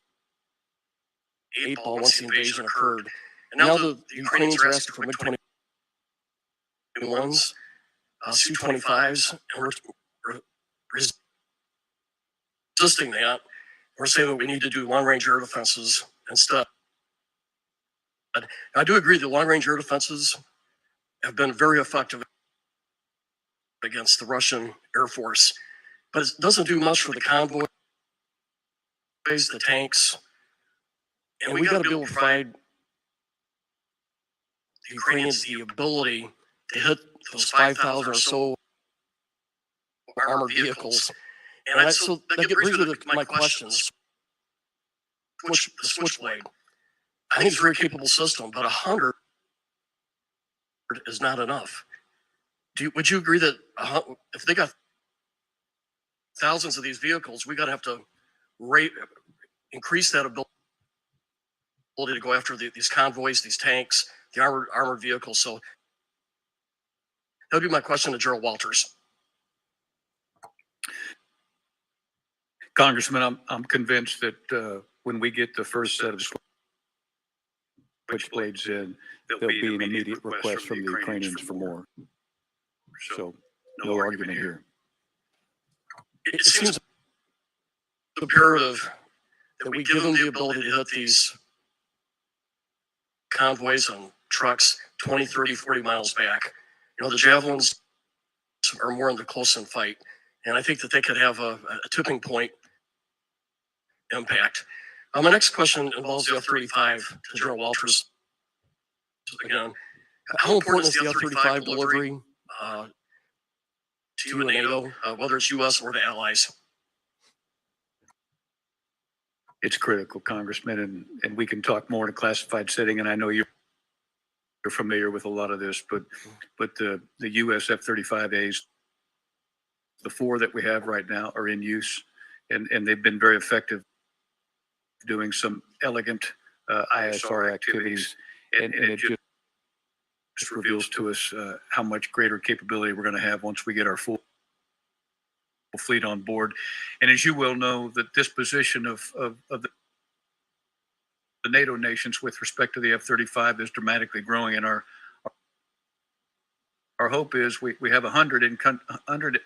8 ball once the invasion occurred. And now the Ukrainians are asking for MiG-21s, Su-25s, and we're resisting that. We're saying that we need to do long-range air defenses instead. I do agree that long-range air defenses have been very effective against the Russian Air Force, but it doesn't do much for the convoys, the tanks, and we got to be able to provide the Ukrainians the ability to hit those 5,000 or so armored vehicles. And so that brings me to my questions. The Switchblade, I think it's a very capable system, but 100 is not enough. Would you agree that if they got thousands of these vehicles, we got to have to increase that ability to go after these convoys, these tanks, the armored vehicles. So that would be my question to General Walters. Congressman, I'm convinced that when we get the first set of switchblades in, there'll be an immediate request from the Ukrainians for more. So no argument here. It seems imperative that we give them the ability to hit these convoys on trucks 20, 30, 40 miles back. You know, the Javelins are more in the close-in fight, and I think that they could have a tipping point impact. My next question involves the F-35 to General Walters. Again, how important is the F-35 delivery to you and NATO, whether it's U.S. or the allies? It's critical, Congressman, and we can talk more in a classified setting, and I know you're familiar with a lot of this, but the U.S. F-35As, the 4 that we have right now are in use, and they've been very effective doing some elegant ISR activities, and it just reveals to us how much greater capability we're going to have once we get our full fleet on board. And as you well know, the disposition of the NATO nations with respect to the F-35 is dramatically growing, and our hope is we have 100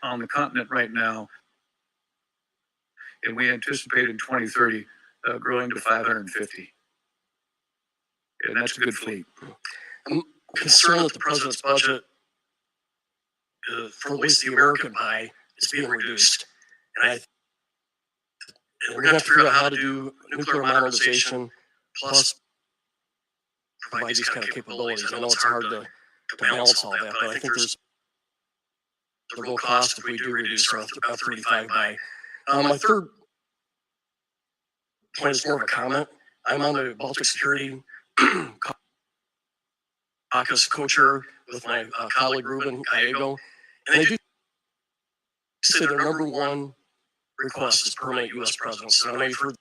on the continent right now, and we anticipate in 2030 growing to 550. And that's a good fleet. I'm concerned that the president's budget, for at least the American pie, is being reduced. And we're going to have to figure out how to do nuclear modernization plus provide these kind of capabilities. I know it's hard to balance all that, but I think there's a real cost if we do reduce our F-35 by. My third point is more of a comment. I'm on the Baltic Security Caucus co-chair with my colleague Ruben Gallego, and they do say their number one request is permanent U.S. presence. And I know you've heard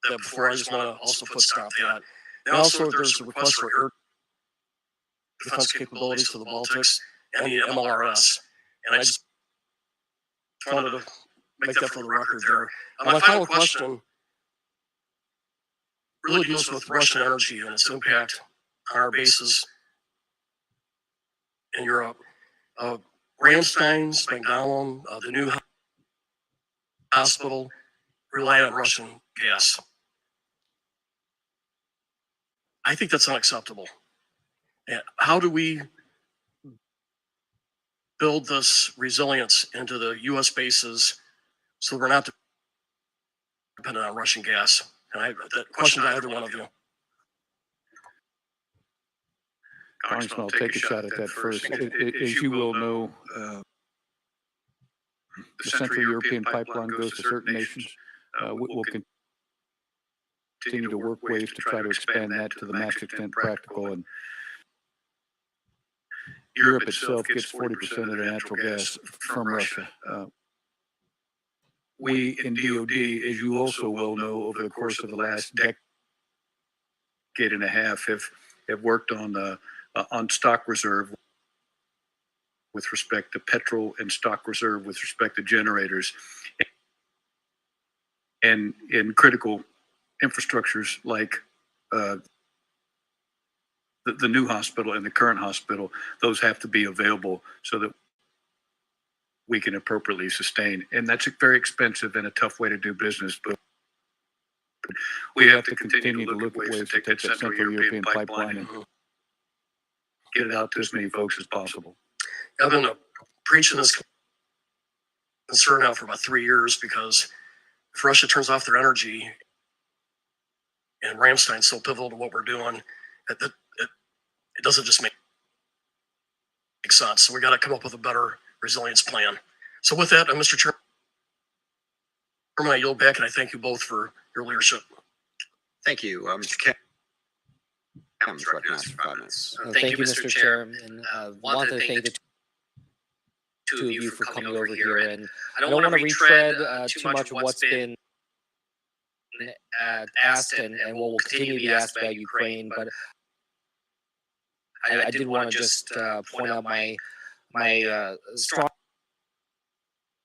that before. I just want to also put stop that. And also, there's a request for air defense capabilities for the Baltics and the MLRS. And I just wanted to make that for the record there. My final question really deals with Russian energy and its impact on our bases in Europe. Ramstein, Spangdahlem, the new hospital rely on Russian gas. I think that's unacceptable. And how do we build this resilience into the U.S. bases so we're not dependent on Russian gas? And that question to either one of you. Congressman, I'll take a shot at that first. As you will know, the Central European pipeline goes to certain nations. We'll continue to work ways to try to expand that to the max extent practical. And Europe itself gets 40% of their natural gas from Russia. We in DOD, as you also well know, over the course of the last decade and a half, have worked on stock reserve with respect to petrol and stock reserve with respect to generators and in critical infrastructures like the new hospital and the current hospital. Those have to be available so that we can appropriately sustain. And that's very expensive and a tough way to do business, but we have to continue to look at ways to take that Central European pipeline and get it out to as many folks as possible. I've been preaching this concern now for about 3 years because if Russia turns off their energy and Ramstein's so pivotal to what we're doing, it doesn't just make sense. So we got to come up with a better resilience plan. So with that, Mr. Chairman, I yield back and I thank you both for your leadership. Thank you, Mr. Kemp. Recognized for 5 minutes. Thank you, Mr. Chair. And want to thank the two of you for coming over here. And I don't want to retread too much of what's been asked and will continue to be asked about Ukraine, but I did want to just point out my strong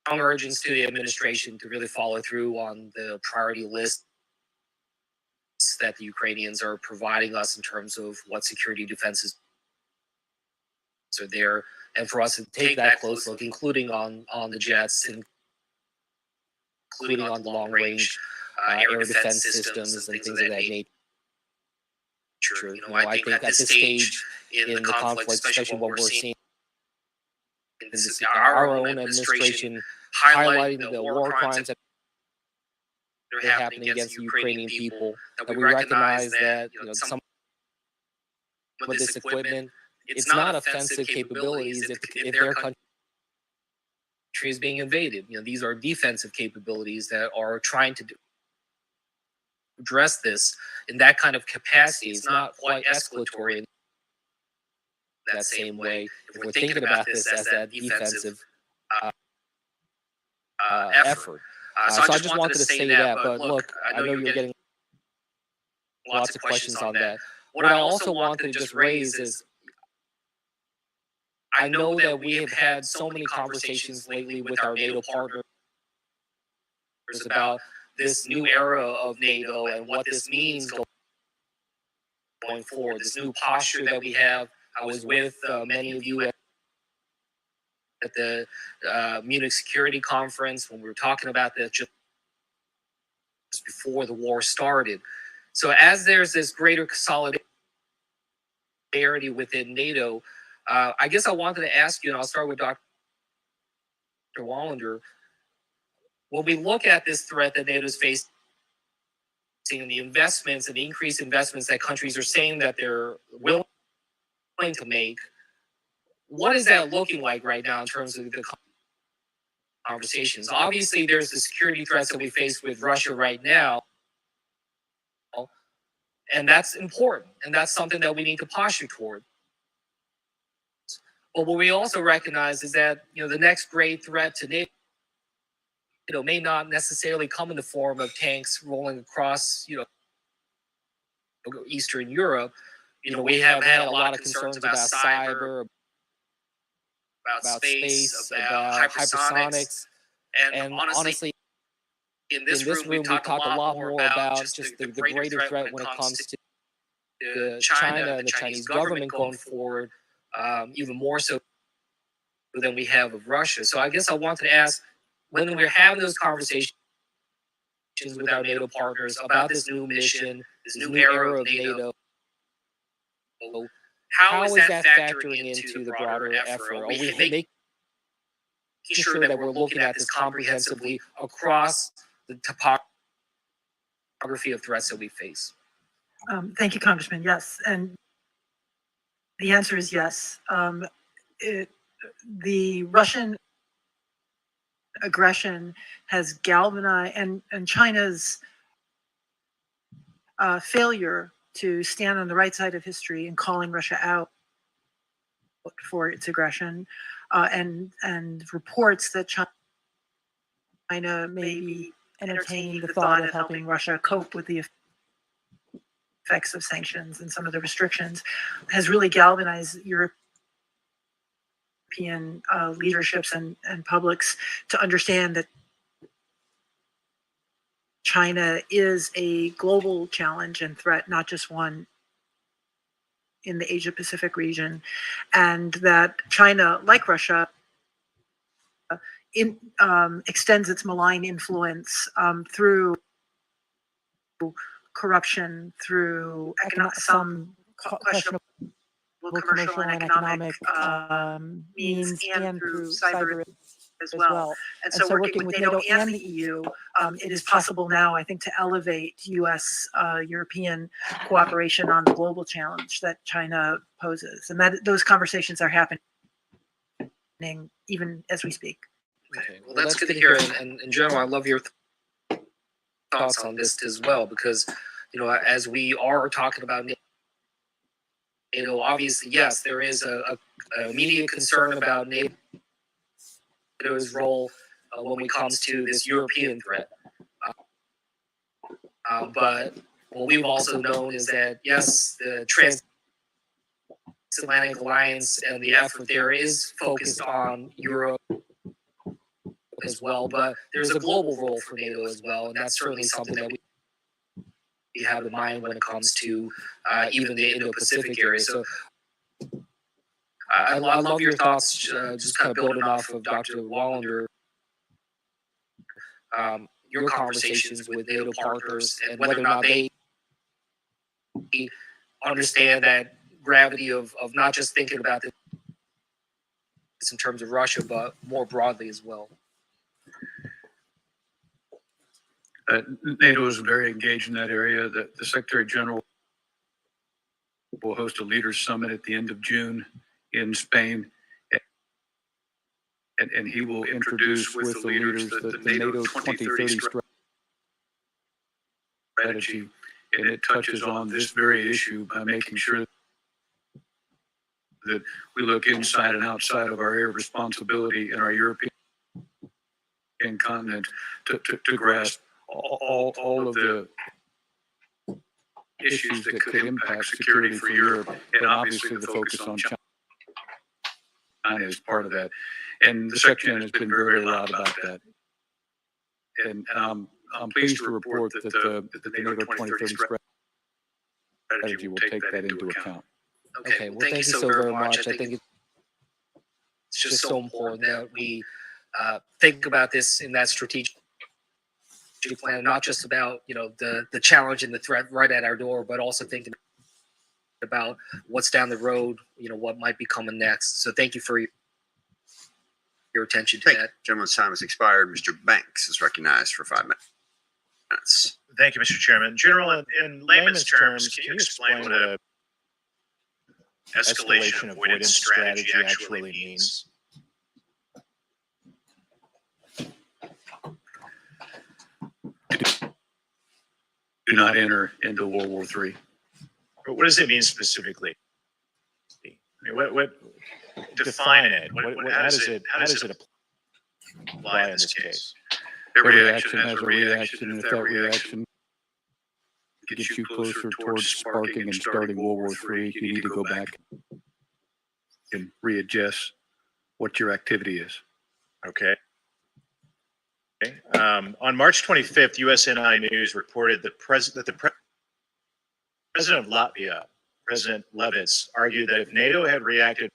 urgings to the administration to really follow through on the priority list that the Ukrainians are providing us in terms of what security defenses are there, and for us to take that close look, including on the jets, including on the long range air defense systems and things of that nature. I think at this stage in the conflict, especially what we're seeing in our own administration highlighting the war crimes that are happening against the Ukrainian people, that we recognize that some of this equipment, it's not offensive capabilities if their country is being invaded. These are defensive capabilities that are trying to address this in that kind of capacity. It's not quite escalatory in that same way. If we're thinking about this as that defensive effort. So I just wanted to say that, but look, I know you're getting lots of questions on that. What I also wanted to just raise is, I know that we have had so many conversations lately with our NATO partners about this new era of NATO and what this means going forward, this new posture that we have. I was with many of you at the Munich Security Conference when we were talking about this just before the war started. So as there's this greater solidarity within NATO, I guess I wanted to ask you, and I'll start with Dr. Wallander, when we look at this threat that NATO is facing and the investments and the increased investments that countries are saying that they're willing to make, what is that looking like right now in terms of the conversations? Obviously, there's the security threats that we face with Russia right now, and that's important, and that's something that we need to posture toward. But what we also recognize is that the next great threat to NATO may not necessarily come in the form of tanks rolling across Eastern Europe. We have had a lot of concerns about cyber, about space, about hypersonics, and honestly, in this room we talk a lot more about just the greater threat when it comes to China and the Chinese government going forward, even more so than we have of Russia. So I guess I wanted to ask, when we're having those conversations with our NATO partners about this new mission, this new era of NATO, how is that factoring into the broader effort? Are we making sure that we're looking at this comprehensively across the topography of threats that we face? Thank you, Congressman. Yes, and the answer is yes. The Russian aggression has galvanized, and China's failure to stand on the right side of history and calling Russia out for its aggression, and reports that China may be entertaining the thought of helping Russia cope with the effects of sanctions and some of the restrictions, has really galvanized European leaderships and publics to understand that China is a global challenge and threat, not just one in the Asia-Pacific region, and that China, like Russia, extends its malign influence through corruption, through some questionable commercial and economic means, and through cyber as well. And so working with NATO and the EU, it is possible now, I think, to elevate US-European cooperation on the global challenge that China poses. And that those conversations are happening even as we speak. Okay, well, that's good to hear. And in general, I love your thoughts on this as well, because, as we are talking about NATO, obviously, yes, there is a immediate concern about NATO's role when it comes to this European threat. But what we've also known is that, yes, the transatlantic alliance and the effort there is focused on Europe as well, but there's a global role for NATO as well, and that's certainly something that we have in mind when it comes to even the Indo-Pacific area. So I love your thoughts, just kind of building off of Dr. Wallander, your conversations with NATO partners and whether or not they understand that gravity of not just thinking about this in terms of Russia, but more broadly as well. NATO is very engaged in that area. The Secretary General will host a leaders summit at the end of June in Spain, and he will introduce with the leaders the NATO 2030 strategy, and it touches on this very issue by making sure that we look inside and outside of our area of responsibility in our European continent to grasp all of the issues that could impact security for Europe, and obviously the focus on China is part of that. And the Secretary has been very loud about that. And I'm pleased to report that the NATO 2030 strategy will take that into account. Okay, well, thank you so very much. I think it's just so important that we think about this in that strategic plan, not just about, you know, the challenge and the threat right at our door, but also thinking about what's down the road, you know, what might be coming next. So thank you for your attention to that. Gentleman's time has expired. Mr. Banks is recognized for 5 minutes. Thank you, Mr. Chairman. General, in layman's terms, can you explain what a escalation avoidance strategy actually means? Do not enter into World War III. But what does it mean specifically? I mean, what define it? How does it apply in this case? Every action has a reaction, and if that reaction gets you closer towards sparking and starting World War III, you need to go back and readjust what your activity is. Okay. On March 25th, USNI News reported that the President of Latvia, President Levits, argued that if NATO had reacted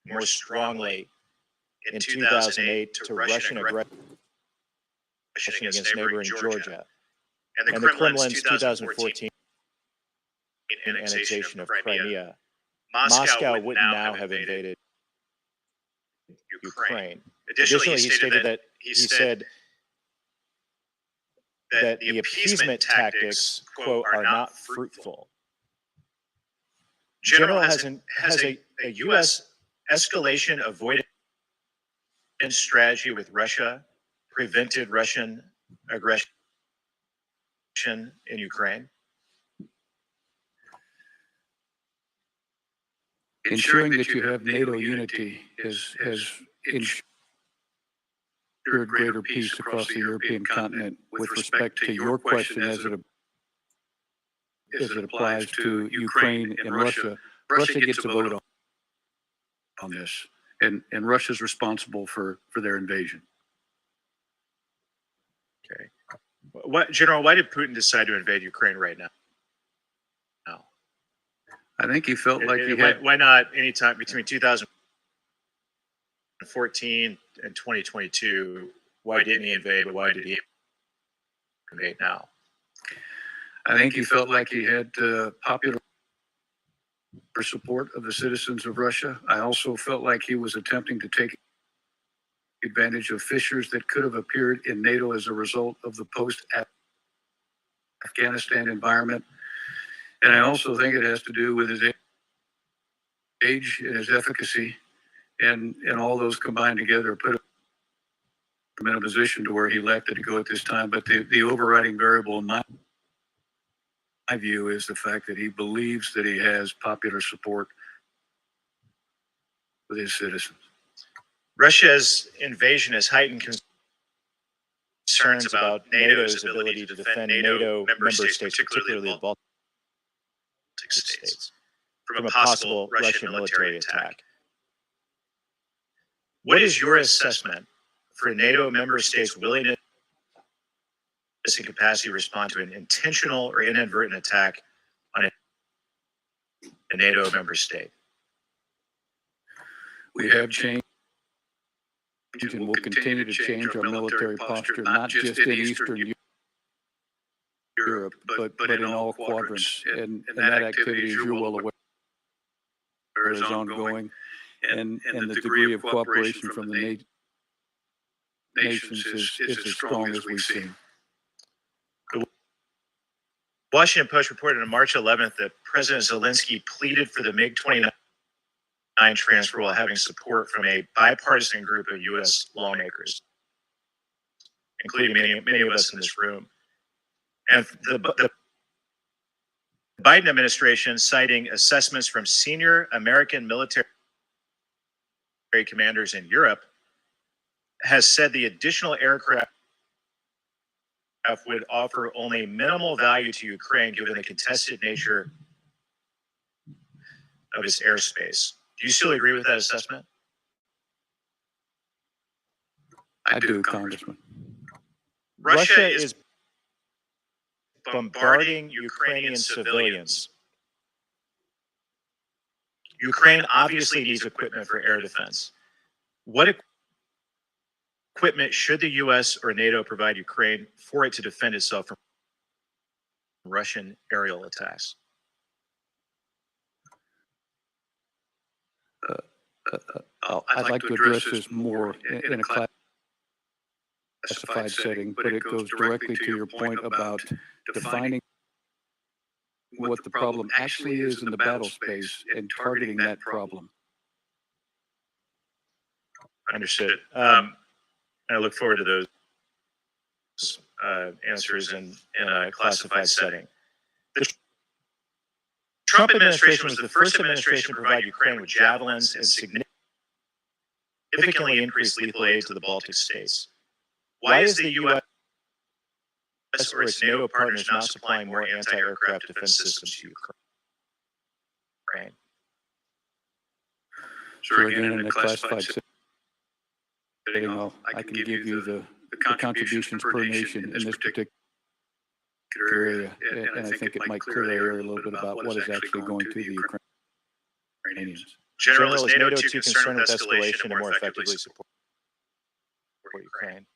more strongly in 2008 to Russian aggression against neighboring Georgia and the Kremlin's 2014 annexation of Crimea, Moscow would now have invaded Ukraine. Additionally, he said that the appeasement tactics, quote, are not fruitful. General has a U.S. escalation avoidance strategy with Russia prevented Russian aggression in Ukraine? Ensuring that you have NATO unity has ensured greater peace across the European continent. With respect to your question as it applies to Ukraine and Russia, Russia gets a vote on this, and Russia's responsible for their invasion. Okay. General, why did Putin decide to invade Ukraine right now? I think he felt like he had. Why not any time between 2014 and 2022? Why didn't he invade? Why did he invade now? I think he felt like he had popular support of the citizens of Russia. I also felt like he was attempting to take advantage of fissures that could have appeared in NATO as a result of the post-Afghanistan environment. And I also think it has to do with his age and his efficacy, and all those combined together put him in a position to where he elected to go at this time. But the overriding variable in my view is the fact that he believes that he has popular support with his citizens. Russia's invasion has heightened concerns about NATO's ability to defend NATO member states, particularly the Baltic states, from a possible Russian military attack. What is your assessment for NATO member states' willingness and capacity to respond to an intentional or inadvertent attack on a NATO member state? We have changed and will continue to change our military posture, not just in Eastern Europe, but in all quadrants. And that activity, as you're well aware, is ongoing. And the degree of cooperation from the nations is as strong as we've seen. The Washington Post reported on March 11th that President Zelensky pleaded for the MiG-29 transfer while having support from a bipartisan group of U.S. lawmakers, including many of us in this room. And the Biden administration, citing assessments from senior American military commanders in Europe, has said the additional aircraft would offer only minimal value to Ukraine given the contested nature of its airspace. Do you still agree with that assessment? I do, Congressman. Russia is bombarding Ukrainian civilians. Ukraine obviously needs equipment for air defense. What equipment should the U.S. or NATO provide Ukraine for it to defend itself from Russian aerial attacks? I'd like to address this more in a classified setting, but it goes directly to your point about defining what the problem actually is in the battle space and targeting that problem. Understood. I look forward to those answers in a classified setting. The Trump administration was the first administration to provide Ukraine with javelins and significantly increased lethal aid to the Baltic states. Why is the U.S. or its NATO partners not supplying more anti-aircraft defense systems to Ukraine? So again, in a classified setting, I can give you the contributions per nation in this particular area, and I think it might clear the air a little bit about what is actually going to the Ukrainians. General, is NATO too concerned with escalation to more effectively support Ukraine?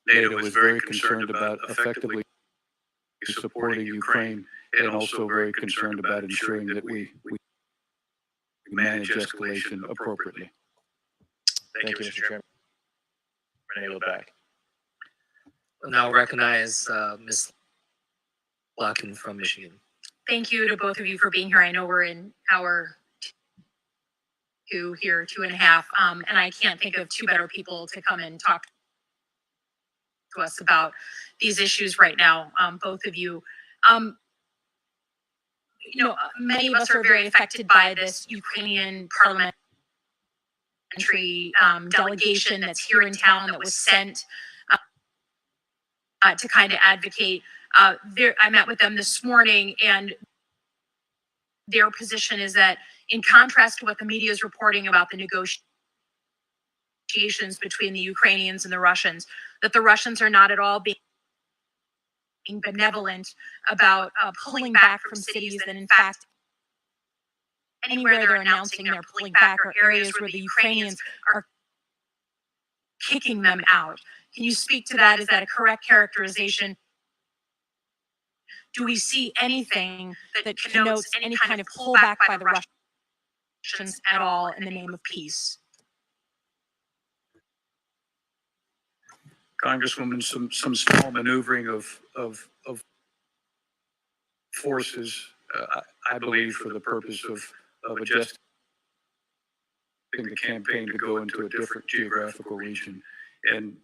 NATO is very concerned about effectively supporting Ukraine and also very concerned about ensuring that we manage escalation appropriately. Thank you, Mr. Chairman. Renee back. We'll now recognize Ms. Locken from Michigan. Thank you to both of you for being here. I know we're in hour 2 here, 2.5, and I can't think of two better people to come and talk to us about these issues right now, both of you. Many of us are very affected by this Ukrainian parliamentary delegation that's here in town that was sent to kind of advocate. I met with them this morning, and their position is that, in contrast to what the media is reporting about the negotiations between the Ukrainians and the Russians, that the Russians are not at all being benevolent about pulling back from cities, and in fact, anywhere they're announcing they're pulling back are areas where the Ukrainians are kicking them out. Can you speak to that? Is that a correct characterization? Do we see anything that connotes any kind of pullback by the Russians at all in the name of peace? Congresswoman, some small maneuvering of forces, I believe, for the purpose of adjusting the campaign to go into a different geographical region. And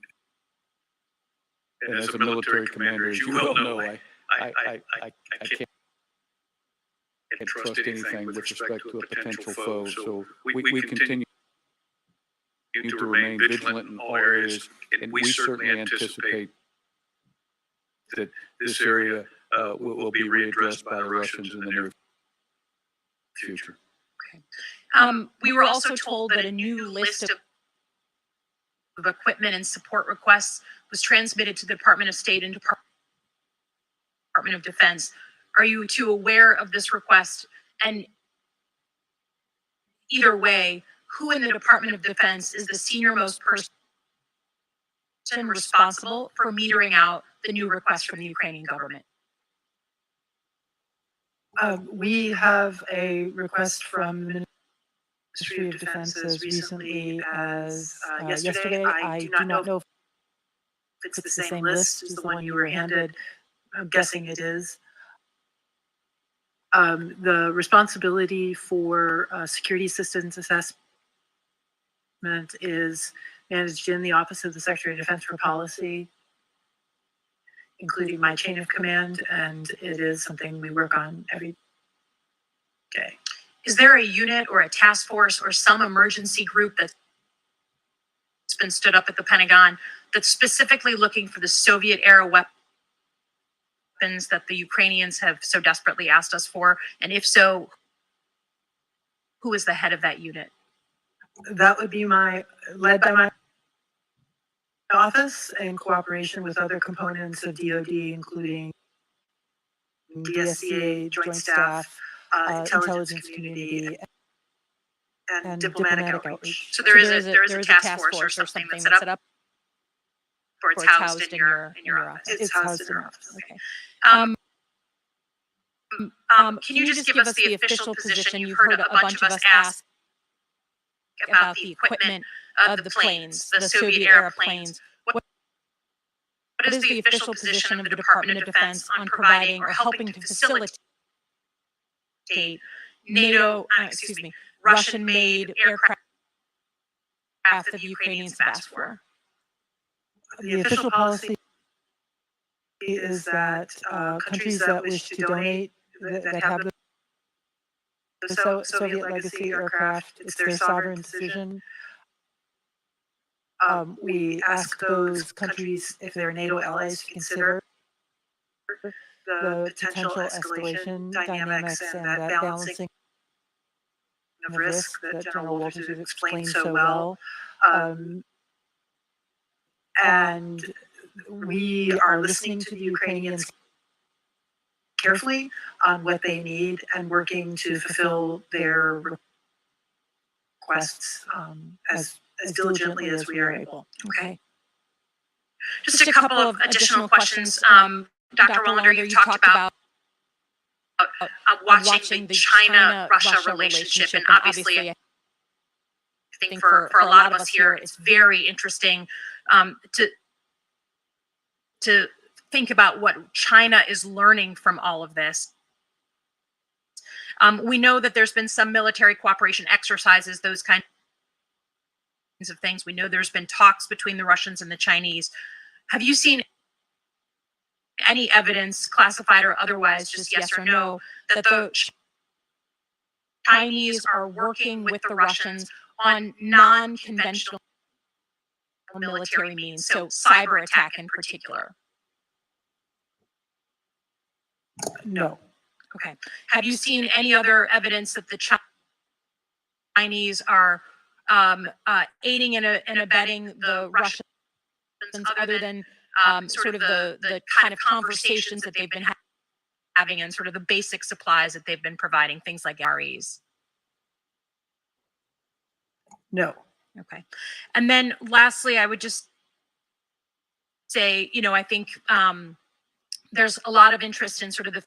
as a military commander, as you well know, I can't trust anything with respect to a potential foe. So we continue to remain vigilant in all areas, and we certainly anticipate that this area will be readdressed by the Russians in the near future. We were also told that a new list of equipment and support requests was transmitted to the Department of State and Department of Defense. Are you two aware of this request? And either way, who in the Department of Defense is the senior-most person responsible for metering out the new request from the Ukrainian government? We have a request from the Ministry of Defense as recently as yesterday. I do not know if it's the same list as the one you were handed. I'm guessing it is. The responsibility for security assistance assessment is managed in the Office of the Secretary of Defense for Policy, including my chain of command, and it is something we work on every day. Is there a unit or a task force or some emergency group that's been stood up at the Pentagon that's specifically looking for the Soviet-era weapons that the Ukrainians have so desperately asked us for? And if so, who is the head of that unit? That would be led by my office in cooperation with other components of DoD, including DSCA, Joint Staff, intelligence community, and diplomatic outreach. So there is a task force or something that's set up, or it's housed in your office? It's housed in our office. Okay. Can you just give us the official position? You've heard a bunch of us ask about the equipment of the planes, the Soviet-era planes. What is the official position of the Department of Defense on providing or helping to facilitate Russian-made aircraft that the Ukrainians have asked for? The official policy is that countries that wish to donate, that have the Soviet legacy aircraft, it's their sovereign decision. We ask those countries, if they're NATO allies, to consider the potential escalation dynamics and that balancing of risk that General Walters has explained so well. And we are listening to the Ukrainians carefully on what they need and working to fulfill their requests as diligently as we are able. Okay. Just a couple of additional questions. Dr. Wallander, you talked about watching the China-Russia relationship, and obviously I think for a lot of us here, it's very interesting to think about what China is learning from all of this. We know that there's been some military cooperation exercises, those kinds of things. We know there's been talks between the Russians and the Chinese. Have you seen any evidence, classified or otherwise, just yes or no, that the Chinese are working with the Russians on non-conventional military means, so cyber attack in particular? No. Okay. Have you seen any other evidence that the Chinese are aiding and abetting the Russians other than sort of the kind of conversations that they've been having and sort of the basic supplies that they've been providing, things like REs? No. Okay. And then lastly, I would just say, I think there's a lot of interest in sort of the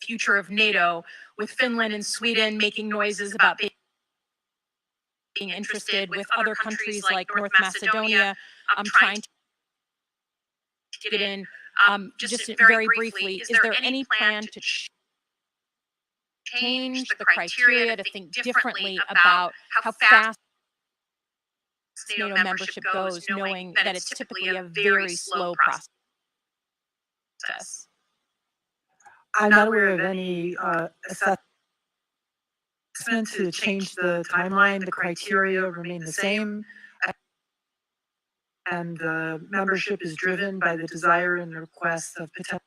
future of NATO, with Finland and Sweden making noises about being interested, with other countries like North Macedonia trying to get in. Just very briefly, is there any plan to change the criteria, to think differently about how fast NATO membership goes, knowing that it's typically a very slow process? I'm not aware of any assessment to change the timeline. The criteria remain the same. And the membership is driven by the desire and request of potential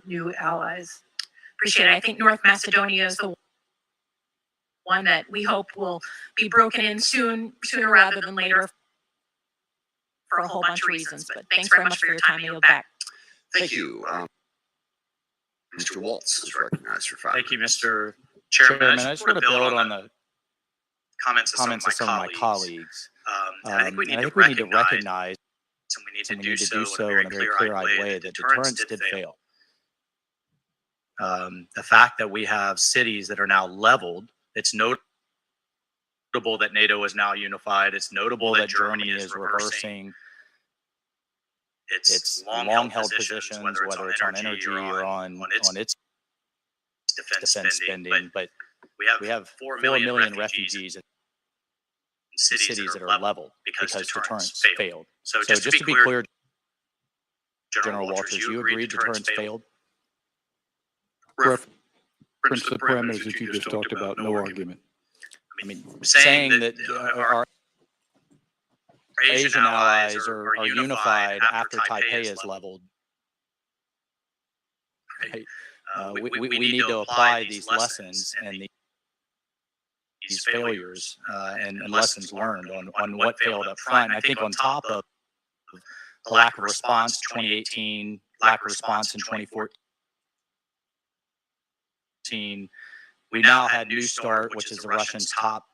new allies. Appreciate it. I think North Macedonia is the one that we hope will be broken in sooner rather than later for a whole bunch of reasons. But thanks very much for your time. I yield back. Thank you. Mr. Waltz is recognized for 5 Thank you, Mr. Chairman, I just want to build on the comments comments of some of my colleagues. And I think we need to recognize, and we need and to we do need to do so so in a in a very very clear-eyed way, that that deterrence did fail. The fact that we have cities that are now leveled, it's notable that NATO is now unified. It's notable that Germany is reversing its long-held positions, whether it's on energy or on its defense spending. But we have 4 million refugees in cities that are leveled because deterrence failed. So just to be clear, General Walters, you agreed deterrence failed? Reference the parameters that you just talked about, no argument. I mean, saying that our Asian allies are unified after Taipei is leveled. Right? We need to apply these lessons and these failures and lessons learned on what failed up front. And I think on top of the lack of response 2018, lack of response in 2014, we now had New START, which is the Russians' top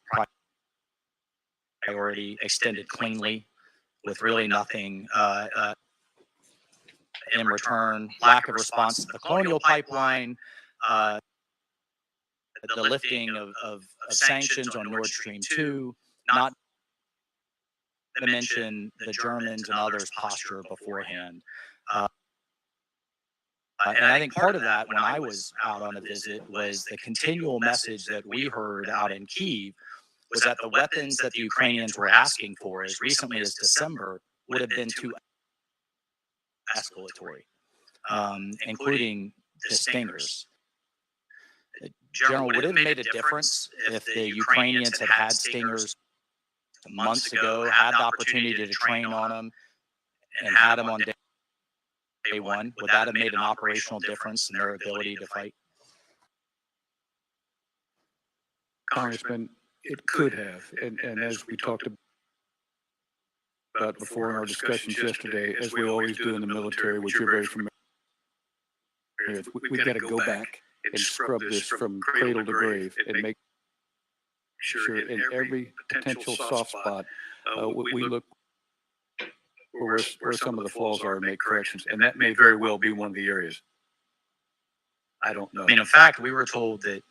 priority, extended cleanly with really nothing in return. Lack of response to the colonial pipeline, the lifting of sanctions on Nord Stream 2, not to mention the Germans and others' posture beforehand. And I think part of that, when I was out on a visit, was the continual message that we heard out in Kyiv was that the weapons that the Ukrainians were asking for as recently as December would have been too escalatory, including the Stingers. General, would it have made a difference if the Ukrainians had had Stingers months ago, had the opportunity to train on them, and had them on day one? Would that have made an operational difference in their ability to fight? Congressman, it could have. And as we talked about before in our discussions yesterday, as we always do in the military, which you're very familiar with, we've got to go back and scrub this from cradle to grave and make sure in every potential soft spot, we look where some of the flaws are and make corrections. And that may very well be one of the areas. I don't know. I mean, in fact, we were told that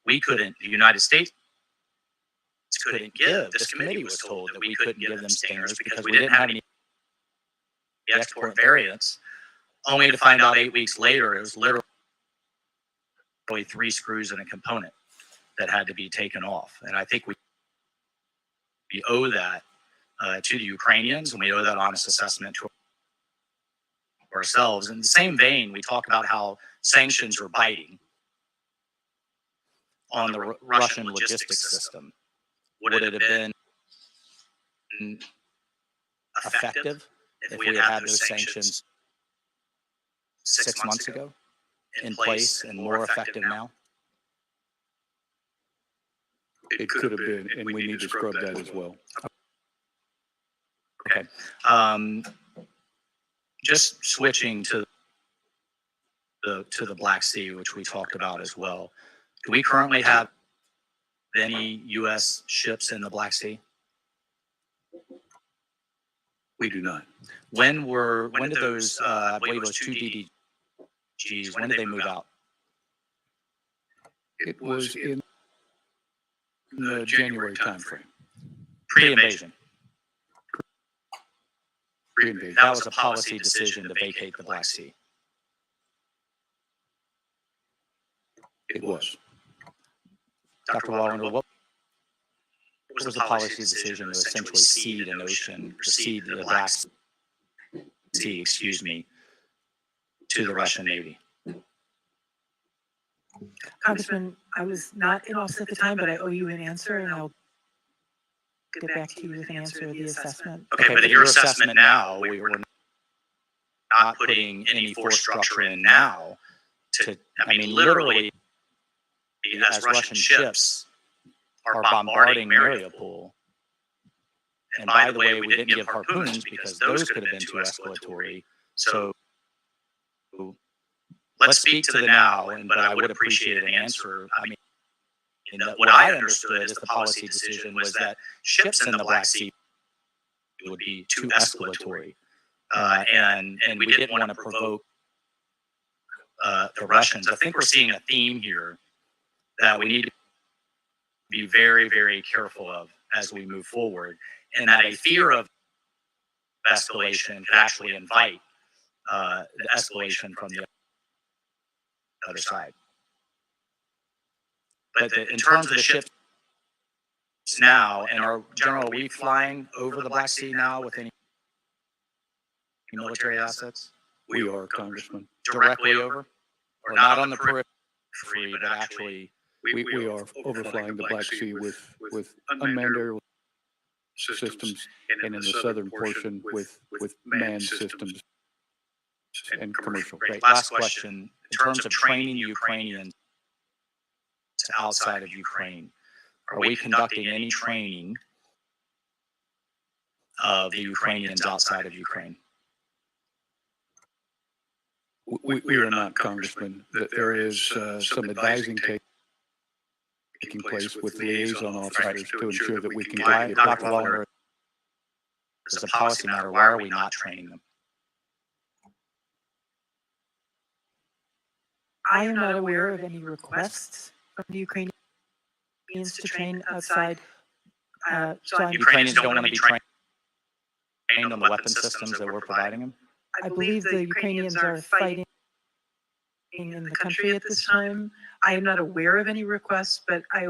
we couldn't, the United States couldn't give, this committee was told that we couldn't give them Stingers because we didn't have any export variants, only to find out 8 weeks later it was literally 3 screws and a component that had to be taken off. And I think we owe that to the Ukrainians, and we owe that honest assessment to ourselves. In the same vein, we talk about how sanctions are biting on the Russian logistics system. Would it have been effective if we had had those sanctions 6 months ago in place and more effective now? It could have been, and we need to scrub that as well. Okay. Just switching to the Black Sea, which we talked about as well. Do we currently have any U.S. ships in the Black Sea? We do not. When did those, I believe it was 2 DDGs, when did they move out? It was in the January timeframe. Pre-invasion. Pre-invasion. That was a policy decision to vacate the Black Sea. It was. Dr. Wallander, what was the policy decision to essentially cede an ocean, or cede the Black Sea, to the Russian Navy? Congressman, I was not in office at the time, but I owe you an answer, and I'll get back to you with an answer of the assessment. Okay, but your assessment now, we're not putting any force structure in now to, I mean, literally, as Russian ships are bombarding Mariupol. And by the way, we didn't give harpoons because those could have been too escalatory. So let's speak to the now, but I would appreciate an answer. I mean, what I understood as the policy decision was that ships in the Black Sea would be too escalatory. And we didn't want to provoke the Russians. I think we're seeing a theme here that we need to be very, very careful of as we move forward, and that a fear of escalation could actually invite the escalation from the other side. But in terms of the ships now, and our General, are we flying over the Black Sea now with any military assets? We are, Congressman. Directly over? Or not on the periphery, but actually, we are overflying the Black Sea with unmanned aerial systems, and in the southern portion with manned systems and commercial. Great. Last question. In terms of training Ukrainians outside of Ukraine, are we conducting any training of the Ukrainians outside of Ukraine? We are not, Congressman. That there is some advising taking place with liaison officers to ensure that we can get Dr. Waller, as a policy matter, why are we not training them? I am not aware of any requests from the Ukrainians to train outside. Ukrainians don't want to be trained on the weapon systems that we're providing them? I believe the Ukrainians are fighting in the country at this time. I am not aware of any requests, but I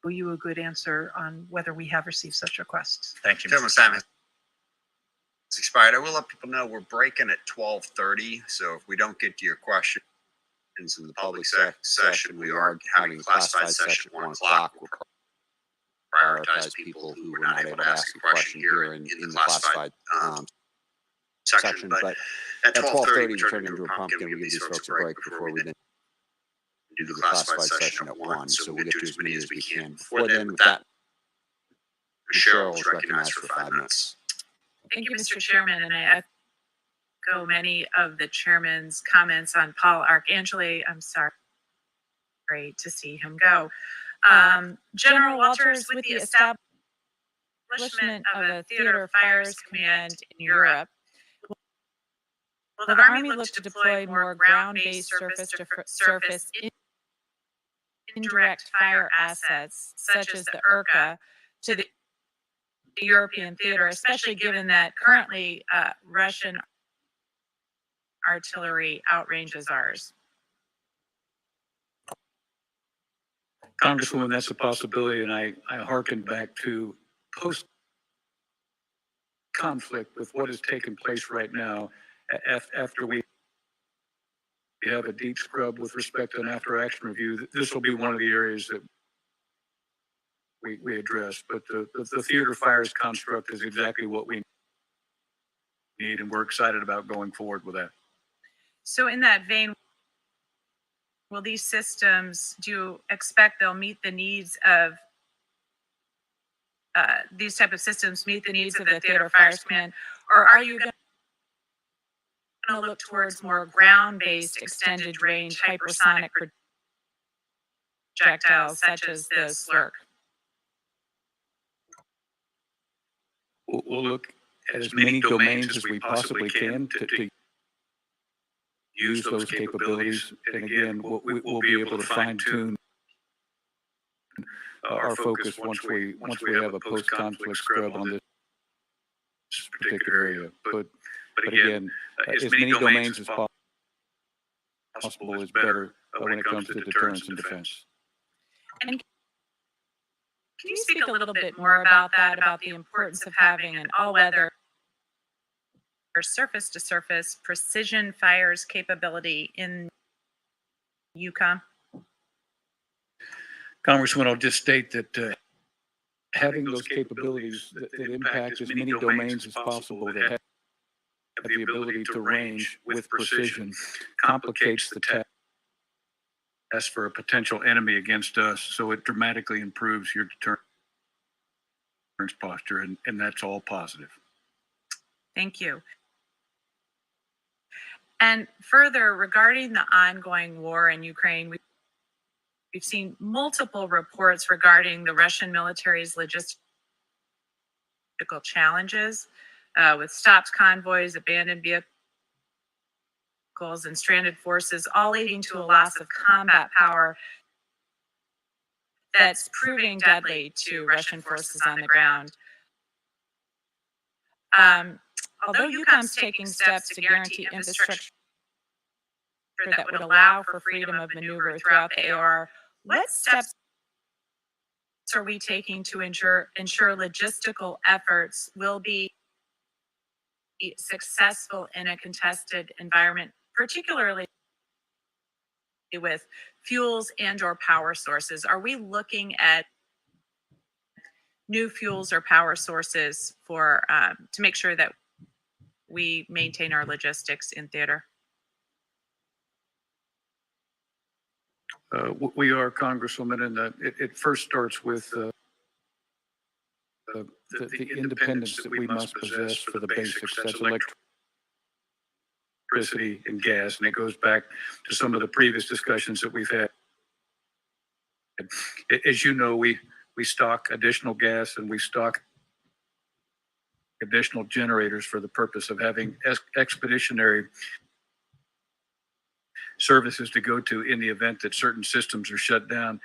owe you a good answer on whether we have received such requests. Thank you. Gentleman's time has expired. I will let people know we're breaking at 12:30. So if we don't get to your questions in the public session, we are having a classified session at 1 o'clock. We'll prioritize people who were not able to ask a question here in the classified section. But at 12:30, we turn into a pumpkin. We give these folks a break before we then do the classified session at 1. So we'll get to as many as we can. Before then, with that, Cheryl is recognized for 5 minutes. Thank you, Mr. Chairman, and I echo many of the chairman's comments on Paul Arcangeli. I'm sorry to see him go. General Walters, with the establishment of a theater fires command in Europe, will the Army look to deploy more ground-based surface-to-surface indirect fire assets, such as the URCA, to the European theater, especially given that currently Russian artillery outranges ours? Congresswoman, that's a possibility, and I hearken back to post-conflict with what has taken place right now. After we have a deep scrub with respect to an after-action review, this will be one of the areas that we address. But the theater fires construct is exactly what we need, and we're excited about going forward with that. So in that vein, will these systems, do you expect they'll meet the needs of these type of systems meet the needs of the Theater Fires Command, or are you going to look towards more ground-based extended range hypersonic projectiles such as the Slurk? We'll look at as many domains as we possibly can to use those capabilities. And again, we'll be able to fine tune our focus once we have a post-conflict scrub on this particular area. But again, as many domains as possible is better when it comes to deterrence and defense. And can you speak a little bit more about that, about the importance of having an all-weather surface-to-surface precision fires capability in UCOM. Congressman, I'll just state that having those capabilities that impact as many domains as possible, that have the ability to range with precision, complicates the task for a potential enemy against us. So it dramatically improves your deterrence posture, and that's all positive. Thank you. And further, regarding the ongoing war in Ukraine, we've seen multiple reports regarding the Russian military's logistical challenges with stopped convoys, abandoned vehicles, and stranded forces, all leading to a loss of combat power that's proving deadly to Russian forces on the ground. Although UCOM's taking steps to guarantee infrastructure that would allow for freedom of maneuver throughout the AR, what steps are we taking to ensure logistical efforts will be successful in a contested environment, particularly with fuels and/or power sources? Are we looking at new fuels or power sources for to make sure that we maintain our logistics in theater? We are, Congresswoman, and it first starts with the independence that we must possess for the basics. That's electricity and gas, and it goes back to some of the previous discussions that we've had. As you know, we stock additional gas and we stock additional generators for the purpose of having expeditionary services to go to in the event that certain systems are shut down.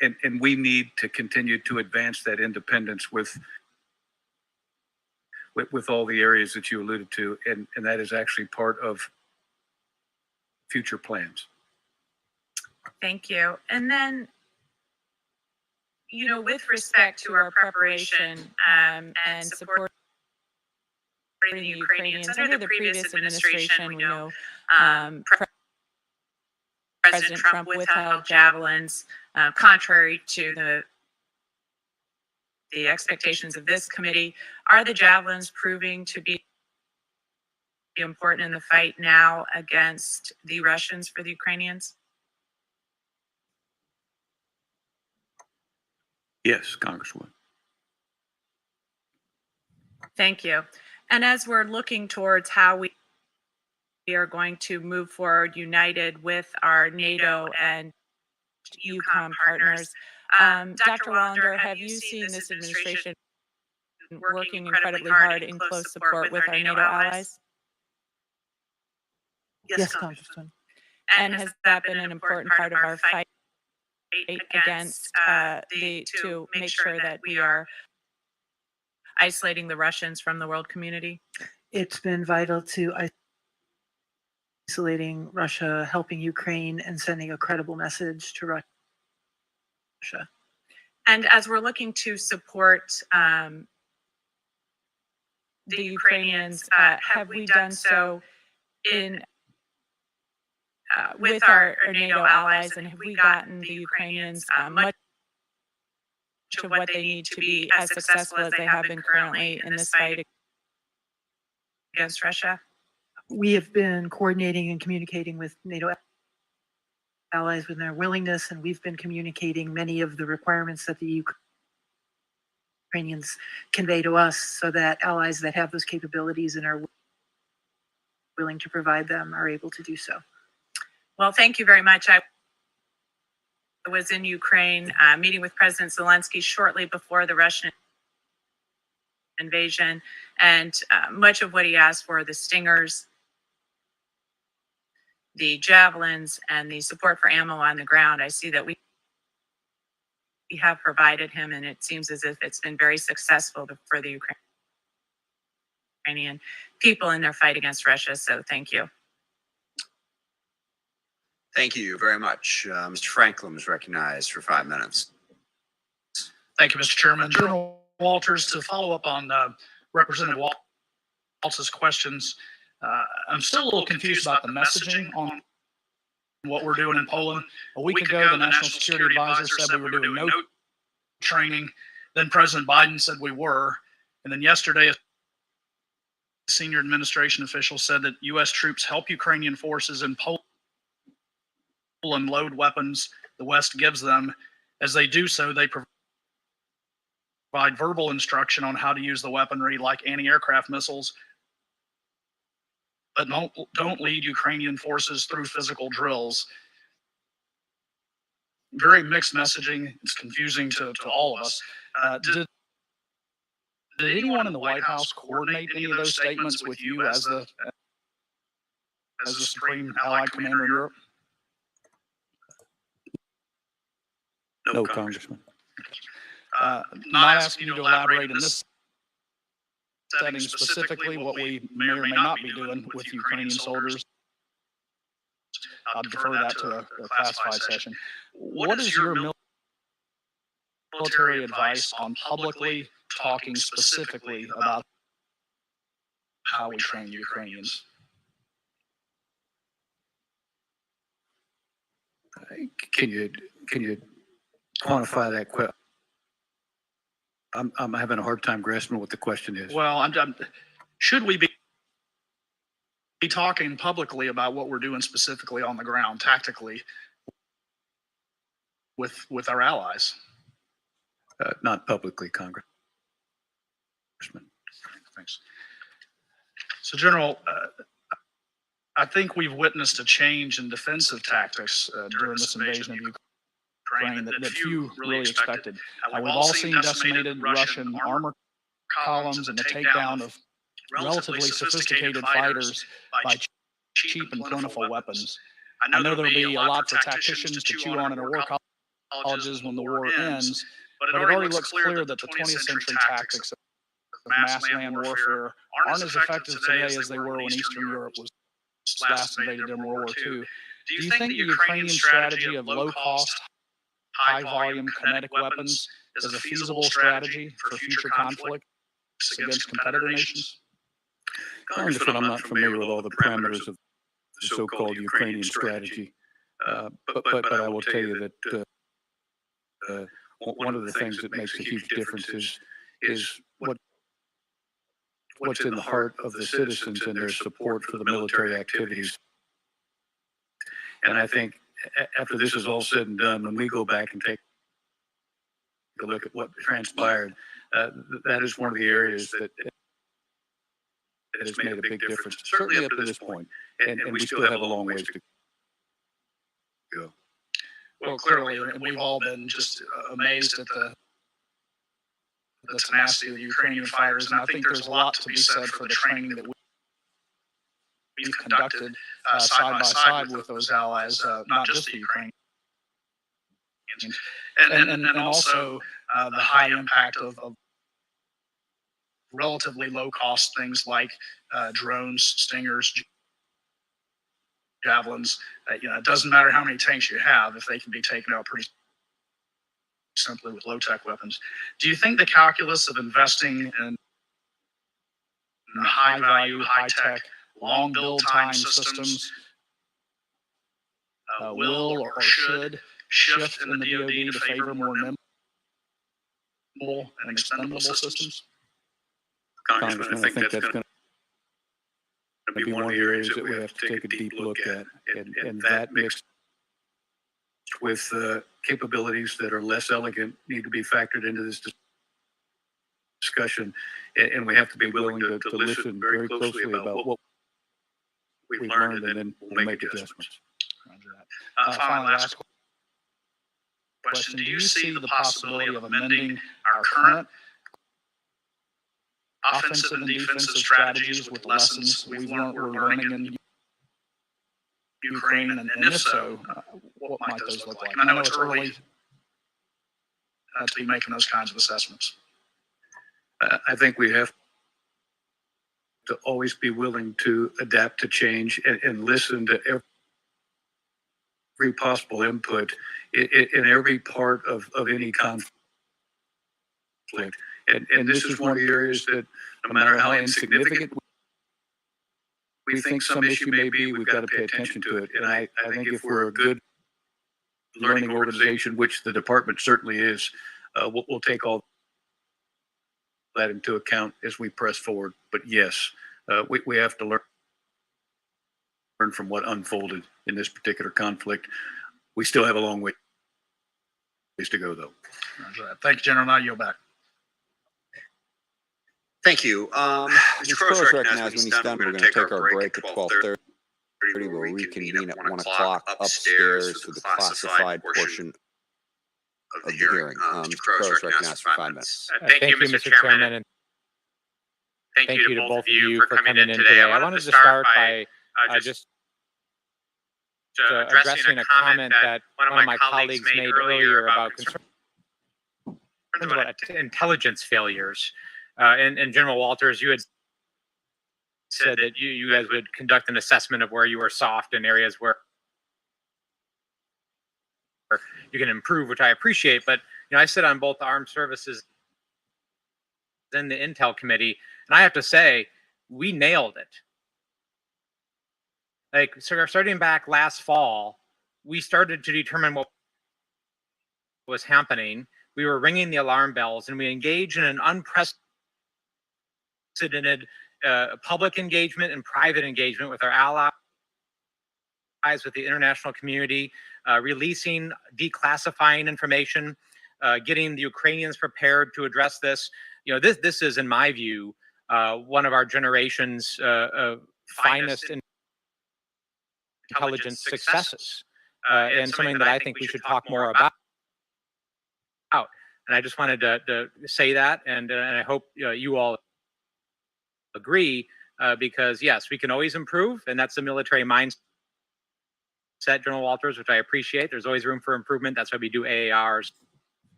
And we need to continue to advance that independence with all the areas that you alluded to, and that is actually part of future plans. Thank you. And then, with respect to our preparation and supporting the Ukrainians under the previous administration, we know President Trump withheld javelins, contrary to the expectations of this committee. Are the javelins proving to be important in the fight now against the Russians for the Ukrainians? Yes, Congresswoman. Thank you. And as we're looking towards how we are going to move forward united with our NATO and UCOM partners, Dr. Wallander, have you seen this administration working incredibly hard in close support with our NATO allies? Yes, Congressman. And has that been an important part of our fight against to make sure that we are isolating the Russians from the world community? It's been vital to isolating Russia, helping Ukraine, and sending a credible message to Russia. And as we're looking to support the Ukrainians, have we done so in with our NATO allies, and have we gotten the Ukrainians much of what they need to be as successful as they have been currently in this fight against Russia? We have been coordinating and communicating with NATO allies with their willingness, and we've been communicating many of the requirements that the Ukrainians convey to us so that allies that have those capabilities and are willing to provide them are able to do so. Well, thank you very much. I was in Ukraine meeting with President Zelensky shortly before the Russian invasion, and much of what he asked for, the Stingers, the javelins, and the support for ammo on the ground, I see that we have provided him, and it seems as if it's been very successful for the Ukrainian people in their fight against Russia. So thank you. Thank you very much. Mr. Franklin is recognized for 5 minutes. Thank you, Mr. Chairman. General Walters, to follow up on Representative Waltz's questions, I'm still a little confused about the messaging on what we're doing in Poland. A week ago, the National Security Advisor said we were doing no training. Then President Biden said we were. And then yesterday, a senior administration official said that U.S. troops help Ukrainian forces in Poland load weapons the West gives them. As they do so, they provide verbal instruction on how to use the weaponry, like anti-aircraft missiles, but don't lead Ukrainian forces through physical drills. Very mixed messaging. It's confusing to all of us. Did anyone in the White House coordinate any of those statements with you as the Supreme Allied Commander in Europe? No, Congressman. Not asking you to elaborate in this setting specifically what we may or may not be doing with Ukrainian soldiers. I'll defer that to a classified session. What is your military advice on publicly talking specifically about how we train Ukrainians? Can you quantify that question? I'm having a hard time grasping what the question is. Well, should we be talking publicly about what we're doing specifically on the ground, tactically, with our allies? Not publicly, Congressman. Thanks. So, General, I think we've witnessed a change in defensive tactics during this invasion of Ukraine that few really expected. We've all seen decimated Russian armor columns and the takedown of relatively sophisticated fighters by cheap and plentiful weapons. I know there'll be a lot for tacticians to chew on in our war colleges when the war ends, but it already looks clear that the 20th century tactics of mass land warfare aren't as effective today as they were when Eastern Europe was last invaded in World War II. Do you think the Ukrainian strategy of low-cost, high-volume kinetic weapons is a feasible strategy for future conflicts against competitor nations? Congressman, I'm not familiar with all the parameters of the so-called Ukrainian strategy, but I will tell you that one of the things that makes a huge difference is what's in the heart of the citizens and their support for the military activities. And I think after this is all said and done, when we go back and take a look at what transpired, that is one of the areas that has made a big difference, certainly up to this point, and we still have a long ways to go. Well, clearly, we've all been just amazed at the tenacity of the Ukrainian fighters, and I think there's a lot to be said for the training that we've conducted side by side with those allies, not just the Ukrainians, and also the high impact of relatively low-cost things like drones, stingers, javelins. It doesn't matter how many tanks you have if they can be taken out pretty simply with low-tech weapons. Do you think the calculus of investing in high-value, high-tech, long build time systems will or should shift in the DoD to favor more nimble and expendable systems? Congressman, I think that's going to be one of the areas that we have to take a deep look at, and that mixed with capabilities that are less elegant need to be factored into this discussion, and we have to be willing to listen very closely about what we've learned, and then we'll make adjustments. Finally, last question. Do you see the possibility of amending our current offensive and defensive strategies with lessons we're learning in Ukraine, and if so, what might those look like? And I know it's early to be making those kinds of assessments. I think we have to always be willing to adapt to change and listen to every possible input in every part of any conflict. And this is one of the areas that, no matter how insignificant we think some issue may be, we've got to pay attention to it. And I think if we're a good learning organization, which the department certainly is, we'll take all that into account as we press forward. But yes, we have to learn from what unfolded in this particular conflict. We still have a long ways to go, though. Thank you, General. Now you're back. Thank you. Mr. Crow's recognized when he's done. We're going to take our break at 12:30. We'll reconvene at 1 o'clock upstairs for the classified portion of the hearing. Mr. Crow's recognized for 5 minutes. Thank you, Mr. Chairman, and thank you to both of you for coming in today. I wanted to start by just addressing a comment that one of my colleagues made earlier about concerns about intelligence failures. And General Walters, you had said that you guys would conduct an assessment of where you were soft in areas where you can improve, which I appreciate. But I sit on both the Armed Services and the Intel Committee, and I have to say, we nailed it. Like, so starting back last fall, we started to determine what was happening. We were ringing the alarm bells, and we engaged in an unprecedented public engagement and private engagement with our allies, with the international community, releasing, declassifying information, getting the Ukrainians prepared to address this. This is, in my view, one of our generation's finest intelligence successes, and something that I think we should talk more about. And I just wanted to say that, and I hope you all agree, because yes, we can always improve, and that's the military mindset, General Walters, which I appreciate. There's always room for improvement. That's why we do AARs.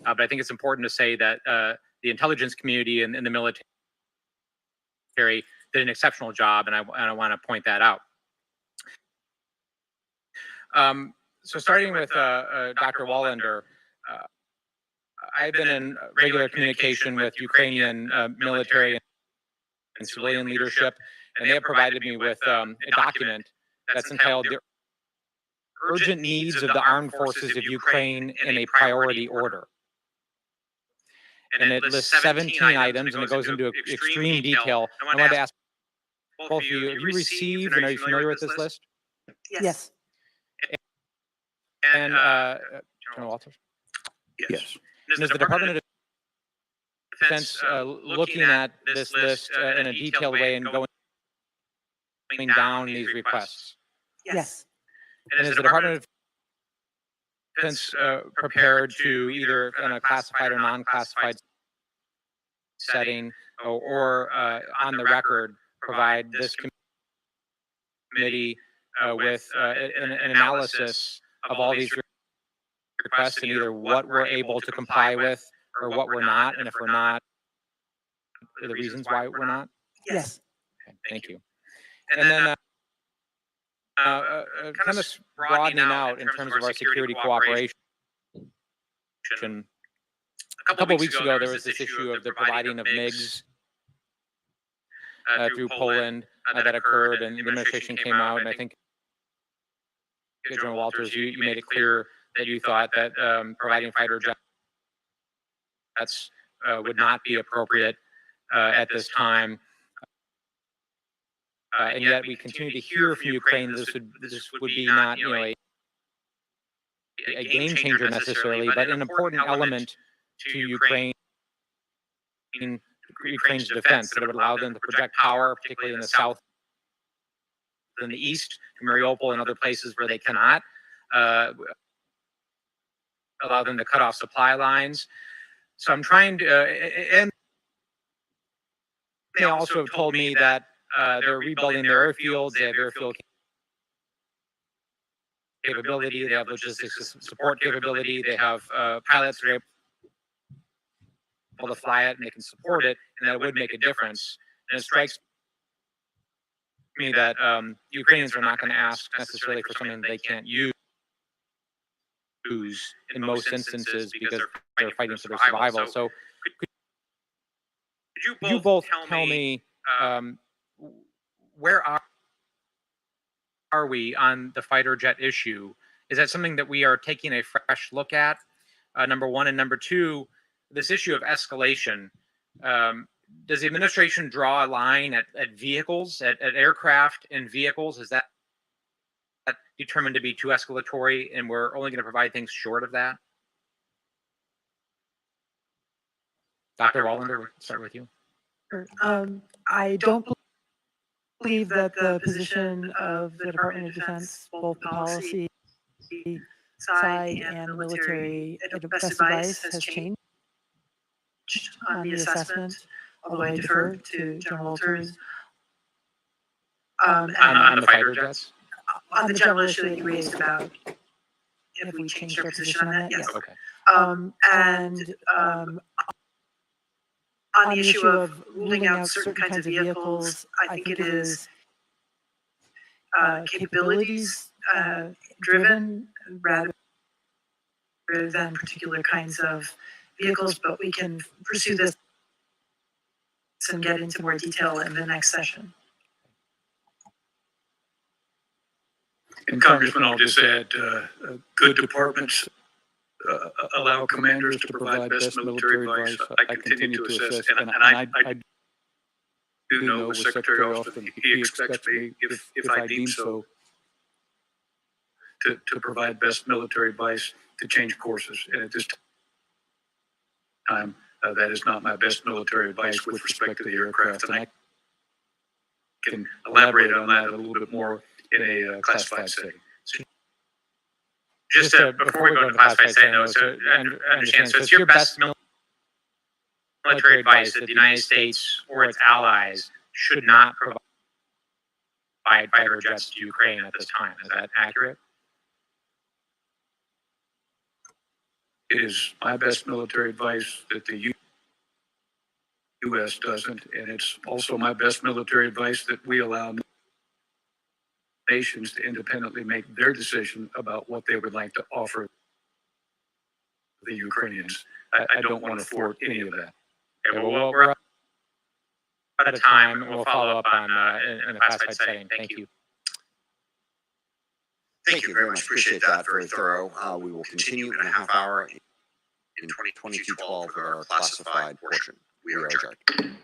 But I think it's important to say that the intelligence community and the military did an exceptional job, and I want to point that out. So starting with Dr. Wallander, I've been in regular communication with Ukrainian military and civilian leadership, and they have provided me with a document that's entitled "The Urgent Needs of the Armed Forces of Ukraine in a Priority Order." And it lists 17 items, and it goes into extreme detail. I wanted to ask both of you, have you received and are you familiar with this list? Yes. And General Walters? Yes. And is the Department of Defense looking at this list in a detailed way and going down these requests? Yes. And is the Department of Defense prepared to either in a classified or non-classified setting or on the record provide this committee with an analysis of all these requests and either what we're able to comply with or what we're not, and if we're not, the reasons why we're not? Yes. Okay, thank you. And then kind of broadening out in terms of our security cooperation. A couple of weeks ago, there was this issue of the providing of MiGs through Poland that occurred, and the administration came out, and I think, General Walters, you made it clear that you thought that providing fighter jets would not be appropriate at this time. And yet we continue to hear from Ukraine this would be not a game changer necessarily, but an important element to Ukraine's defense, that it would allow them to project power, particularly in the south and the east, Mariupol and other places where they cannot, allow them to cut off supply lines. So I'm trying to, and they also have told me that they're rebuilding their airfields. They have airfield capability. They have logistics support capability. They have pilots that are able to fly it, and they can support it, and that would make a difference. And it strikes me that Ukrainians are not going to ask necessarily for something they can't use in most instances because they're fighting for their survival. So could you both tell me where are we on the fighter jet issue? Is that something that we are taking a fresh look at? Number one, and number two, this issue of escalation. Does the administration draw a line at vehicles, at aircraft and vehicles? Is that determined to be too escalatory, and we're only going to provide things short of that? Dr. Wallander, we'll start with you. I don't believe that the position of the Department of Defense, both the policy side and the military, best advice has changed on the assessment, although I defer to General Walters. On the fighter jets? On the general issue that you raised about if we changed our position on that, yes. Okay. On the issue of ruling out certain kinds of vehicles, I think it is capabilities driven rather than particular kinds of vehicles, but we can pursue this and get into more detail in the next session. And Congressman, I'll just add, good departments allow commanders to provide best military advice. I continue to assess, and I do know with Secretary Austin, he expects me, if I deem so, to provide best military advice to change courses. And at this time, that is not my best military advice with respect to the aircraft. And I can elaborate on that a little bit more in a classified setting. Just before we go into classified setting, though, so understand, so it's your best military advice that the United States or its allies should not provide fighter jets to Ukraine at this time. Is that accurate? It is my best military advice that the U.S. doesn't, and it's also my best military advice that we allow nations to independently make their decision about what they would like to offer the Ukrainians. I don't want to thwart any of that. Okay, well, we're out of time, and we'll follow up on in a classified setting. Thank you. Thank you very much. Appreciate that. Very thorough. We will continue in a half hour in 2022-12 for our classified portion. We are adjourned.